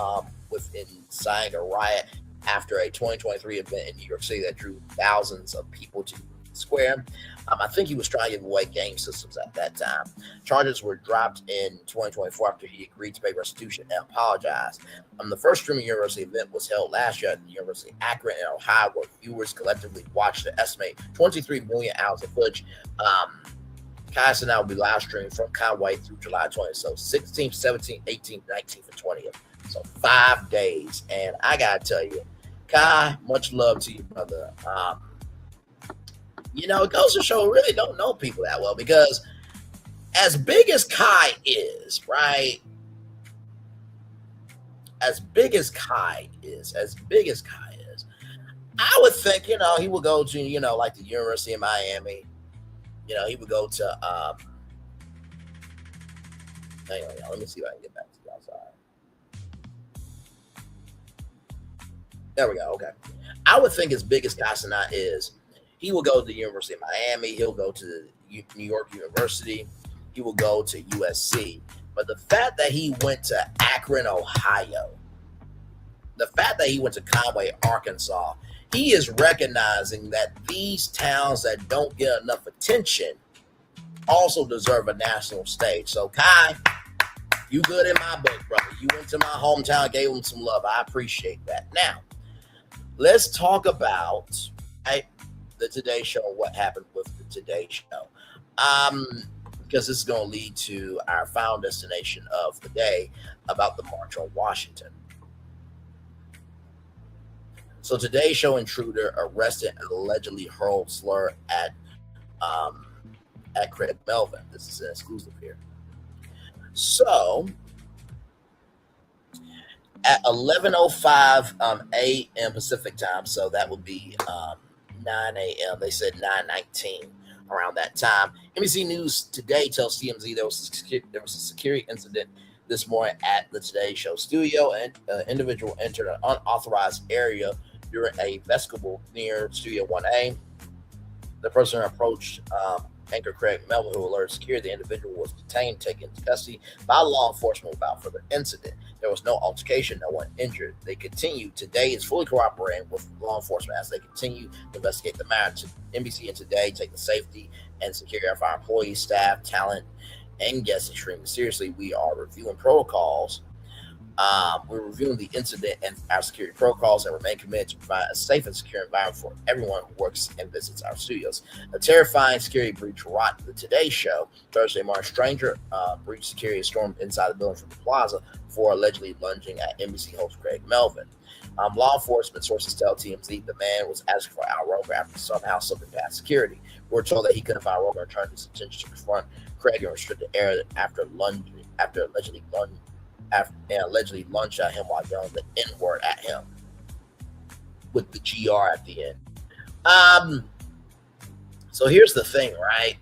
with inciting a riot after a 2023 event in New York City that drew thousands of people to Square. I think he was trying to give away game systems at that time. Charges were dropped in 2024 after he agreed to pay restitution and apologize. The first Streaming University event was held last year at the University of Akron in Ohio, where viewers collectively watched the estimated 23 million hours of footage. Cenat will be live streamed from Conway through July 20th. So 16th, 17th, 18th, 19th, and 20th. So 5 days. And I got to tell you, Kai, much love to you, brother. It goes to show we really don't know people that well, because as big as Kai is, right? As big as Kai is, I would think, he would go to, like the University of Miami. He would go to, hang on, y'all. Let me see if I can get back to you outside. There we go. Okay. I would think as big as Cenat is, he will go to the University of Miami. He'll go to New York University. He will go to USC. But the fact that he went to Akron, Ohio, the fact that he went to Conway, Arkansas, he is recognizing that these towns that don't get enough attention also deserve a national stage. So, Kai, you good in my book, brother. You went to my hometown, gave him some love. I appreciate that. Now, let's talk about the Today Show, what happened with the Today Show. Because this is going to lead to our final destination of the day about the March on Washington. So Today Show intruder arrested and allegedly hurled slur at Craig Melvin. This is an exclusive here. So at 11:05 a.m. Pacific time, so that would be 9 a.m. They said 9:19 around that time. NBC News Today tells TMZ there was a security incident this morning at the Today Show studio, and an individual entered an unauthorized area during a vestibule near Studio 1A. The person approached anchor Craig Melvin, who alerted security. The individual was detained, taken into custody by law enforcement without further incident. There was no altercation, no one injured. They continue. Today is fully cooperating with law enforcement as they continue to investigate the matter. NBC and Today take the safety and security of our employees, staff, talent, and guests extremely seriously. We are reviewing protocols. We're reviewing the incident and our security protocols and remain committed to provide a safe and secure environment for everyone who works and visits our studios. A terrifying security breach rocked the Today Show. Thursday morning, stranger breached security and stormed inside the building from the plaza before allegedly lunging at NBC host Craig Melvin. Law enforcement sources tell TMZ the man was asking for Al Roker after somehow slipping past security. We're told that he couldn't find Roker and turned his attention to confront Craig and restrict the area after allegedly lunged at him while yelling the N-word at him with the GR at the end. So here's the thing, right?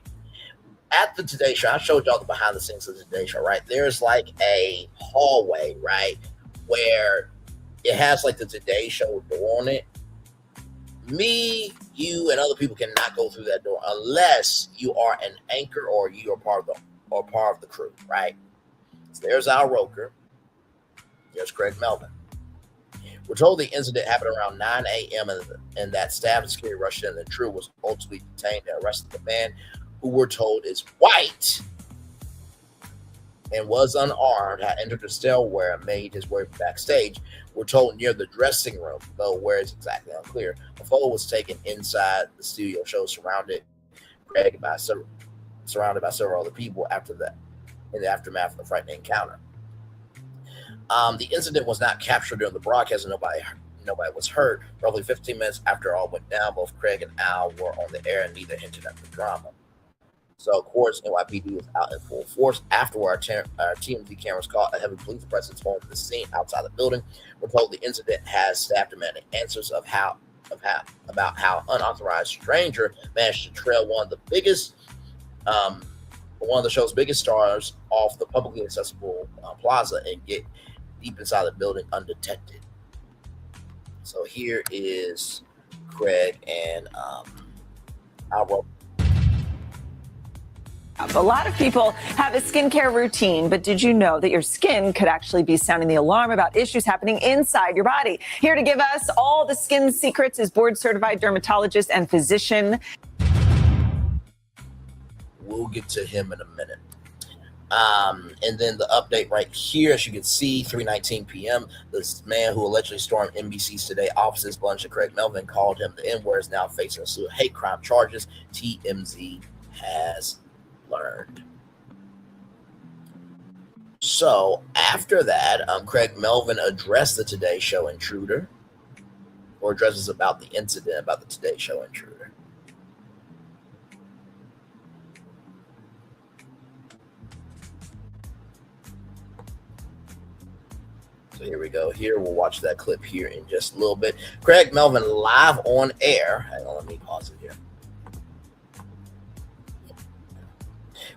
At the Today Show, I showed y'all the behind the scenes of the Today Show, right? There's like a hallway, right, where it has like the Today Show door on it. Me, you, and other people cannot go through that door unless you are an anchor or you are part of the crew, right? So there's Al Roker. There's Craig Melvin. We're told the incident happened around 9 a.m. and that staff and security rushed in, and the crew was ultimately detained and arrested. The man, who we're told is white and was unarmed, had entered the stairwell and made his way backstage. We're told near the dressing room, though where it's exactly unclear. A photo was taken inside the studio show, surrounded by several other people in the aftermath of the frightening encounter. The incident was not captured during the broadcast, and nobody was hurt. Roughly 15 minutes after all went down, both Craig and Al were on the air, and neither hinted at the drama. So, of course, NYPD was out in full force. Afterward, our TMZ cameras caught a heavy police presence on the scene outside the building. We're told the incident has staff demanding answers about how unauthorized stranger managed to trail one of the show's biggest stars off the publicly accessible plaza and get deep inside the building undetected. So here is Craig and Al Roker. A lot of people have a skincare routine, but did you know that your skin could actually be sounding the alarm about issues happening inside your body? Here to give us all the skin secrets is board-certified dermatologist and physician. We'll get to him in a minute. And then the update right here, as you can see, 3:19 p.m., this man who allegedly stormed NBC's Today offices, lunged at Craig Melvin, called him the N-word, is now facing a slew of hate crime charges, TMZ has learned. So after that, Craig Melvin addressed the Today Show intruder, or addresses about the incident about the Today Show intruder. So here we go. Here, we'll watch that clip here in just a little bit. Craig Melvin live on air. Hang on, let me pause it here.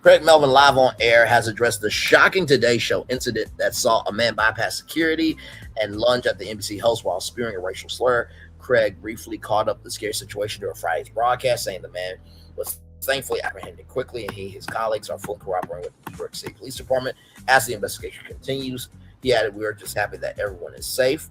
Craig Melvin live on air has addressed the shocking Today Show incident that saw a man bypass security and lunge at the NBC host while spewing a racial slur. Craig briefly caught up the scary situation during Friday's broadcast, saying the man was thankfully apprehended quickly, and his colleagues are fully cooperating with the New York City Police Department as the investigation continues. He added, "We are just happy that everyone is safe."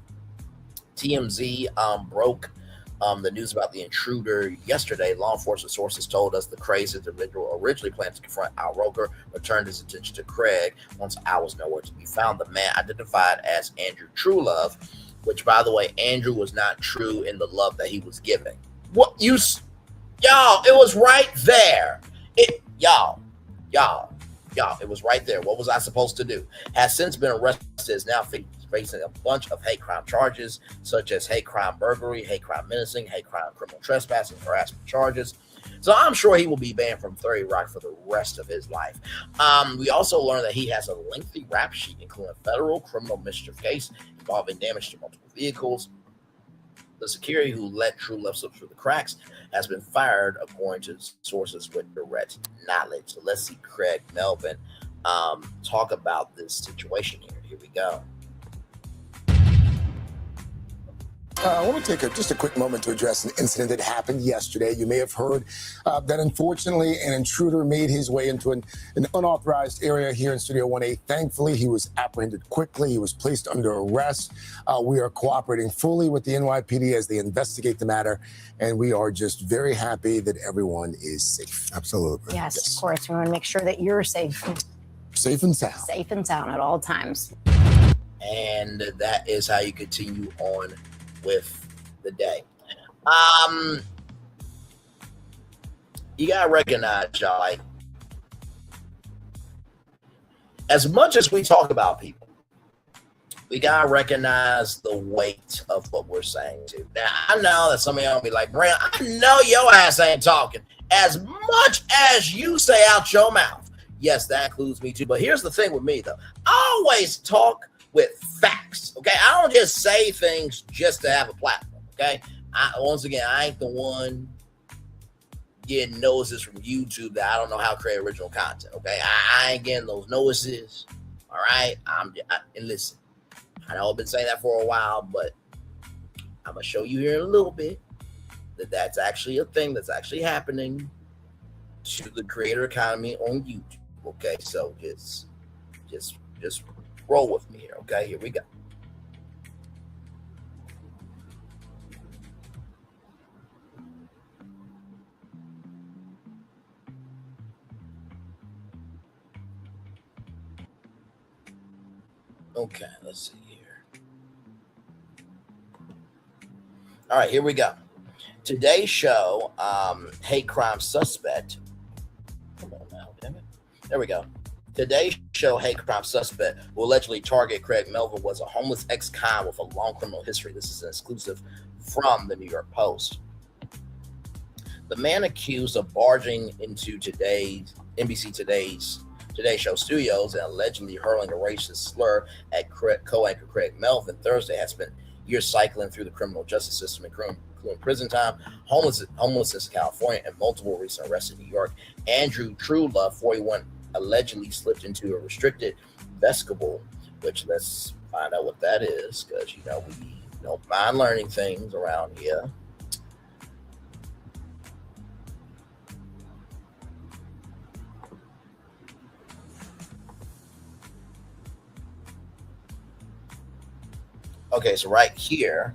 TMZ broke the news about the intruder yesterday. Law enforcement sources told us the crazy individual originally planned to confront Al Roker, but turned his attention to Craig once Al was nowhere to be found. The man, identified as Andrew Truelove, which, by the way, Andrew was not true in the love that he was giving. What y'all? It was right there. Y'all. It was right there. What was I supposed to do? Has since been arrested. Is now facing a bunch of hate crime charges, such as hate crime burglary, hate crime menacing, hate crime criminal trespassing, harassment charges. So I'm sure he will be banned from 30 Rock for the rest of his life. We also learned that he has a lengthy rap sheet, including a federal criminal mischief case involving damage to multiple vehicles. The security who let Truelove slip through the cracks has been fired, according to sources with direct knowledge. So let's see Craig Melvin talk about this situation here. Here we go. I want to take just a quick moment to address an incident that happened yesterday. You may have heard that unfortunately an intruder made his way into an unauthorized area here in Studio 1A. Thankfully, he was apprehended quickly. He was placed under arrest. We are cooperating fully with the NYPD as they investigate the matter, and we are just very happy that everyone is safe. Absolutely. Yes, of course. We want to make sure that you're safe. Safe and sound. Safe and sound at all times. And that is how you continue on with the day. You gotta recognize, y'all, like, as much as we talk about people, we gotta recognize the weight of what we're saying too. Now, I know that some of y'all be like, Brand, I know your ass ain't talking as much as you say out your mouth. Yes, that includes me too. But here's the thing with me, though. I always talk with facts, okay? I don't just say things just to have a platform, okay? Once again, I ain't the one getting notices from YouTube that I don't know how to create original content, okay? I ain't getting those notices, all right? And listen, I know I've been saying that for a while, but I'm going to show you here in a little bit that that's actually a thing that's actually happening to the creator economy on YouTube, okay? So just roll with me here, okay? Here we go. Okay, let's see here. All right, here we go. Today's show, hate crime suspect. Come on now, damn it. There we go. Today's show, hate crime suspect who allegedly targeted Craig Melvin was a homeless ex-con with a long criminal history. This is an exclusive from the New York Post. The man accused of barging into NBC Today Show studios and allegedly hurling a racist slur at co-anchor Craig Melvin Thursday has spent years cycling through the criminal justice system, including prison time, homelessness in California, and multiple recent arrests in New York. Andrew Truelove, 41, allegedly slipped into a restricted vestibule, which let's find out what that is, because, you know, we don't mind learning things around here. Okay, so right here,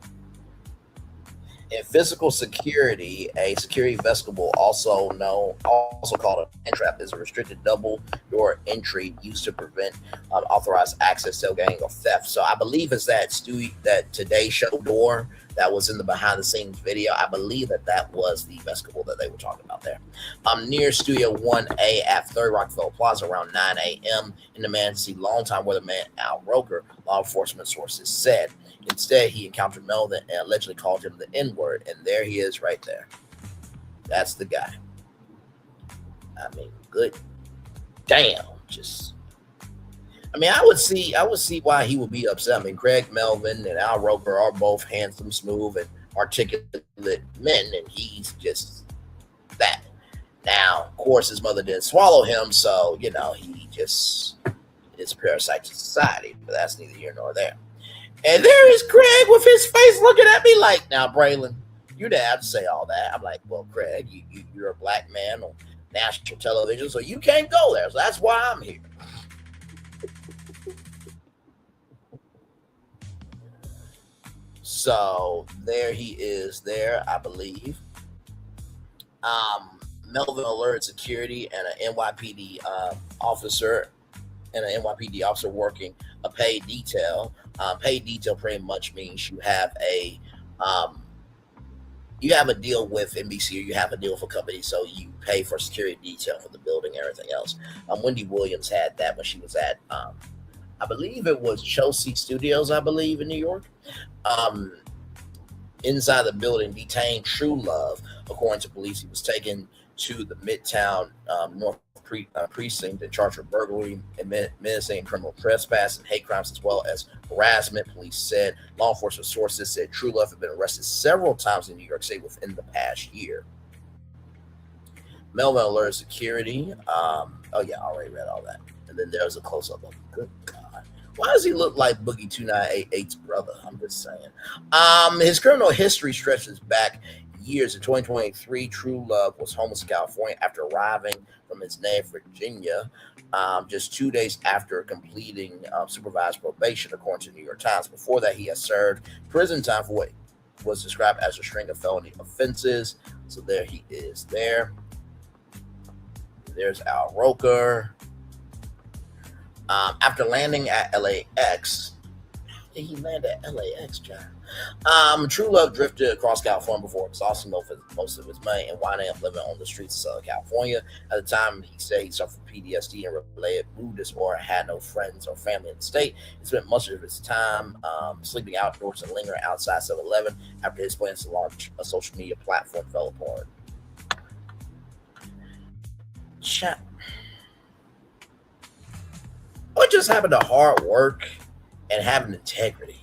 in physical security, a security vestibule, also called an entrap, is a restricted double door entry used to prevent unauthorized access, tailgating, or theft. So I believe it's that Today Show door that was in the behind the scenes video. I believe that was the vestibule that they were talking about there. Near Studio 1A at 30 Rockefeller Plaza around 9 a.m. in the Manatee, longtime weatherman Al Roker, law enforcement sources said. Instead, he encountered Melvin and allegedly called him the N-word, and there he is right there. That's the guy. I mean, good. Damn. I would see why he would be upset. I mean, Craig Melvin and Al Roker are both handsome, smooth, and articulate men, and he's just that. Now, of course, his mother didn't swallow him, so, you know, he just is a parasite to society, but that's neither here nor there. And there is Craig with his face looking at me like, now, Braylon, you didn't have to say all that. I'm like, well, Craig, you're a black man on national television, so you can't go there. So that's why I'm here. So there he is there, I believe. Melvin alerted security and an NYPD officer working a paid detail. Paid detail pretty much means you have a deal with NBC, or you have a deal with a company, so you pay for security detail for the building and everything else. Wendy Williams had that when she was at, I believe it was Chelsea Studios, I believe, in New York. Inside the building, detained Truelove. According to police, he was taken to the Midtown North Precinct and charged with burglary, menacing, and criminal trespass, and hate crimes, as well as harassment. Police said. Law enforcement sources said Truelove had been arrested several times in New York City within the past year. Melvin alerted security. I already read all that. And then there's a close-up of him. Good God. Why does he look like Boogie 2988's brother? I'm just saying. His criminal history stretches back years. In 2023, Truelove was homeless in California after arriving from his native Virginia just 2 days after completing supervised probation, according to the New York Times. Before that, he had served prison time for what was described as a string of felony offenses. So there he is there. There's Al Roker. After landing at LAX, he landed at LAX, John. True Love drifted across California before exhausting most of his money and winding up living on the streets of Southern California. At the time, he said he suffered PTSD and related mood disorder, had no friends or family in the state. He spent much of his time sleeping outdoors and lingering outside 7-Eleven after his plans to launch a social media platform fell apart. What just happened to hard work and having integrity?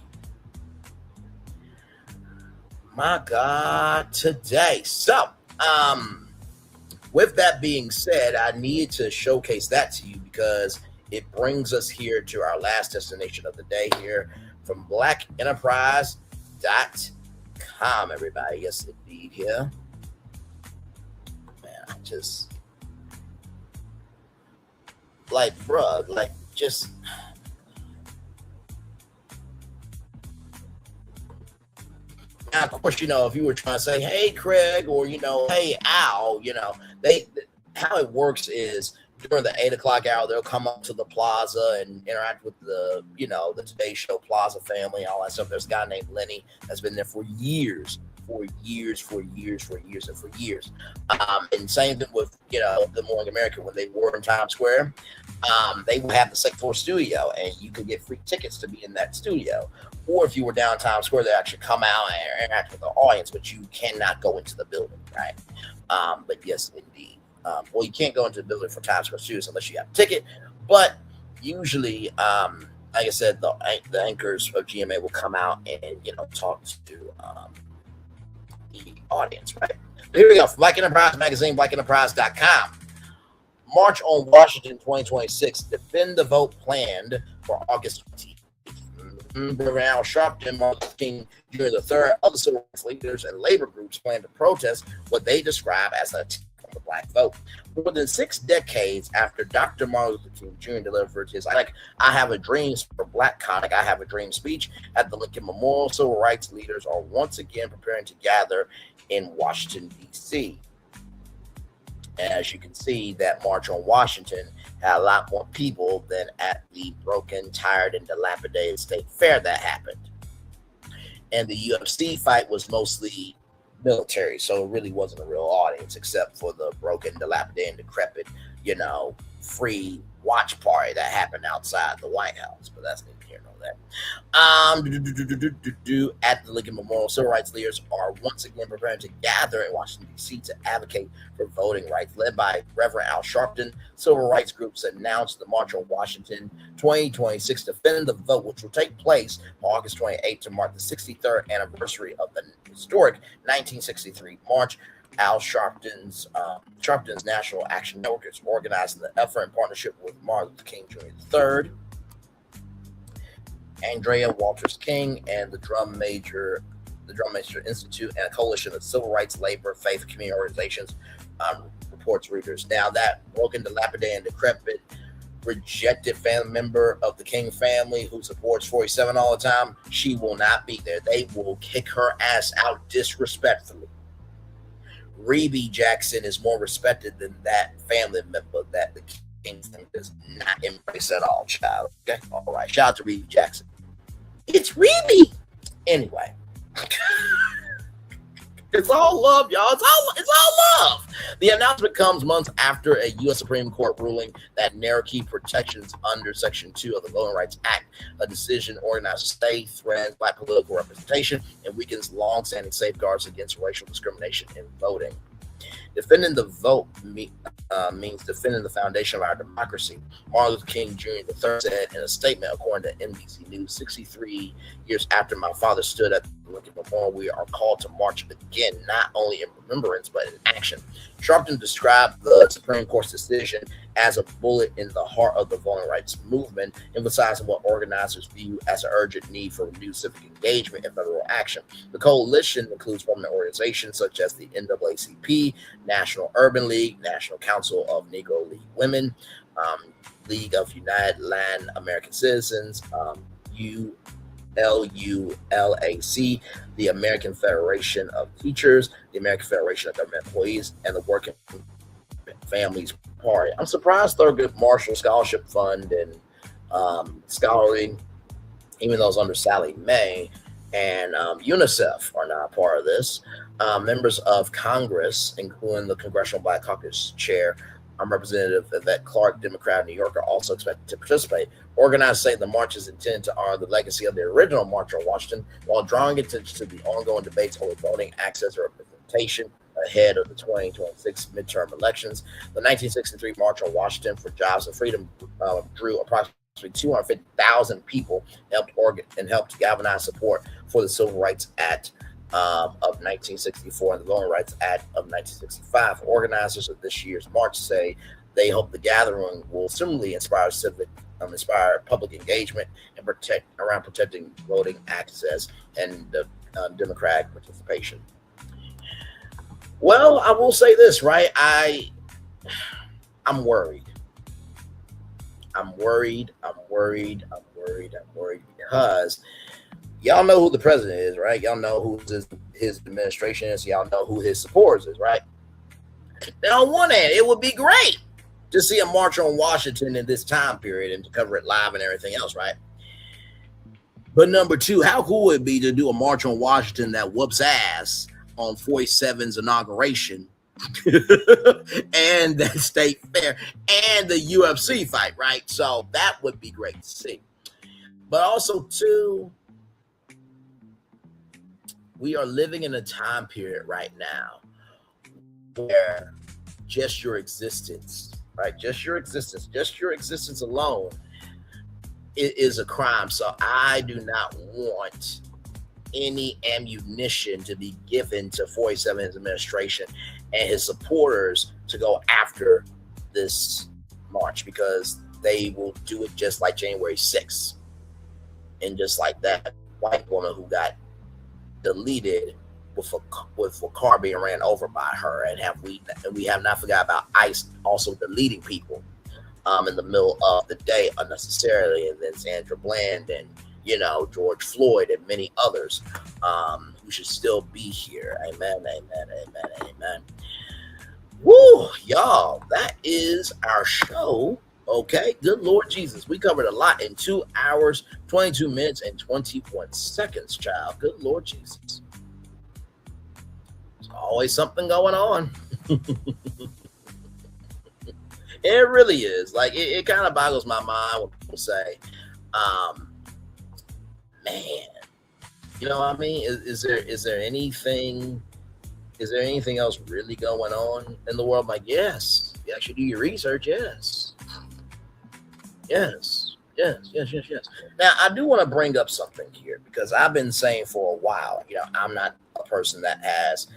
My God, today. So, with that being said, I need to showcase that to you because it brings us here to our last destination of the day here from blackenterprise.com, everybody. Yes, indeed, here. Man, I just, like, bruh, like, just... Now, of course, if you were trying to say, hey, Craig, or, hey, Al, how it works is during the 8 o'clock hour, they'll come up to the plaza and interact with the Today Show Plaza family, all that stuff. There's a guy named Lenny that's been there for years. And same thing with, Good Morning America, when they were in Times Square, they would have the second floor studio and you could get free tickets to be in that studio. Or if you were down Times Square, they actually come out and interact with the audience, but you cannot go into the building, right? But yes, indeed. Well, you can't go into the building for Times Square Studios unless you have a ticket. But usually, like I said, the anchors of GMA will come out and, talk to the audience, right? Here we go. From Black Enterprise Magazine, blackenterprise.com. March on Washington 2026. Defend the vote planned for August 20th. Al Sharpton, Martin Luther King Jr. III, other civil rights leaders and labor groups plan to protest what they describe as an attack on the black vote. More than 6 decades after Dr. Martin Luther King Jr. delivered his I Have a Dream for Black Conic, I Have a Dream speech at the Lincoln Memorial, civil rights leaders are once again preparing to gather in Washington, D.C. And as you can see, that March on Washington had a lot more people than at the broken, tired, and dilapidated State Fair that happened. And the UFC fight was mostly military, so it really wasn't a real audience except for the broken, dilapidated, and decrepit, free watch party that happened outside the White House. But that's neither here nor there. At the Lincoln Memorial, civil rights leaders are once again preparing to gather in Washington, D.C. to advocate for voting rights. Led by Reverend Al Sharpton, civil rights groups announced the March on Washington 2026 Defend the Vote, which will take place on August 28th to mark the 63rd anniversary of the historic 1963 March. Al Sharpton's National Action Network is organizing the effort in partnership with Martin Luther King Jr. III, Andrea Walters King, and the Drum Major Institute, and a coalition of civil rights, labor, faith, and community organizations, reports Reuters. Now, that broken, dilapidated, and decrepit, rejected family member of the King family who supports 47 all the time, she will not be there. They will kick her ass out disrespectfully. Rebe Jackson is more respected than that family member that the King family does not embrace at all, child. Okay? All right. Shout out to Rebe Jackson. It's Rebe. Anyway. It's all love, y'all. It's all love. The announcement comes months after a U.S. Supreme Court ruling that narrow key protections under Section 2 of the Voting Rights Act, a decision organized to stay, threatens black political representation, and weakens long-standing safeguards against racial discrimination in voting. Defending the vote means defending the foundation of our democracy. Martin Luther King Jr. III said in a statement, according to NBC News, 63 years after my father stood at the Lincoln Memorial, we are called to march again, not only in remembrance, but in action. Sharpton described the Supreme Court's decision as a bullet in the heart of the voting rights movement, emphasizing what organizers view as an urgent need for renewed civic engagement and federal action. The coalition includes prominent organizations such as the NAACP, National Urban League, National Council of Negro League Women, League of United Land American Citizens, ULULAC, the American Federation of Teachers, the American Federation of Government Employees, and the Working Families Party. I'm surprised Thurgood Marshall Scholarship Fund and scholarly, even those under Sally Mae, and UNICEF are now a part of this. Members of Congress, including the Congressional Black Caucus Chair, Representative Yvette Clarke, Democrat of New York, are also expected to participate. Organizers say the march is intended to honor the legacy of the original March on Washington while drawing attention to the ongoing debates over voting access and representation ahead of the 2026 midterm elections. The 1963 March on Washington for Jobs and Freedom drew approximately 250,000 people, helped galvanize support for the Civil Rights Act of 1964 and the Voting Rights Act of 1965. Organizers of this year's march say they hope the gathering will similarly inspire public engagement and protecting voting access and democratic participation. Well, I will say this, right? I'm worried. I'm worried because y'all know who the president is, right? Y'all know who his administration is. Y'all know who his supporters is, right? Now, on one hand, it would be great to see a march on Washington in this time period and to cover it live and everything else, right? But number two, how cool would it be to do a march on Washington that whoops ass on 47's inauguration and that state fair and the UFC fight, right? So that would be great to see. But also, too, we are living in a time period right now where just your existence, right? Just your existence alone is a crime. So I do not want any ammunition to be given to 47's administration and his supporters to go after this march, because they will do it just like January 6th. And just like that white woman who got deleted with a car being ran over by her, and we have not forgot about ICE also deleting people in the middle of the day unnecessarily, and then Sandra Bland and George Floyd and many others who should still be here. Amen, amen, amen, amen. Woo, y'all, that is our show. Okay, good Lord Jesus. We covered a lot in 2 hours, 22 minutes, and 21 seconds, child. Good Lord Jesus. There's always something going on. It really is. Like, it kind of boggles my mind when people say, man, you know what I mean? Is there anything else really going on in the world? I'm like, yes. You actually do your research, yes. Yes. Now, I do want to bring up something here, because I've been saying for a while, I'm not a person that has,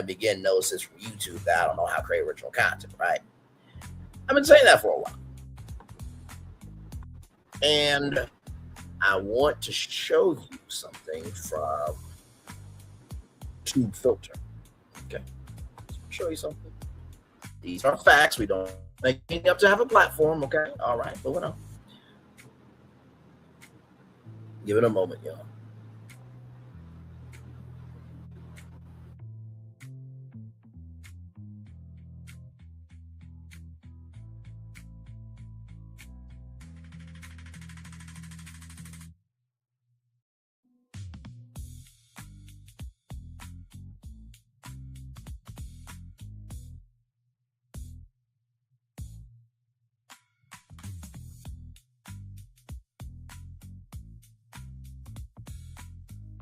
begin notices from YouTube that I don't know how to create original content, right? I've been saying that for a while. And I want to show you something from Tube Filter. Okay. Show you something. These are facts. We don't make it up to have a platform, okay? All right, moving on. Give it a moment, y'all.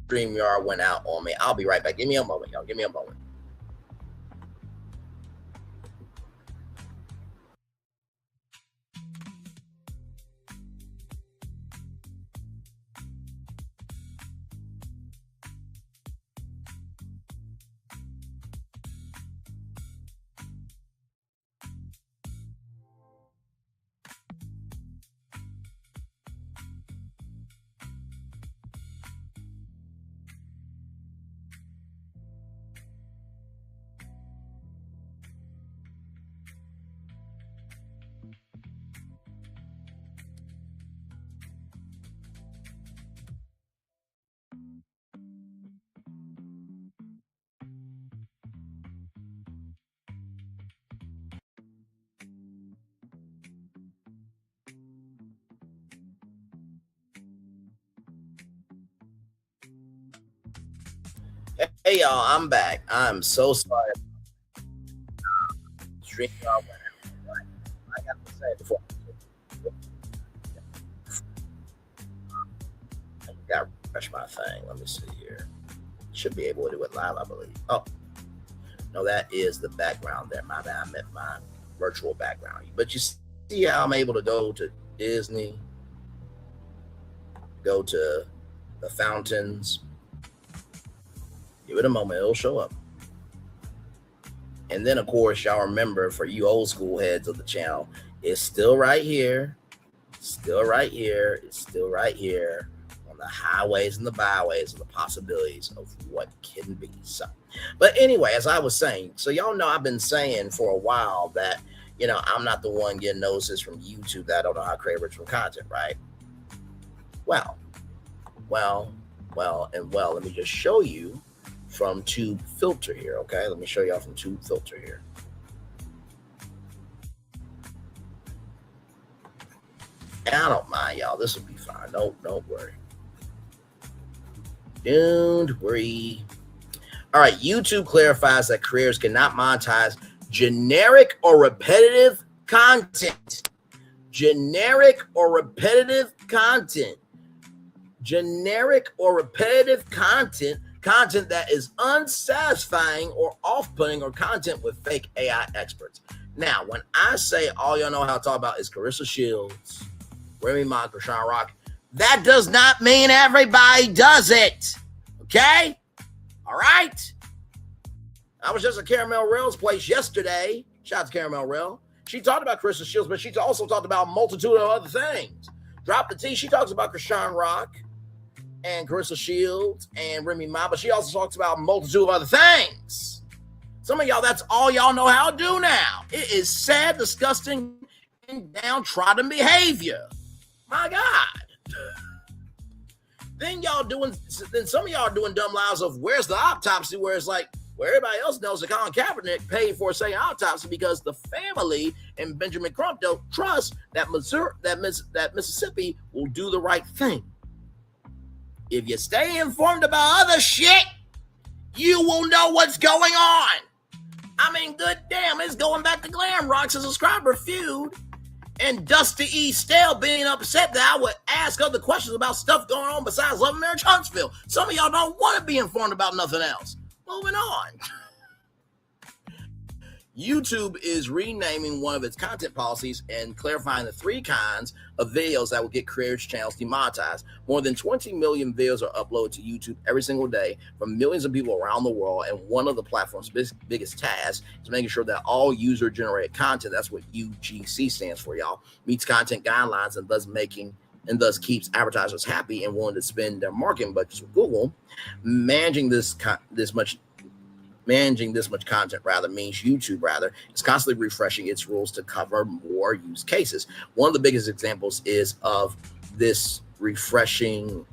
StreamYard went out on me. I'll be right back. Give me a moment, y'all. Give me a moment. Hey y'all, I'm back. I'm so sorry. Stream y'all went out. I got to say before. I got to refresh my thing. Let me see here. Should be able to do it live, I believe. Oh, no, that is the background there. My bad. I meant my virtual background. But you see how I'm able to go to Disney, go to the fountains. Give it a moment, it'll show up. And then, of course, y'all remember, for you old school heads of the channel, it's still right here. Still right here. It's still right here on the highways and the byways of the possibilities of what can be. So, but anyway, as I was saying, so y'all know I've been saying for a while that, you know, I'm not the one getting notices from YouTube that I don't know how to create original content, right? Well, let me just show you from Tube Filter here, okay? Let me show y'all from Tube Filter here. And I don't mind, y'all. This will be fine. Don't worry. Don't worry. All right, YouTube clarifies that creators cannot monetize generic or repetitive content. Generic or repetitive content. Generic or repetitive content that is unsatisfying or off-putting, or content with fake AI experts. Now, when I say all y'all know how to talk about is Carissa Shields, Remy Ma, Krishan Rock, that does not mean everybody does it. Okay? All right? I was just at Caramel Rail's place yesterday. Shout out to Caramel Rail. She talked about Carissa Shields, but she also talked about a multitude of other things. Drop the T. She talks about Krishan Rock and Carissa Shields and Remy Ma, but she also talks about a multitude of other things. Some of y'all, that's all y'all know how to do now. It is sad, disgusting, and downtrodden behavior. My God. Then some of y'all are doing dumb lies of where's the autopsy, where it's like, where everybody else knows that Colin Kaepernick paid for a second autopsy because the family and Benjamin Crump don't trust that Mississippi will do the right thing. If you stay informed about other shit, you will know what's going on. I mean, good damn, it's going back to Glam Rock's subscriber feud and Dusty E. Stale being upset that I would ask other questions about stuff going on besides Love Marriage Huntsville. Some of y'all don't want to be informed about nothing else. Moving on. YouTube is renaming one of its content policies and clarifying the 3 kinds of videos that will get creators' channels demonetized. More than 20 million videos are uploaded to YouTube every single day from millions of people around the world, and one of the platform's biggest tasks is making sure that all user-generated content, that's what UGC stands for, y'all, meets content guidelines and thus keeps advertisers happy and willing to spend their marketing budgets with Google. Managing this much content means YouTube is constantly refreshing its rules to cover more use cases. One of the biggest examples is of this refreshing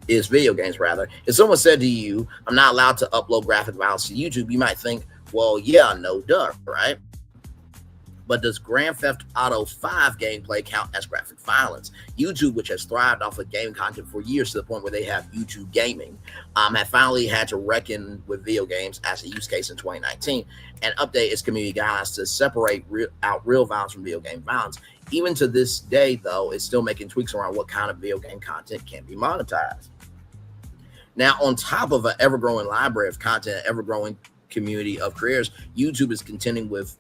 is video games rather. If someone said to you, I'm not allowed to upload graphic violence to YouTube, you might think, well, yeah, no duh, right? But does Grand Theft Auto 5 gameplay count as graphic violence? YouTube, which has thrived off of gaming content for years to the point where they have YouTube Gaming, have finally had to reckon with video games as a use case in 2019 and update its community guidelines to separate out real violence from video game violence. Even to this day, though, it's still making tweaks around what kind of video game content can be monetized. Now, on top of an ever-growing library of content, an ever-growing community of creators, YouTube is contending with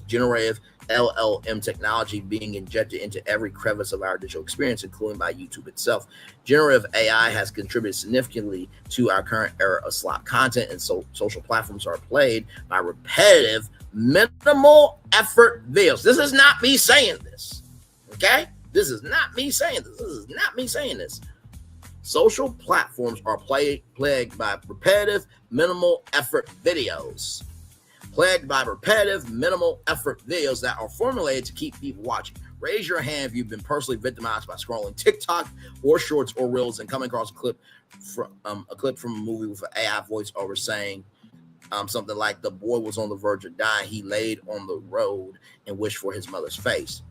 generative LLM technology being injected into every crevice of our digital experience, including by YouTube itself. Generative AI has contributed significantly to our current era of slop content, and so social platforms are plagued by repetitive, minimal effort videos. This is not me saying this, okay? This is not me saying this. Social platforms are plagued by repetitive, minimal effort videos. Plagued by repetitive, minimal effort videos that are formulated to keep people watching. Raise your hand if you've been personally victimized by scrolling TikTok or shorts or reels and coming across a clip from a movie with an AI voiceover saying something like, the boy was on the verge of dying. He laid on the road and wished for his mother's face.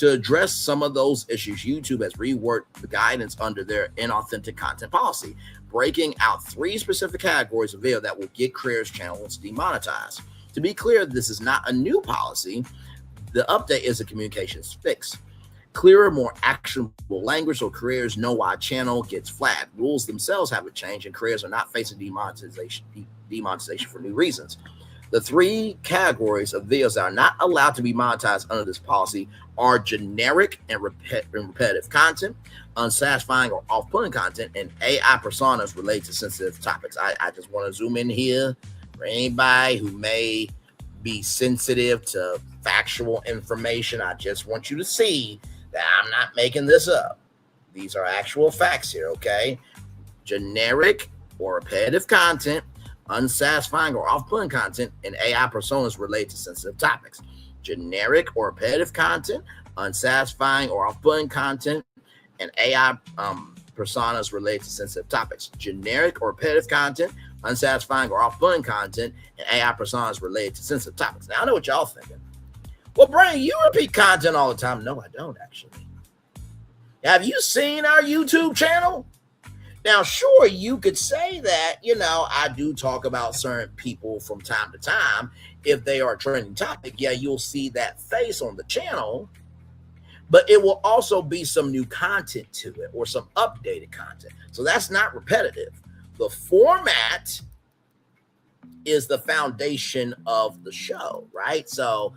To address some of those issues, YouTube has reworked the guidance under their inauthentic content policy, breaking out 3 specific categories of video that will get creators' channels demonetized. To be clear, this is not a new policy. The update is a communications fix. Clearer, more actionable language so creators know why a channel gets flagged. Rules themselves haven't changed, and creators are not facing demonetization for new reasons. The 3 categories of videos that are not allowed to be monetized under this policy are generic and repetitive content, unsatisfying or off-putting content, and AI personas related to sensitive topics. I just want to zoom in here for anybody who may be sensitive to factual information. I just want you to see that I'm not making this up. These are actual facts here, okay? Generic or repetitive content, unsatisfying or off-putting content, and AI personas related to sensitive topics. Generic or repetitive content, unsatisfying or off-putting content, and AI personas related to sensitive topics. Generic or repetitive content, unsatisfying or off-putting content, and AI personas related to sensitive topics. Now, I know what y'all thinking. Well, Brian, you repeat content all the time. No, I don't, actually. Have you seen our YouTube channel? Now, sure, you could say that, I do talk about certain people from time to time. If they are a trending topic, yeah, you'll see that face on the channel, but it will also be some new content to it or some updated content. So that's not repetitive. The format is the foundation of the show, right? So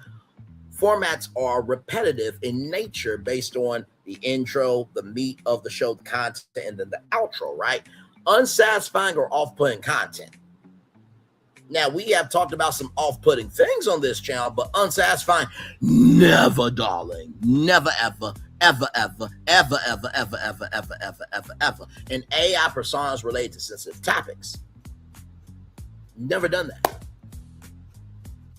formats are repetitive in nature based on the intro, the meat of the show, the content, and then the outro, right? Unsatisfying or off-putting content. Now, we have talked about some off-putting things on this channel, but unsatisfying, never, darling. Never, ever, ever, ever, ever, ever, ever, ever, ever, ever, ever, ever. And AI personas related to sensitive topics. Never done that.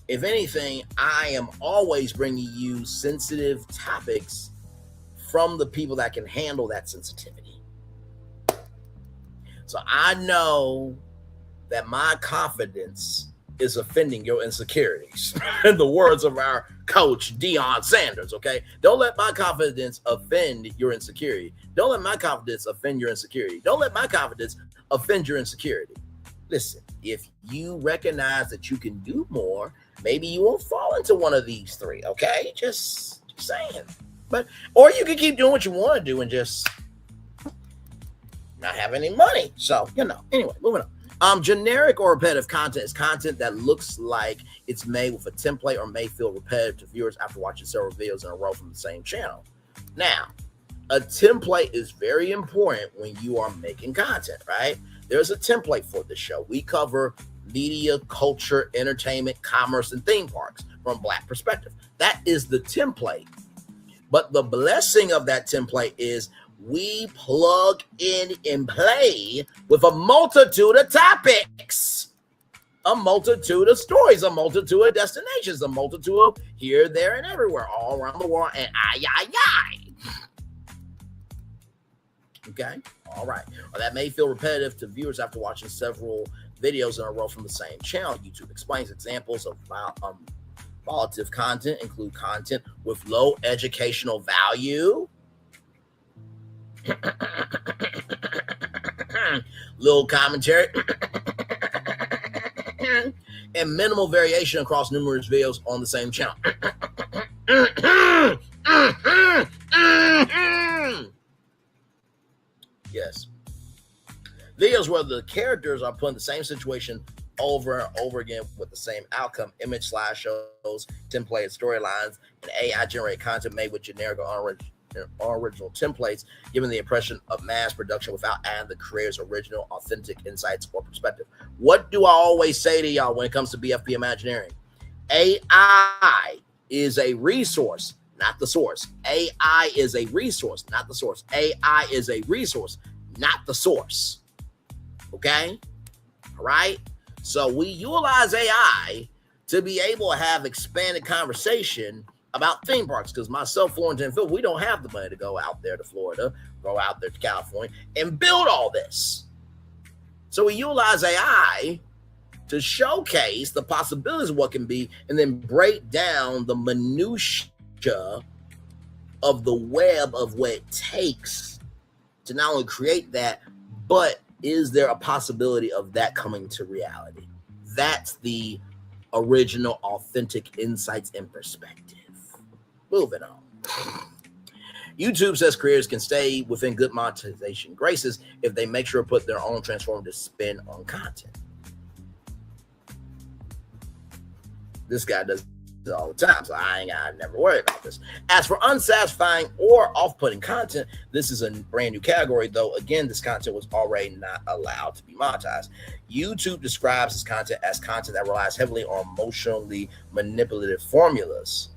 If anything, I am always bringing you sensitive topics from the people that can handle that sensitivity. So I know that my confidence is offending your insecurities. In the words of our coach, Deion Sanders, okay? Don't let my confidence offend your insecurity. Don't let my confidence offend your insecurity. Don't let my confidence offend your insecurity. Listen, if you recognize that you can do more, maybe you won't fall into one of these 3, okay? Just saying. Or you can keep doing what you want to do and just not have any money. So, anyway, moving on. Generic or repetitive content is content that looks like it's made with a template or may feel repetitive to viewers after watching several videos in a row from the same channel. Now, a template is very important when you are making content, right? There's a template for the show. We cover media, culture, entertainment, commerce, and theme parks from a Black perspective. That is the template. But the blessing of that template is we plug in and play with a multitude of topics, a multitude of stories, a multitude of destinations, a multitude of here, there, and everywhere, all around the world, and Okay, all right. Well, that may feel repetitive to viewers after watching several videos in a row from the same channel. YouTube explains examples of volatile content include content with low educational value, little commentary, and minimal variation across numerous videos on the same channel. Yes. Videos where the characters are put in the same situation over and over again with the same outcome, image slideshows, templated storylines, and AI-generated content made with generic or original templates, giving the impression of mass production without adding the creator's original, authentic insights or perspective. What do I always say to y'all when it comes to BFP Imagineering? AI is a resource, not the source. AI is a resource, not the source. AI is a resource, not the source. Okay? All right? So we utilize AI to be able to have expanded conversation about theme parks, because myself, Florence, and Phil, we don't have the money to go out there to Florida, go out there to California, and build all this. So we utilize AI to showcase the possibilities of what can be, and then break down the minutia of the web of what it takes to not only create that, but is there a possibility of that coming to reality? That's the original, authentic insights and perspective. Moving on. YouTube says creators can stay within good monetization graces if they make sure to put their own transformative spin on content. This guy does it all the time, so I never worry about this. As for unsatisfying or off-putting content, this is a brand new category, though. Again, this content was already not allowed to be monetized. YouTube describes this content as content that relies heavily on emotionally manipulative formulas.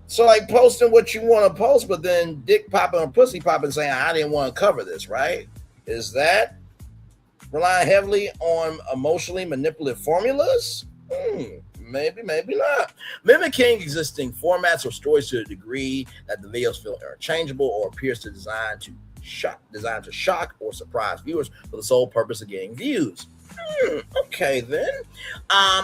So like posting what you want to post, but then dick popping or pussy popping saying, I didn't want to cover this, right? Is that relying heavily on emotionally manipulative formulas? Maybe, maybe not. Mimicking existing formats or stories to a degree that the videos feel interchangeable or appears to designed to shock or surprise viewers for the sole purpose of getting views. Okay, then.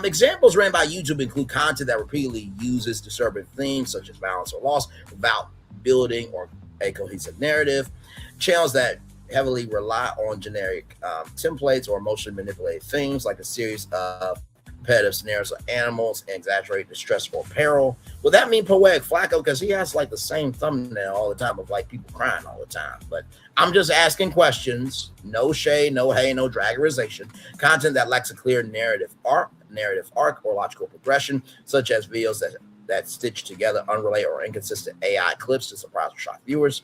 Examples ran by YouTube include content that repeatedly uses disturbing themes such as violence or loss without building or a cohesive narrative. Channels that heavily rely on generic templates or emotionally manipulated themes like a series of repetitive scenarios of animals and exaggerated distress or peril. Would that mean Poetic Flacco? Because he has like the same thumbnail all the time of like people crying all the time. But I'm just asking questions. No shade, no hate, no dragorization. Content that lacks a clear narrative arc or logical progression, such as videos that stitch together unrelated or inconsistent AI clips to surprise or shock viewers.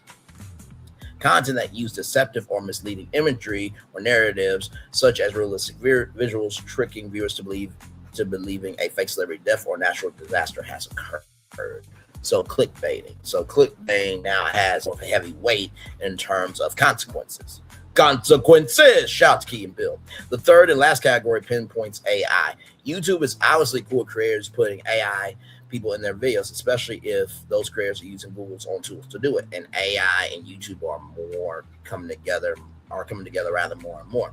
Content that use deceptive or misleading imagery or narratives, such as realistic visuals, tricking viewers to believing a fake celebrity death or natural disaster has occurred. So clickbaiting. So clickbaiting now has a heavy weight in terms of consequences. Consequences! Shout to Key and Bill. The third and last category pinpoints AI. YouTube is obviously cool with creators putting AI people in their videos, especially if those creators are using Google's own tools to do it. And AI and YouTube are coming together rather more and more.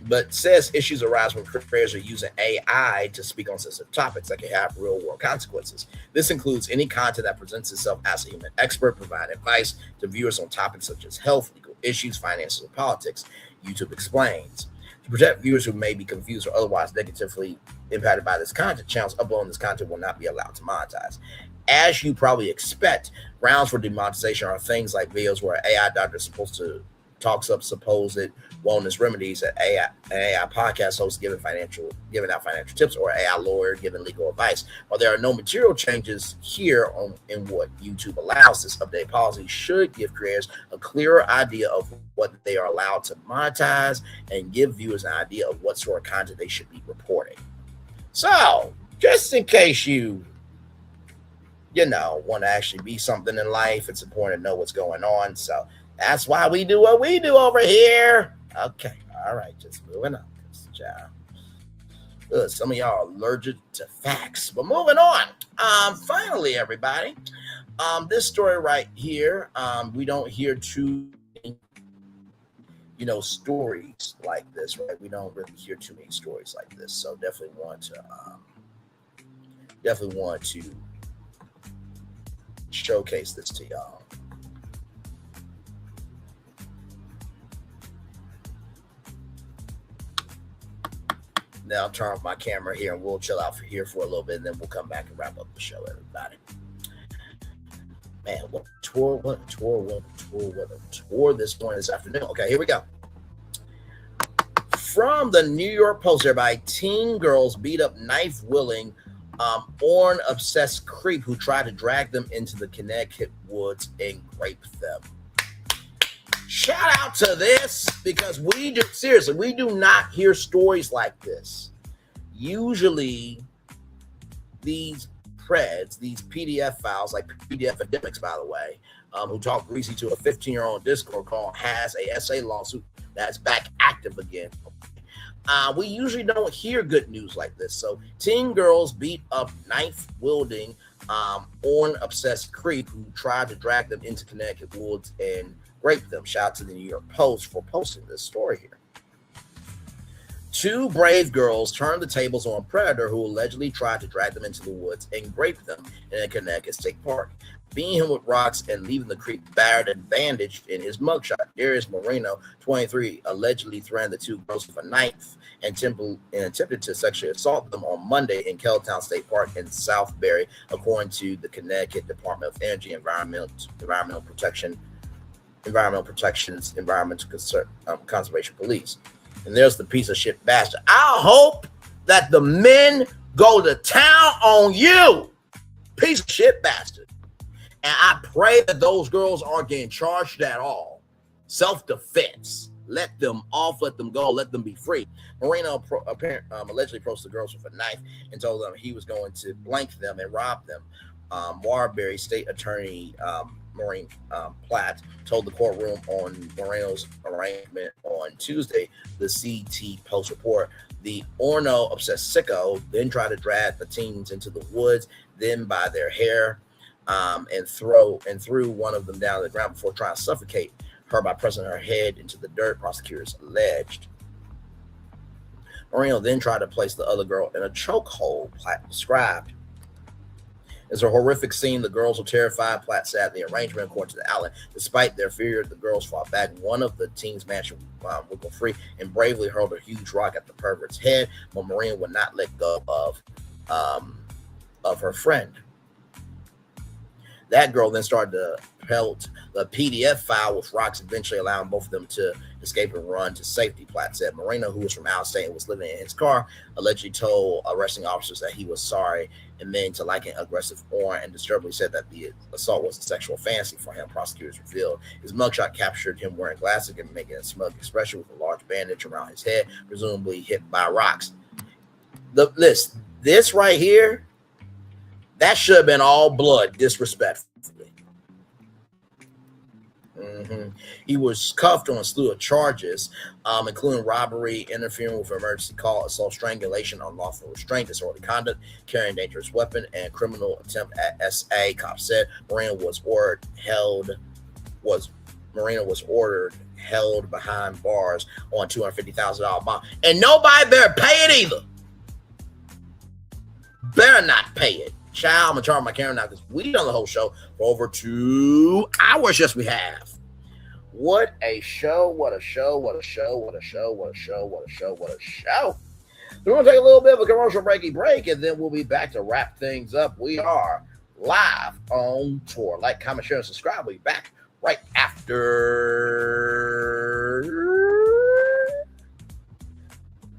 But says issues arise when creators are using AI to speak on sensitive topics that can have real world consequences. This includes any content that presents itself as a human expert, providing advice to viewers on topics such as health, legal issues, finances, or politics. YouTube explains. To protect viewers who may be confused or otherwise negatively impacted by this content, channels uploading this content will not be allowed to monetize. As you probably expect, grounds for demonetization are things like videos where an AI doctor is supposed to talks up supposed wellness remedies, an AI podcast host giving out financial tips, or an AI lawyer giving legal advice. While there are no material changes here in what YouTube allows, this updated policy should give creators a clearer idea of what they are allowed to monetize and give viewers an idea of what sort of content they should be reporting. So, just in case you want to actually be something in life, it's important to know what's going on. So that's why we do what we do over here. Okay, all right, just moving on. Some of y'all are allergic to facts, but moving on. Finally, everybody, this story right here, we don't hear too many, stories like this, right? We don't really hear too many stories like this, so definitely want to showcase this to y'all. Now I'll turn off my camera here and we'll chill out here for a little bit, and then we'll come back and wrap up the show, everybody. Man, what a tour this morning, this afternoon. Okay, here we go. From the New York Post, everybody, teen girls beat up knife-wielding, porn-obsessed creep who tried to drag them into the Connecticut woods and rape them. Shout out to this, because we do not hear stories like this. Usually these PDF files, like PDF academics, by the way, who talk greasy to a 15-year-old Discord call, has a SA lawsuit that's back active again. We usually don't hear good news like this. So teen girls beat up knife-wielding, porn-obsessed creep who tried to drag them into Connecticut woods and rape them. Shout out to the New York Post for posting this story here. Two brave girls turned the tables on a predator who allegedly tried to drag them into the woods and rape them in a Connecticut State Park, beating him with rocks and leaving the creek battered and bandaged in his mugshot. Darius Moreno, 23, allegedly threatened the two girls with a knife and attempted to sexually assault them on Monday in Kelltown State Park in Southbury, according to the Connecticut Department of Energy and Environmental Conservation Police. And there's the piece of shit bastard. I hope that the men go to town on you, piece of shit bastard. And I pray that those girls aren't getting charged at all. Self-defense. Let them off, let them go, let them be free. Moreno allegedly approached the girls with a knife and told them he was going to blank them and rob them. Warbury State Attorney Maureen Platt told the courtroom on Moreno's arraignment on Tuesday. The CT Post report. The Orno obsessed sicko then tried to drag the teens into the woods, then by their hair, and threw one of them down to the ground before trying to suffocate her by pressing her head into the dirt, prosecutors alleged. Moreno then tried to place the other girl in a chokehold, Platt described. It's a horrific scene. The girls were terrified, Platt said. The arrangement, according to the outlet, despite their fear, the girls fought back. One of the teens managed to wiggle free and bravely hurled a huge rock at the pervert's head, but Moreno would not let go of her friend. That girl then started to pelt the PDF file with rocks, eventually allowing both of them to escape and run to safety, Platt said. Moreno, who was from out of state and was living in his car, allegedly told arresting officers that he was sorry and meant to like an aggressive porn, and disturbingly said that the assault was a sexual fantasy for him, prosecutors revealed. His mugshot captured him wearing glasses and making a smug expression with a large bandage around his head, presumably hit by rocks. This right here, that should have been all blood, disrespectfully. He was cuffed on a slew of charges, including robbery, interfering with an emergency call, assault, strangulation, unlawful restraint, disorderly conduct, carrying a dangerous weapon, and criminal attempt at SA. Cops said Moreno was ordered held behind bars on $250,000 bond, and nobody better pay it either. Better not pay it. Child, I'm gonna turn on my camera now because we done the whole show for over 2 hours. Yes, we have. What a show, what a show, what a show, what a show, what a show, what a show, what a show. We're gonna take a little bit of a commercial break, and then we'll be back to wrap things up. We are live on tour. Like, comment, share, and subscribe. We'll be back right after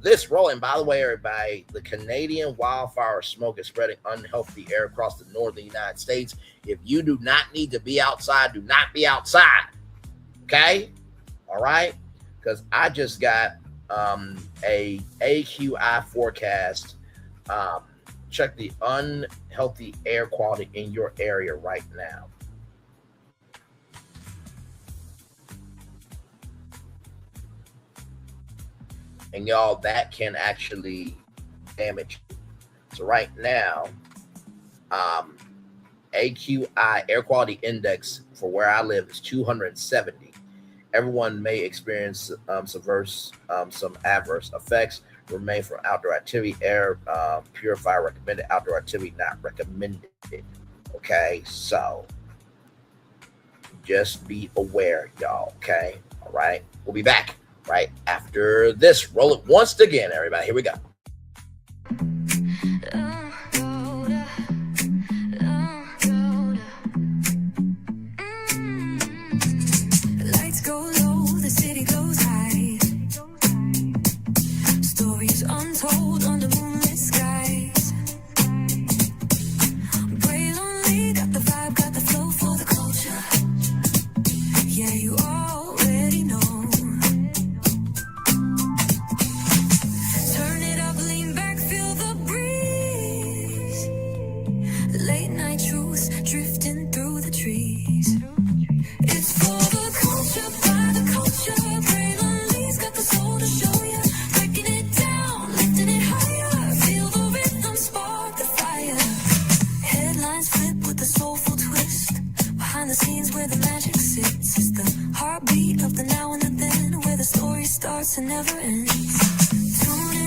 this rolling. By the way, everybody, the Canadian wildfire smoke is spreading unhealthy air across the northern United States. If you do not need to be outside, do not be outside. Okay? All right? Because I just got a AQI forecast. Check the unhealthy air quality in your area right now. And y'all, that can actually damage you. So right now, AQI, air quality index for where I live, is 270. Everyone may experience some adverse effects. Remain from outdoor activity. Air purifier recommended. Outdoor activity not recommended. Okay, so just be aware, y'all. Okay, all right. We'll be back right after this. Roll it once again, everybody. Here we go. Lights go low, the city goes high. Stories untold under moonlit skies. Way lonely, got the vibe, got the flow for the culture. Yeah, you already know. Turn it up, lean back, feel the breeze. Late night truths drifting through the trees. It's for the culture, by the culture. Braylon Lee's got the soul to show ya. Breaking it down, lifting it higher. Feel the rhythm, spark the fire. Headlines flip with a soulful twist. Behind the scenes where the magic sits. It's the heartbeat of the now and the then, where the story starts and never ends. Tune in.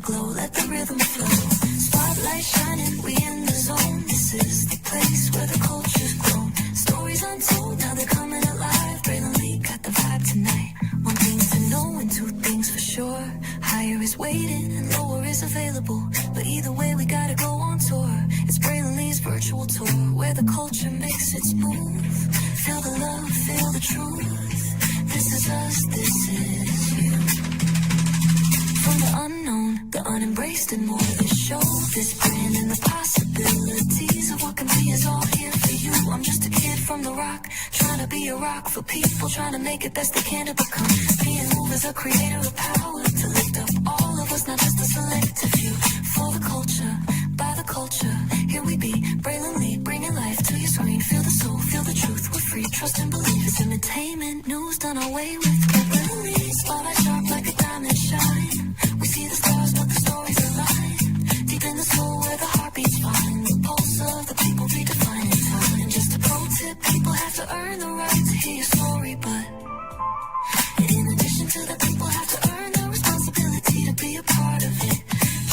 glow, let the rhythm flow. Spotlight shining, we in the zone. This is the place where the culture's grown. Stories untold, now they're coming alive. Braylon Lee got the vibe tonight. One thing to know and two things for sure. Higher is waiting and lower is available. But either way, we gotta go on tour. It's Braylon Lee's virtual tour, where the culture makes its move. Feel the love, feel the truth. This is us, this is you. From the unknown, the unembraced, and more. This show, this brand, and the possibilities of what can be is all here for you. I'm just a kid from the rock, trying to be a rock for people, trying to make it best they can to become. Being moved as a creator of power to lift up all of us, not just a selective few. For the culture, by the culture, here we be. Braylon Lee, bringing life to your screen. Feel the soul, feel the truth. We're free, trust and believe. It's entertainment, news done away with. Braylon Lee, spotlight sharp like a diamond shine. We see the stars, but the stories align. Deep in the soul, where the heartbeats find. The pulse of the people redefining time. Just a pro tip, people have to earn the right to hear your story, but in addition to that, people have to earn the responsibility to be a part of it.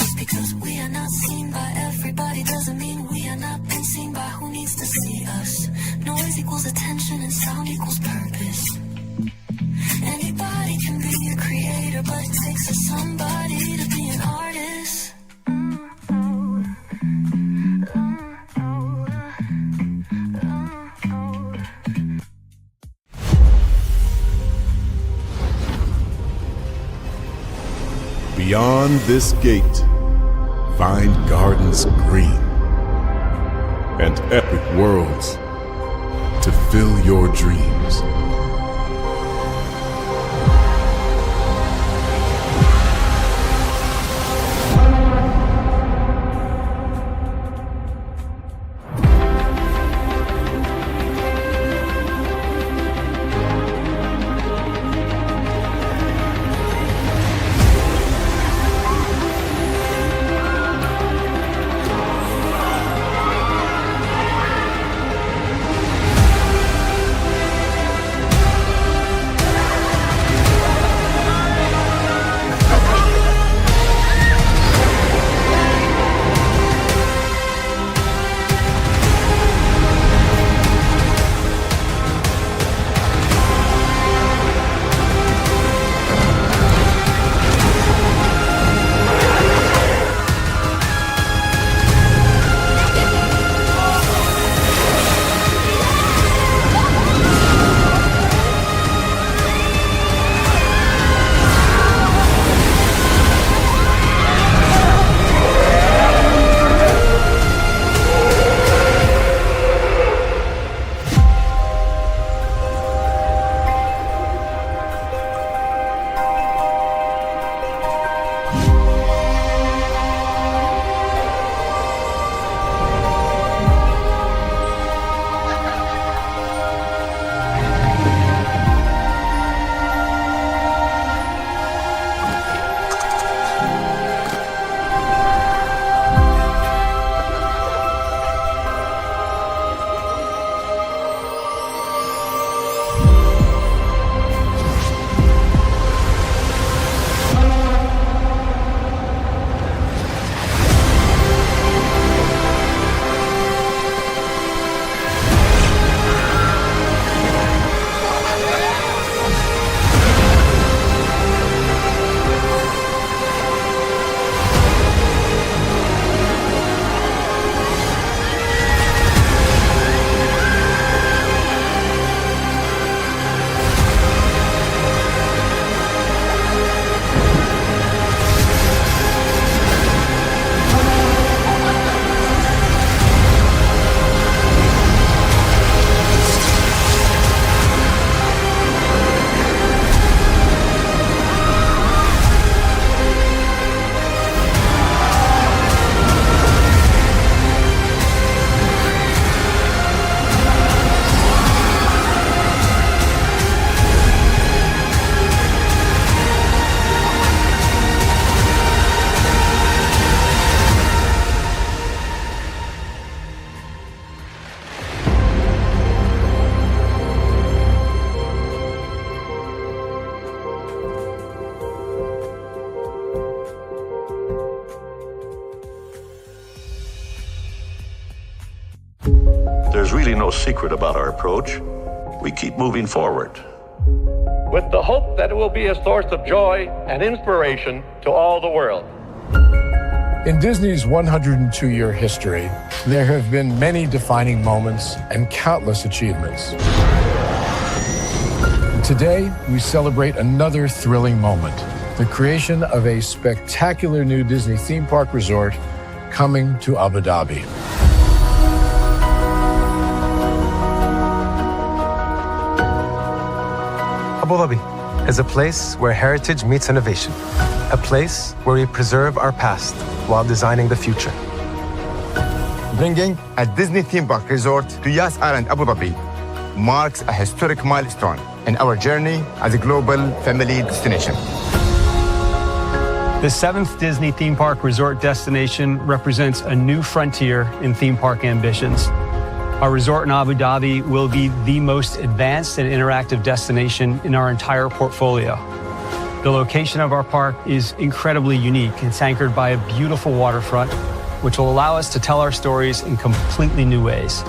Just because we are not seen by everybody doesn't mean we are not been seen by who needs to see us. Noise equals attention and sound equals purpose. Anybody can be a creator, but it takes a somebody to be an artist. Beyond this gate, find gardens green and epic worlds to fill your dreams. There's really no secret about our approach. We keep moving forward. With the hope that it will be a source of joy and inspiration to all the world. In Disney's 102-year history, there have been many defining moments and countless achievements. Today, we celebrate another thrilling moment, the creation of a spectacular new Disney theme park resort coming to Abu Dhabi. Abu Dhabi is a place where heritage meets innovation, a place where we preserve our past while designing the future. Bringing a Disney theme park resort to Yas Island, Abu Dhabi, marks a historic milestone in our journey as a global family destination. The 7th Disney theme park resort destination represents a new frontier in theme park ambitions. Our resort in Abu Dhabi will be the most advanced and interactive destination in our entire portfolio. The location of our park is incredibly unique. It's anchored by a beautiful waterfront, which will allow us to tell our stories in completely new ways.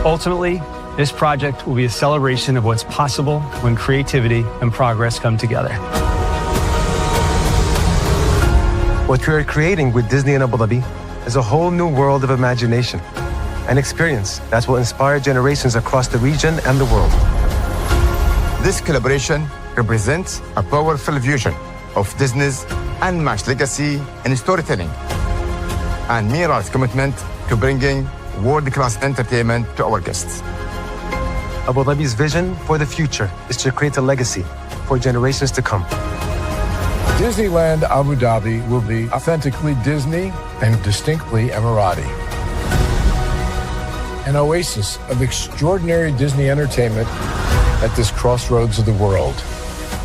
Ultimately, this project will be a celebration of what's possible when creativity and progress come together. What we are creating with Disney in Abu Dhabi is a whole new world of imagination, an experience that will inspire generations across the region and the world. This collaboration represents a powerful fusion of Disney's unmatched legacy in storytelling and mirrors commitment to bringing world-class entertainment to our guests. Abu Dhabi's vision for the future is to create a legacy for generations to come. Disneyland Abu Dhabi will be authentically Disney and distinctly Emirati. An oasis of extraordinary Disney entertainment at this crossroads of the world.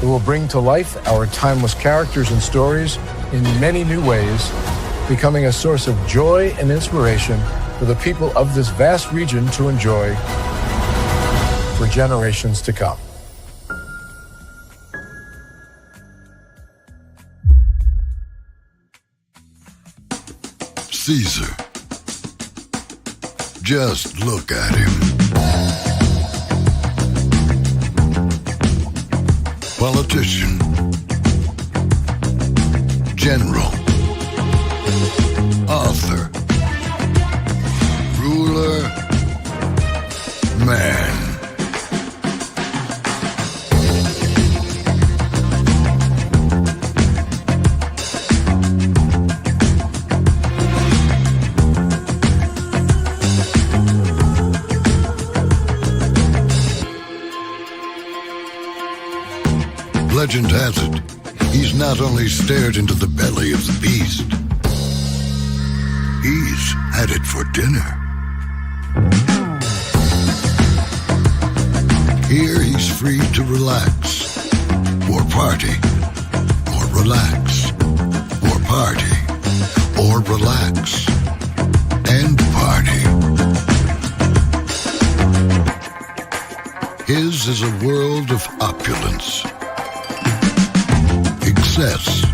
It will bring to life our timeless characters and stories in many new ways, becoming a source of joy and inspiration for the people of this vast region to enjoy for generations to come. Caesar. Just look at him. Politician. General. Author. Ruler. Man. Legend has it, he's not only stared into the belly of the beast, he's had it for dinner. Here he's free to relax, or party, or relax, or party, or relax, and party. His is a world of opulence, excess,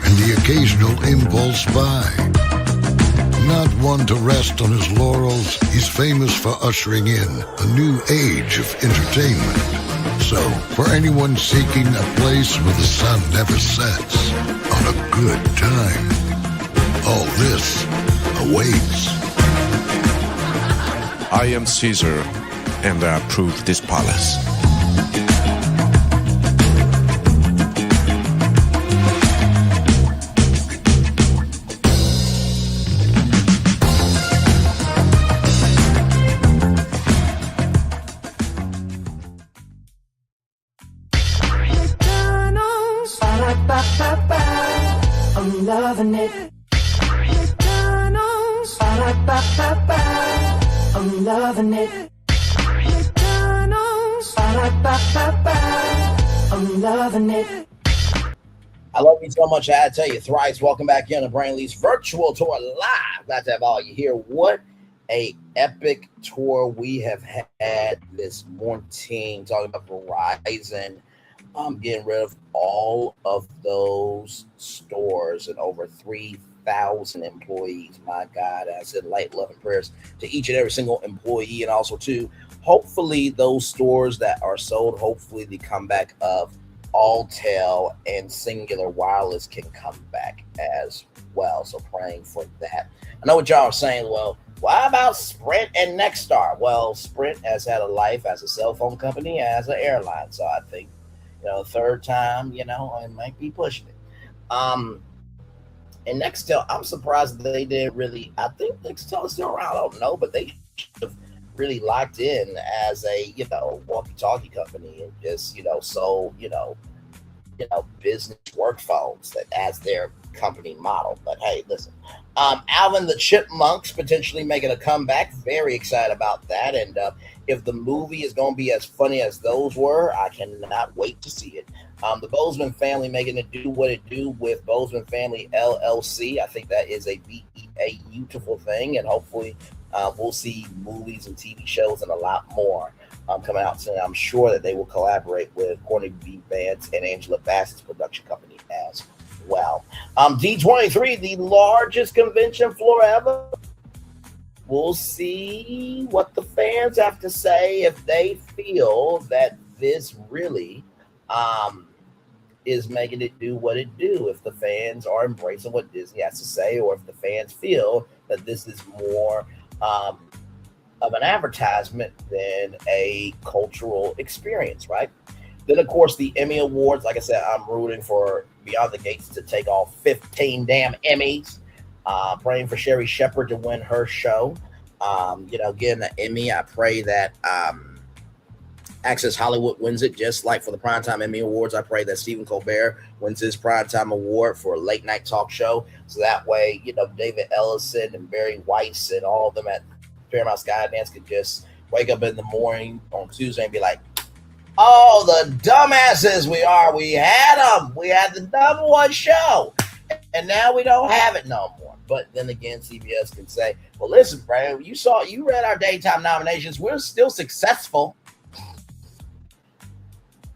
and the occasional impulse buy. Not one to rest on his laurels, he's famous for ushering in a new age of entertainment. So, for anyone seeking a place where the sun never sets on a good time, all this awaits. I am Caesar, and I approve this palace. I'm loving it. McDonald's. I'm loving it. McDonald's. I'm loving it. I love you so much. I had to tell you, thrice welcome back in to Brainley's virtual tour live. Glad to have all you here. What a epic tour we have had this morning. Talking about Verizon. I'm getting rid of all of those stores and over 3,000 1,000 employees. My God, I said light, love, and prayers to each and every single employee, and also to hopefully those stores that are sold, hopefully the comeback of Alltel and Singular Wireless can come back as well. So praying for that. I know what y'all are saying. Well, why about Sprint and Nexstar? Well, Sprint has had a life as a cell phone company, as an airline. So I think, third time, it might be pushing it. And Nextel, I'm surprised that they didn't really. I think Nextel is still around. I don't know, but they should have really locked in as a walkie-talkie company and just sold business work phones that as their company model. But hey, listen, Alvin the Chipmunks potentially making a comeback. Very excited about that. And if the movie is going to be as funny as those were, I cannot wait to see it. The Boseman family making it do what it do with Boseman Family LLC. I think that is a beautiful thing, and hopefully we'll see movies and TV shows and a lot more coming out soon. I'm sure that they will collaborate with Courtney B. Vance and Angela Bassett's production company as well. D23, the largest convention floor ever. We'll see what the fans have to say if they feel that this really is making it do what it do, if the fans are embracing what Disney has to say, or if the fans feel that this is more of an advertisement than a cultural experience, right? Then, of course, the Emmy Awards. Like I said, I'm rooting for Beyond the Gates to take off 15 damn Emmys. Praying for Sherry Shepherd to win her show. Getting an Emmy. I pray that Access Hollywood wins it, just like for the Primetime Emmy Awards. I pray that Stephen Colbert wins his Primetime Award for a late night talk show. So that way, David Ellison and Barry Weiss and all of them at Paramount Skydance could just wake up in the morning on Tuesday and be like, oh, the dumbasses we are. We had them. We had the number one show. And now we don't have it no more. But then again, CBS can say, well, listen, Brad, you read our daytime nominations. We're still successful.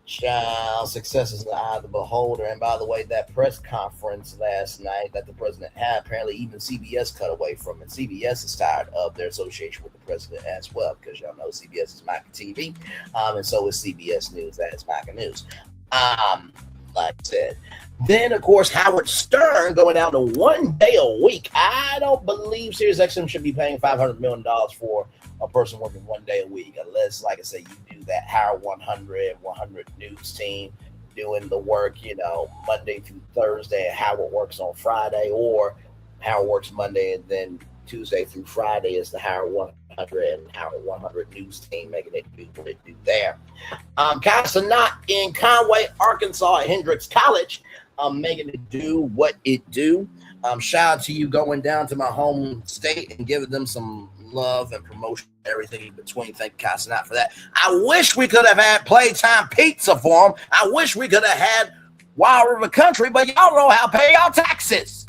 Child, success is in the eye of the beholder. And by the way, that press conference last night that the president had, apparently even CBS cut away from it. CBS is tired of their association with the president as well, because y'all know CBS is Micah TV, and so is CBS News. That is Micah News. Like I said. Then, of course, Howard Stern going down to 1 day a week. I don't believe SiriusXM should be paying $500 million for a person working 1 day a week, unless, like I said, you do that Howard 100 News team doing the work, Monday through Thursday, and Howard works on Friday, or Howard works Monday and then Tuesday through Friday is the Howard 100 and Howard 100 News team making it do what it do there. Cenat in Conway, Arkansas at Hendrix College, making it do what it do. Shout out to you going down to my home state and giving them some love and promotion, everything in between. Thank you, Cenat, for that. I wish we could have had Playtime Pizza for them. I wish we could have had Wild River Country, but y'all don't know how to pay y'all taxes.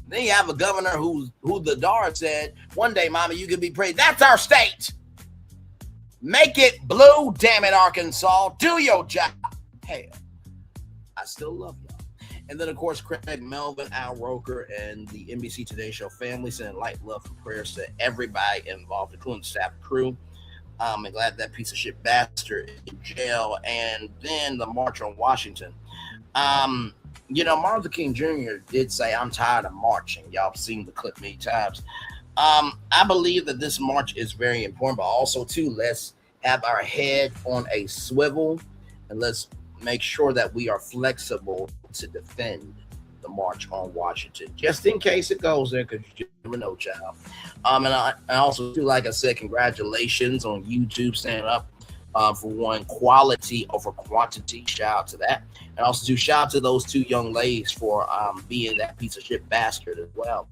Then you have a governor who the Dar said, one day, Mama, you can be praised. That's our state. Make it blue, damn it, Arkansas. Do your job. Hell, I still love y'all. And then, of course, Craig Melvin, Al Roker, and the NBC Today Show family sending light, love, and prayers to everybody involved, including the staff and crew. I'm glad that piece of shit bastard is in jail. And then the March on Washington. Martin Luther King Jr. did say, I'm tired of marching. Y'all have seen the clip many times. I believe that this march is very important, but also, too, let's have our head on a swivel, and let's make sure that we are flexible to defend the March on Washington, just in case it goes there, because you never know, child. And I also, too, like I said, congratulations on YouTube standing up for one, quality over quantity. Shout out to that. And also to shout out to those two young ladies for being that piece of shit bastard as well.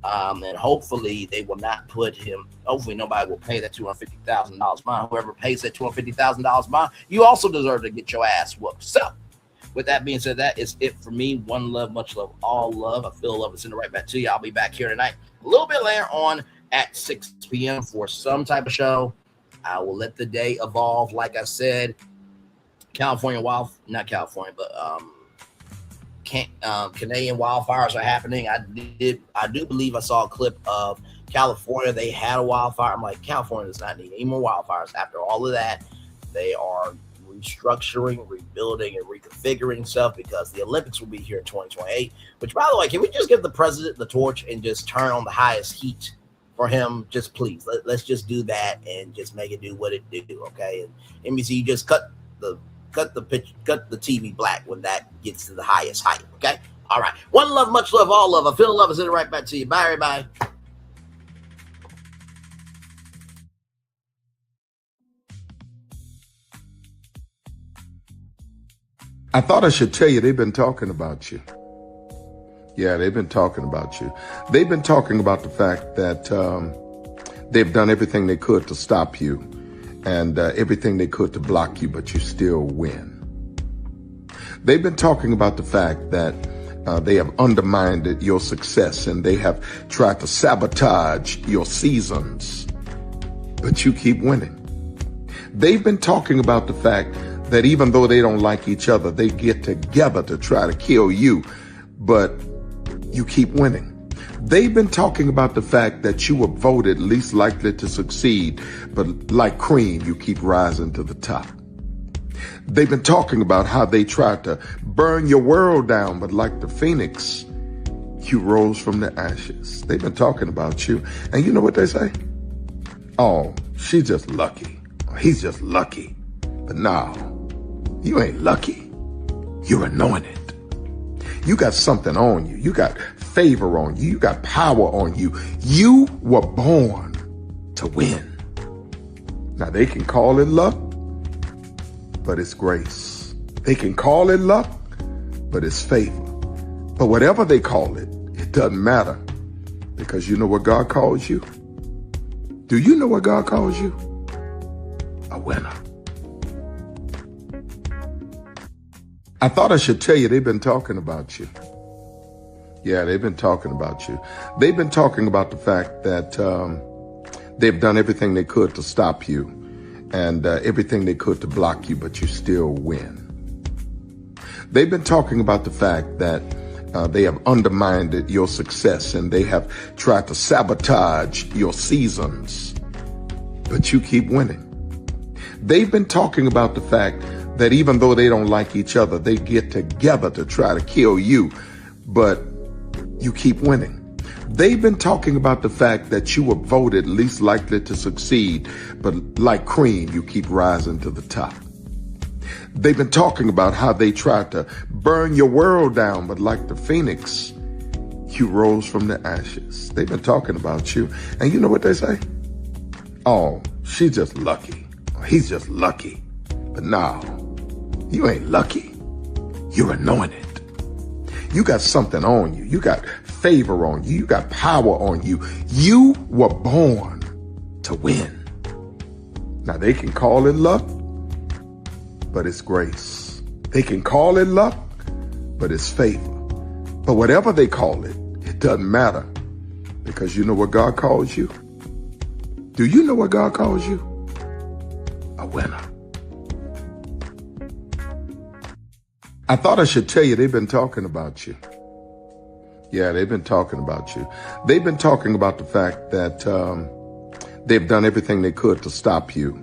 And hopefully they will not put him, hopefully nobody will pay that $250,000 bond. Whoever pays that $250,000 bond, you also deserve to get your ass whooped. So with that being said, that is it for me. One love, much love, all love. I feel love is sending right back to you. I'll be back here tonight a little bit later on at 6 p.m. for some type of show. I will let the day evolve. Like I said, Canadian wildfires are happening. I do believe I saw a clip of California. They had a wildfire. I'm like, California does not need any more wildfires. After all of that, they are restructuring, rebuilding, and reconfiguring stuff because the Olympics will be here in 2028. Which, by the way, can we just give the president the torch and just turn on the highest heat for him? Just please, let's just do that and just make it do what it do, okay? And NBC, you just cut the TV black when that gets to the highest height, okay? All right. One love, much love, all love. I feel love is in it right back to you. Bye, everybody. I thought I should tell you, they've been talking about you. Yeah, they've been talking about you. They've been talking about the fact that they've done everything they could to stop you and everything they could to block you, but you still win. They've been talking about the fact that they have undermined your success and they have tried to sabotage your seasons, but you keep winning. They've been talking about the fact that even though they don't like each other, they get together to try to kill you, but you keep winning. They've been talking about the fact that you were voted least likely to succeed, but like cream, you keep rising to the top. They've been talking about how they tried to burn your world down, but like the phoenix, you rose from the ashes. They've been talking about you. And you know what they say? Oh, she's just lucky. He's just lucky. But no, you ain't lucky. You're anointed. You got something on you. You got favor on you. You got power on you. You were born to win. Now they can call it luck, but it's grace. They can call it luck, but it's favor. But whatever they call it, it doesn't matter because you know what God calls you? Do you know what God calls you? A winner. I thought I should tell you, they've been talking about you. Yeah, they've been talking about you. They've been talking about the fact that they've done everything they could to stop you and everything they could to block you, but you still win. They've been talking about the fact that they have undermined your success and they have tried to sabotage your seasons, but you keep winning. They've been talking about the fact that even though they don't like each other, they get together to try to kill you, but you keep winning. They've been talking about the fact that you were voted least likely to succeed, but like cream, you keep rising to the top. They've been talking about how they tried to burn your world down, but like the phoenix, you rose from the ashes. They've been talking about you. And you know what they say? Oh, she's just lucky. He's just lucky. But no, you ain't lucky. You're anointed. You got something on you. You got favor on you. You got power on you. You were born to win. Now they can call it luck, but it's grace. They can call it luck, but it's favor. But whatever they call it, it doesn't matter because you know what God calls you? Do you know what God calls you? A winner. I thought I should tell you, they've been talking about you. Yeah, they've been talking about you. They've been talking about the fact that they've done everything they could to stop you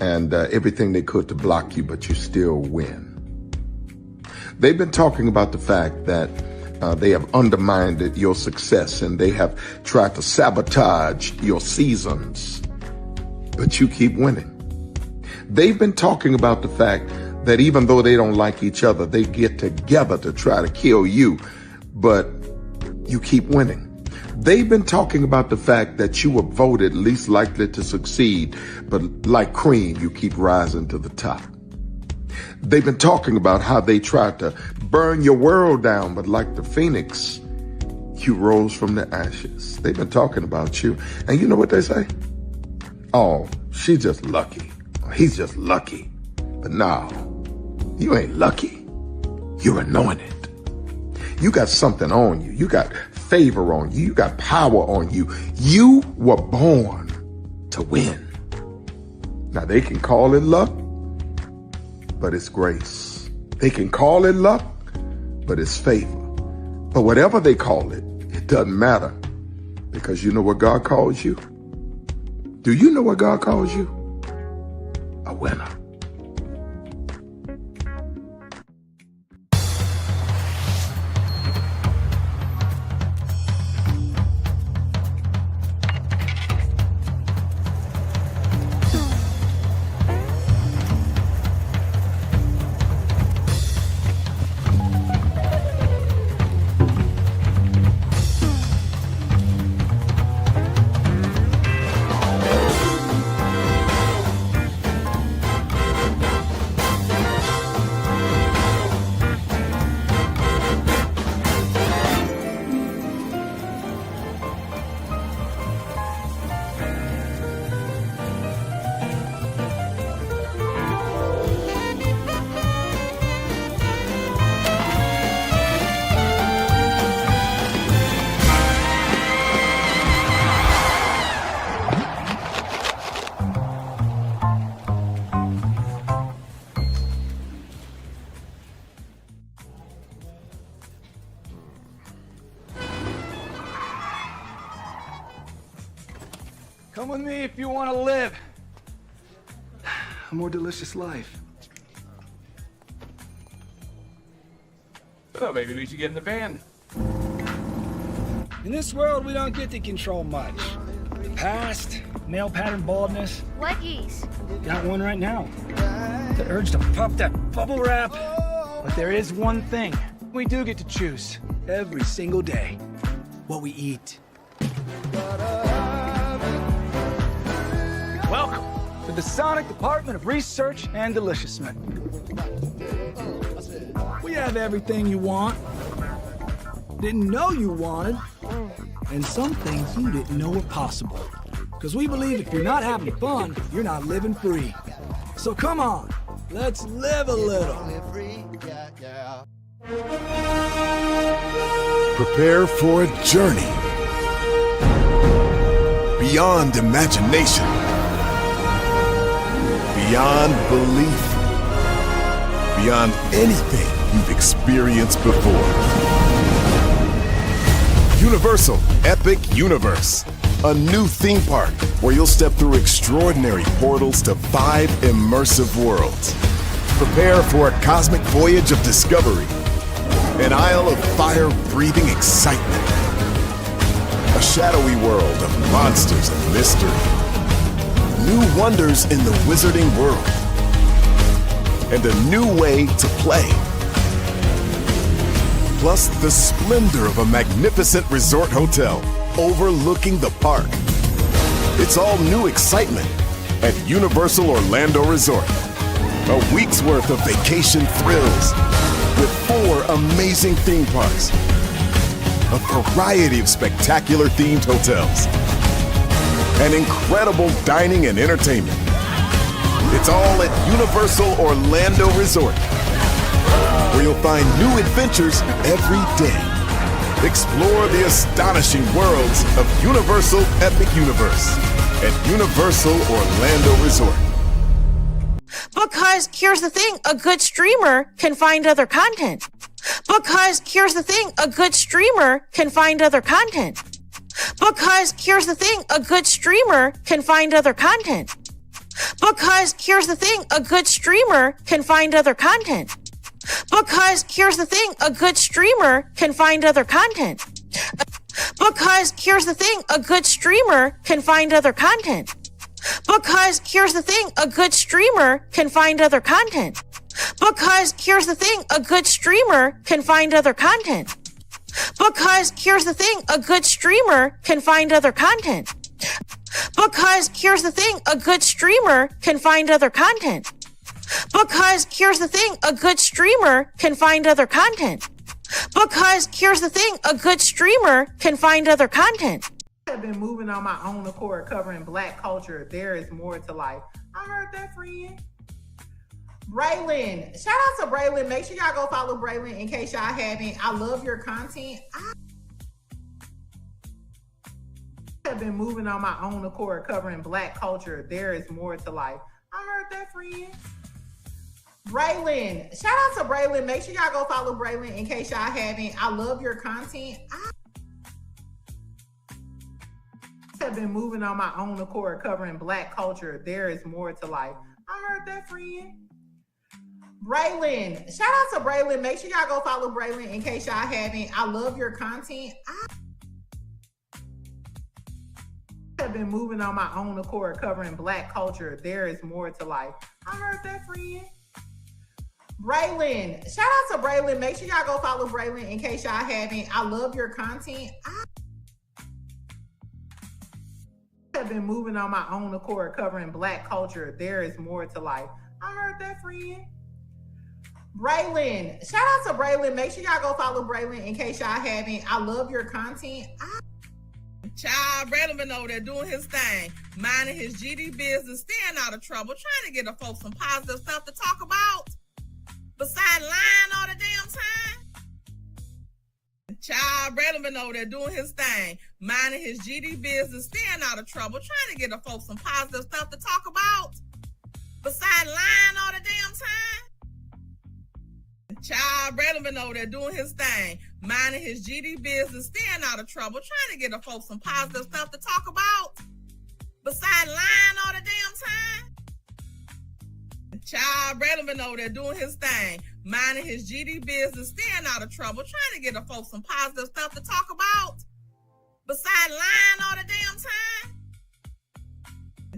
and everything they could to block you, but you still win. They've been talking about the fact that they have undermined your success and they have tried to sabotage your seasons, but you keep winning. They've been talking about the fact that even though they don't like each other, they get together to try to kill you, but you keep winning. They've been talking about the fact that you were voted least likely to succeed, but like cream, you keep rising to the top. They've been talking about how they tried to burn your world down, but like the phoenix, you rose from the ashes. They've been talking about you. And you know what they say? Oh, she's just lucky. He's just lucky. But no, you ain't lucky. You're anointed. You got something on you. You got favor on you. You got power on you. You were born to win. Now they can call it luck, but it's grace. They can call it luck, but it's favor. But whatever they call it, it doesn't matter, because you know what God calls you? Do you know what God calls you? A winner. Come with me if you want to live a more delicious life. Oh, maybe we should get in the van. In this world, we don't get to control much. Past, male pattern baldness. Leggies. Got one right now. The urge to puff that bubble wrap. But there is one thing we do get to choose every single day. What we eat. Welcome to the Sonic Department of Research and Deliciousment. We have everything you want, didn't know you wanted, and some things you didn't know were possible. Because we believe if you're not having fun, you're not living free. So come on, let's live a little. Prepare for a journey beyond imagination, beyond belief, beyond anything you've experienced before. Universal Epic Universe, a new theme park where you'll step through extraordinary portals to 5 immersive worlds. Prepare for a cosmic voyage of discovery, an isle of fire-breathing excitement, a shadowy world of monsters and mystery, new wonders in the wizarding world, and a new way to play. Plus the splendor of a magnificent resort hotel overlooking the park. It's all new excitement at Universal Orlando Resort. A week's worth of vacation thrills with 4 amazing theme parks, a variety of spectacular themed hotels, and incredible dining and entertainment. It's all at Universal Orlando Resort, where you'll find new adventures every day. Explore the astonishing worlds of Universal Epic Universe at Universal Orlando Resort. Because here's the thing, a good streamer can find other content. Because here's the thing, a good streamer can find other content. Because here's the thing, a good streamer can find other content. Because here's the thing, a good streamer can find other content. Because here's the thing, a good streamer can find other content. Because here's the thing, a good streamer can find other content. Because here's the thing, a good streamer can find other content. Because here's the thing, a good streamer can find other content. Because here's the thing, a good streamer can find other content. Because here's the thing, a good streamer can find other content. Because here's the thing, a good streamer can find other content. Because here's the thing, a good streamer can find other content. I have been moving on my own accord, covering Black culture. There is more to life. I heard that, friend. Braylon, shout out to Braylon. Make sure y'all go follow Braylon in case y'all haven't. I love your content. I have been moving on my own accord, covering Black culture. There is more to life. I heard that, friend. Braylon, shout out to Braylon. Make sure y'all go follow Braylon in case y'all haven't. I love your content. I have been moving on my own accord, covering Black culture. There is more to life. I heard that, friend. Braylon, shout out to Braylon. Make sure y'all go follow Braylon in case y'all haven't. I love your content. I have been moving on my own accord, covering Black culture. There is more to life. I heard that, friend. Braylon, shout out to Braylon. Make sure y'all go follow Braylon in case y'all haven't. I love your content. I have been moving on my own accord, covering Black culture. There is more to life. I heard that, friend. Braylon, shout out to Braylon. Make sure y'all go follow Braylon in case y'all haven't. I love your content. Child, Braylon been over there doing his thing, minding his GD business, staying out of trouble, trying to get the folks some positive stuff to talk about. Besides lying all the damn time. Child, Braylon been over there doing his thing, minding his GD business, staying out of trouble, trying to get the folks some positive stuff to talk about. Besides lying all the damn time. Child, Braylon been over there doing his thing, minding his GD business, staying out of trouble, trying to get the folks some positive stuff to talk about. Besides lying all the damn time. Child, Braylon been over there doing his thing, minding his GD business, staying out of trouble, trying to get the folks some positive stuff to talk about. Besides lying all the damn time.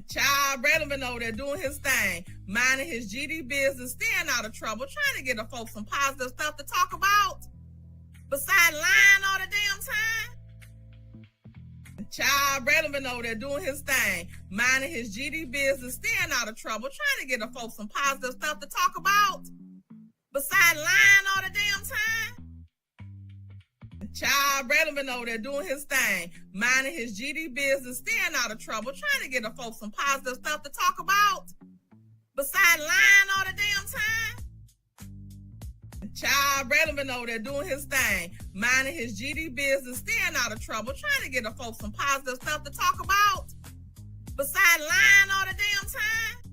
Child, Braylon been over there doing his thing, minding his GD business, staying out of trouble, trying to get the folks some positive stuff to talk about. Besides lying all the damn time. Child, Braylon been over there doing his thing, minding his GD business, staying out of trouble, trying to get the folks some positive stuff to talk about. Besides lying all the damn time. Child, Braylon been over there doing his thing, minding his GD business, staying out of trouble, trying to get the folks some positive stuff to talk about. Besides lying all the damn time. Child, Braylon been over there doing his thing, minding his GD business, staying out of trouble, trying to get the folks some positive stuff to talk about. Besides lying all the damn time.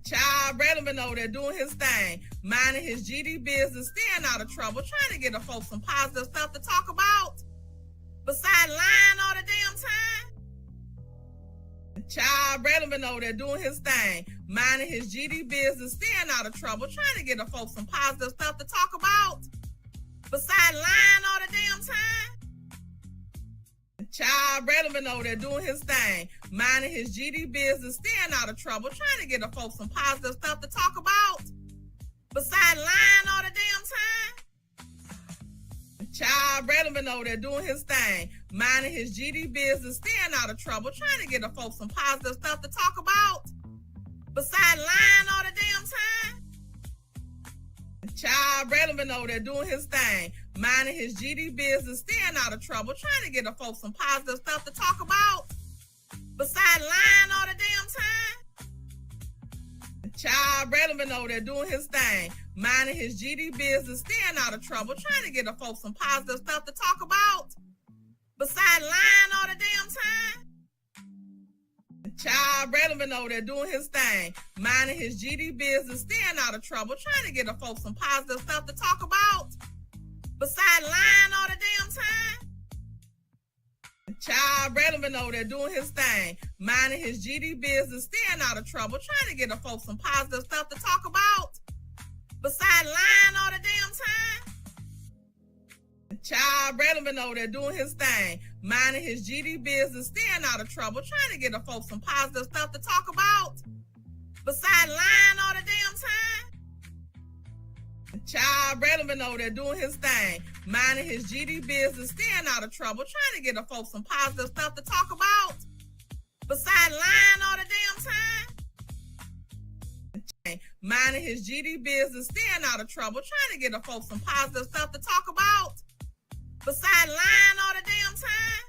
Child, Braylon been over there doing his thing, minding his GD business, staying out of trouble, trying to get the folks some positive stuff to talk about. Besides lying all the damn time. Child, Braylon been over there doing his thing, minding his GD business, staying out of trouble, trying to get the folks some positive stuff to talk about. Besides lying all the damn time. Child, Braylon been over there doing his thing, minding his GD business, staying out of trouble, trying to get the folks some positive stuff to talk about. Besides lying all the damn time. Child, Braylon been over there doing his thing, minding his GD business, staying out of trouble, trying to get the folks some positive stuff to talk about. Besides lying all the damn time. Child, Braylon been over there doing his thing, minding his GD business, staying out of trouble, trying to get the folks some positive stuff to talk about. Besides lying all the damn time. Child, Braylon been over there doing his thing, minding his GD business, staying out of trouble, trying to get the folks some positive stuff to talk about. Besides lying all the damn time. Child, Braylon been over there doing his thing, minding his GD business, staying out of trouble, trying to get the folks some positive stuff to talk about. Besides lying all the damn time. Child, Braylon been over there doing his thing, minding his GD business, staying out of trouble, trying to get the folks some positive stuff to talk about. Besides lying all the damn time. Child, Braylon been over there doing his thing, minding his GD business, staying out of trouble, trying to get the folks some positive stuff to talk about. Besides lying all the damn time. Child, Braylon been over there doing his thing, minding his GD business, staying out of trouble, trying to get the folks some positive stuff to talk about. Besides lying all the damn time. Minding his GD business, staying out of trouble, trying to get the folks some positive stuff to talk about. Besides lying all the damn time.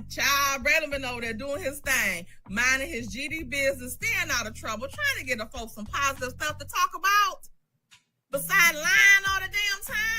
Child, Braylon been over there doing his thing, minding his GD business, staying out of trouble, trying to get the folks some positive stuff to talk about. Besides lying all the damn time.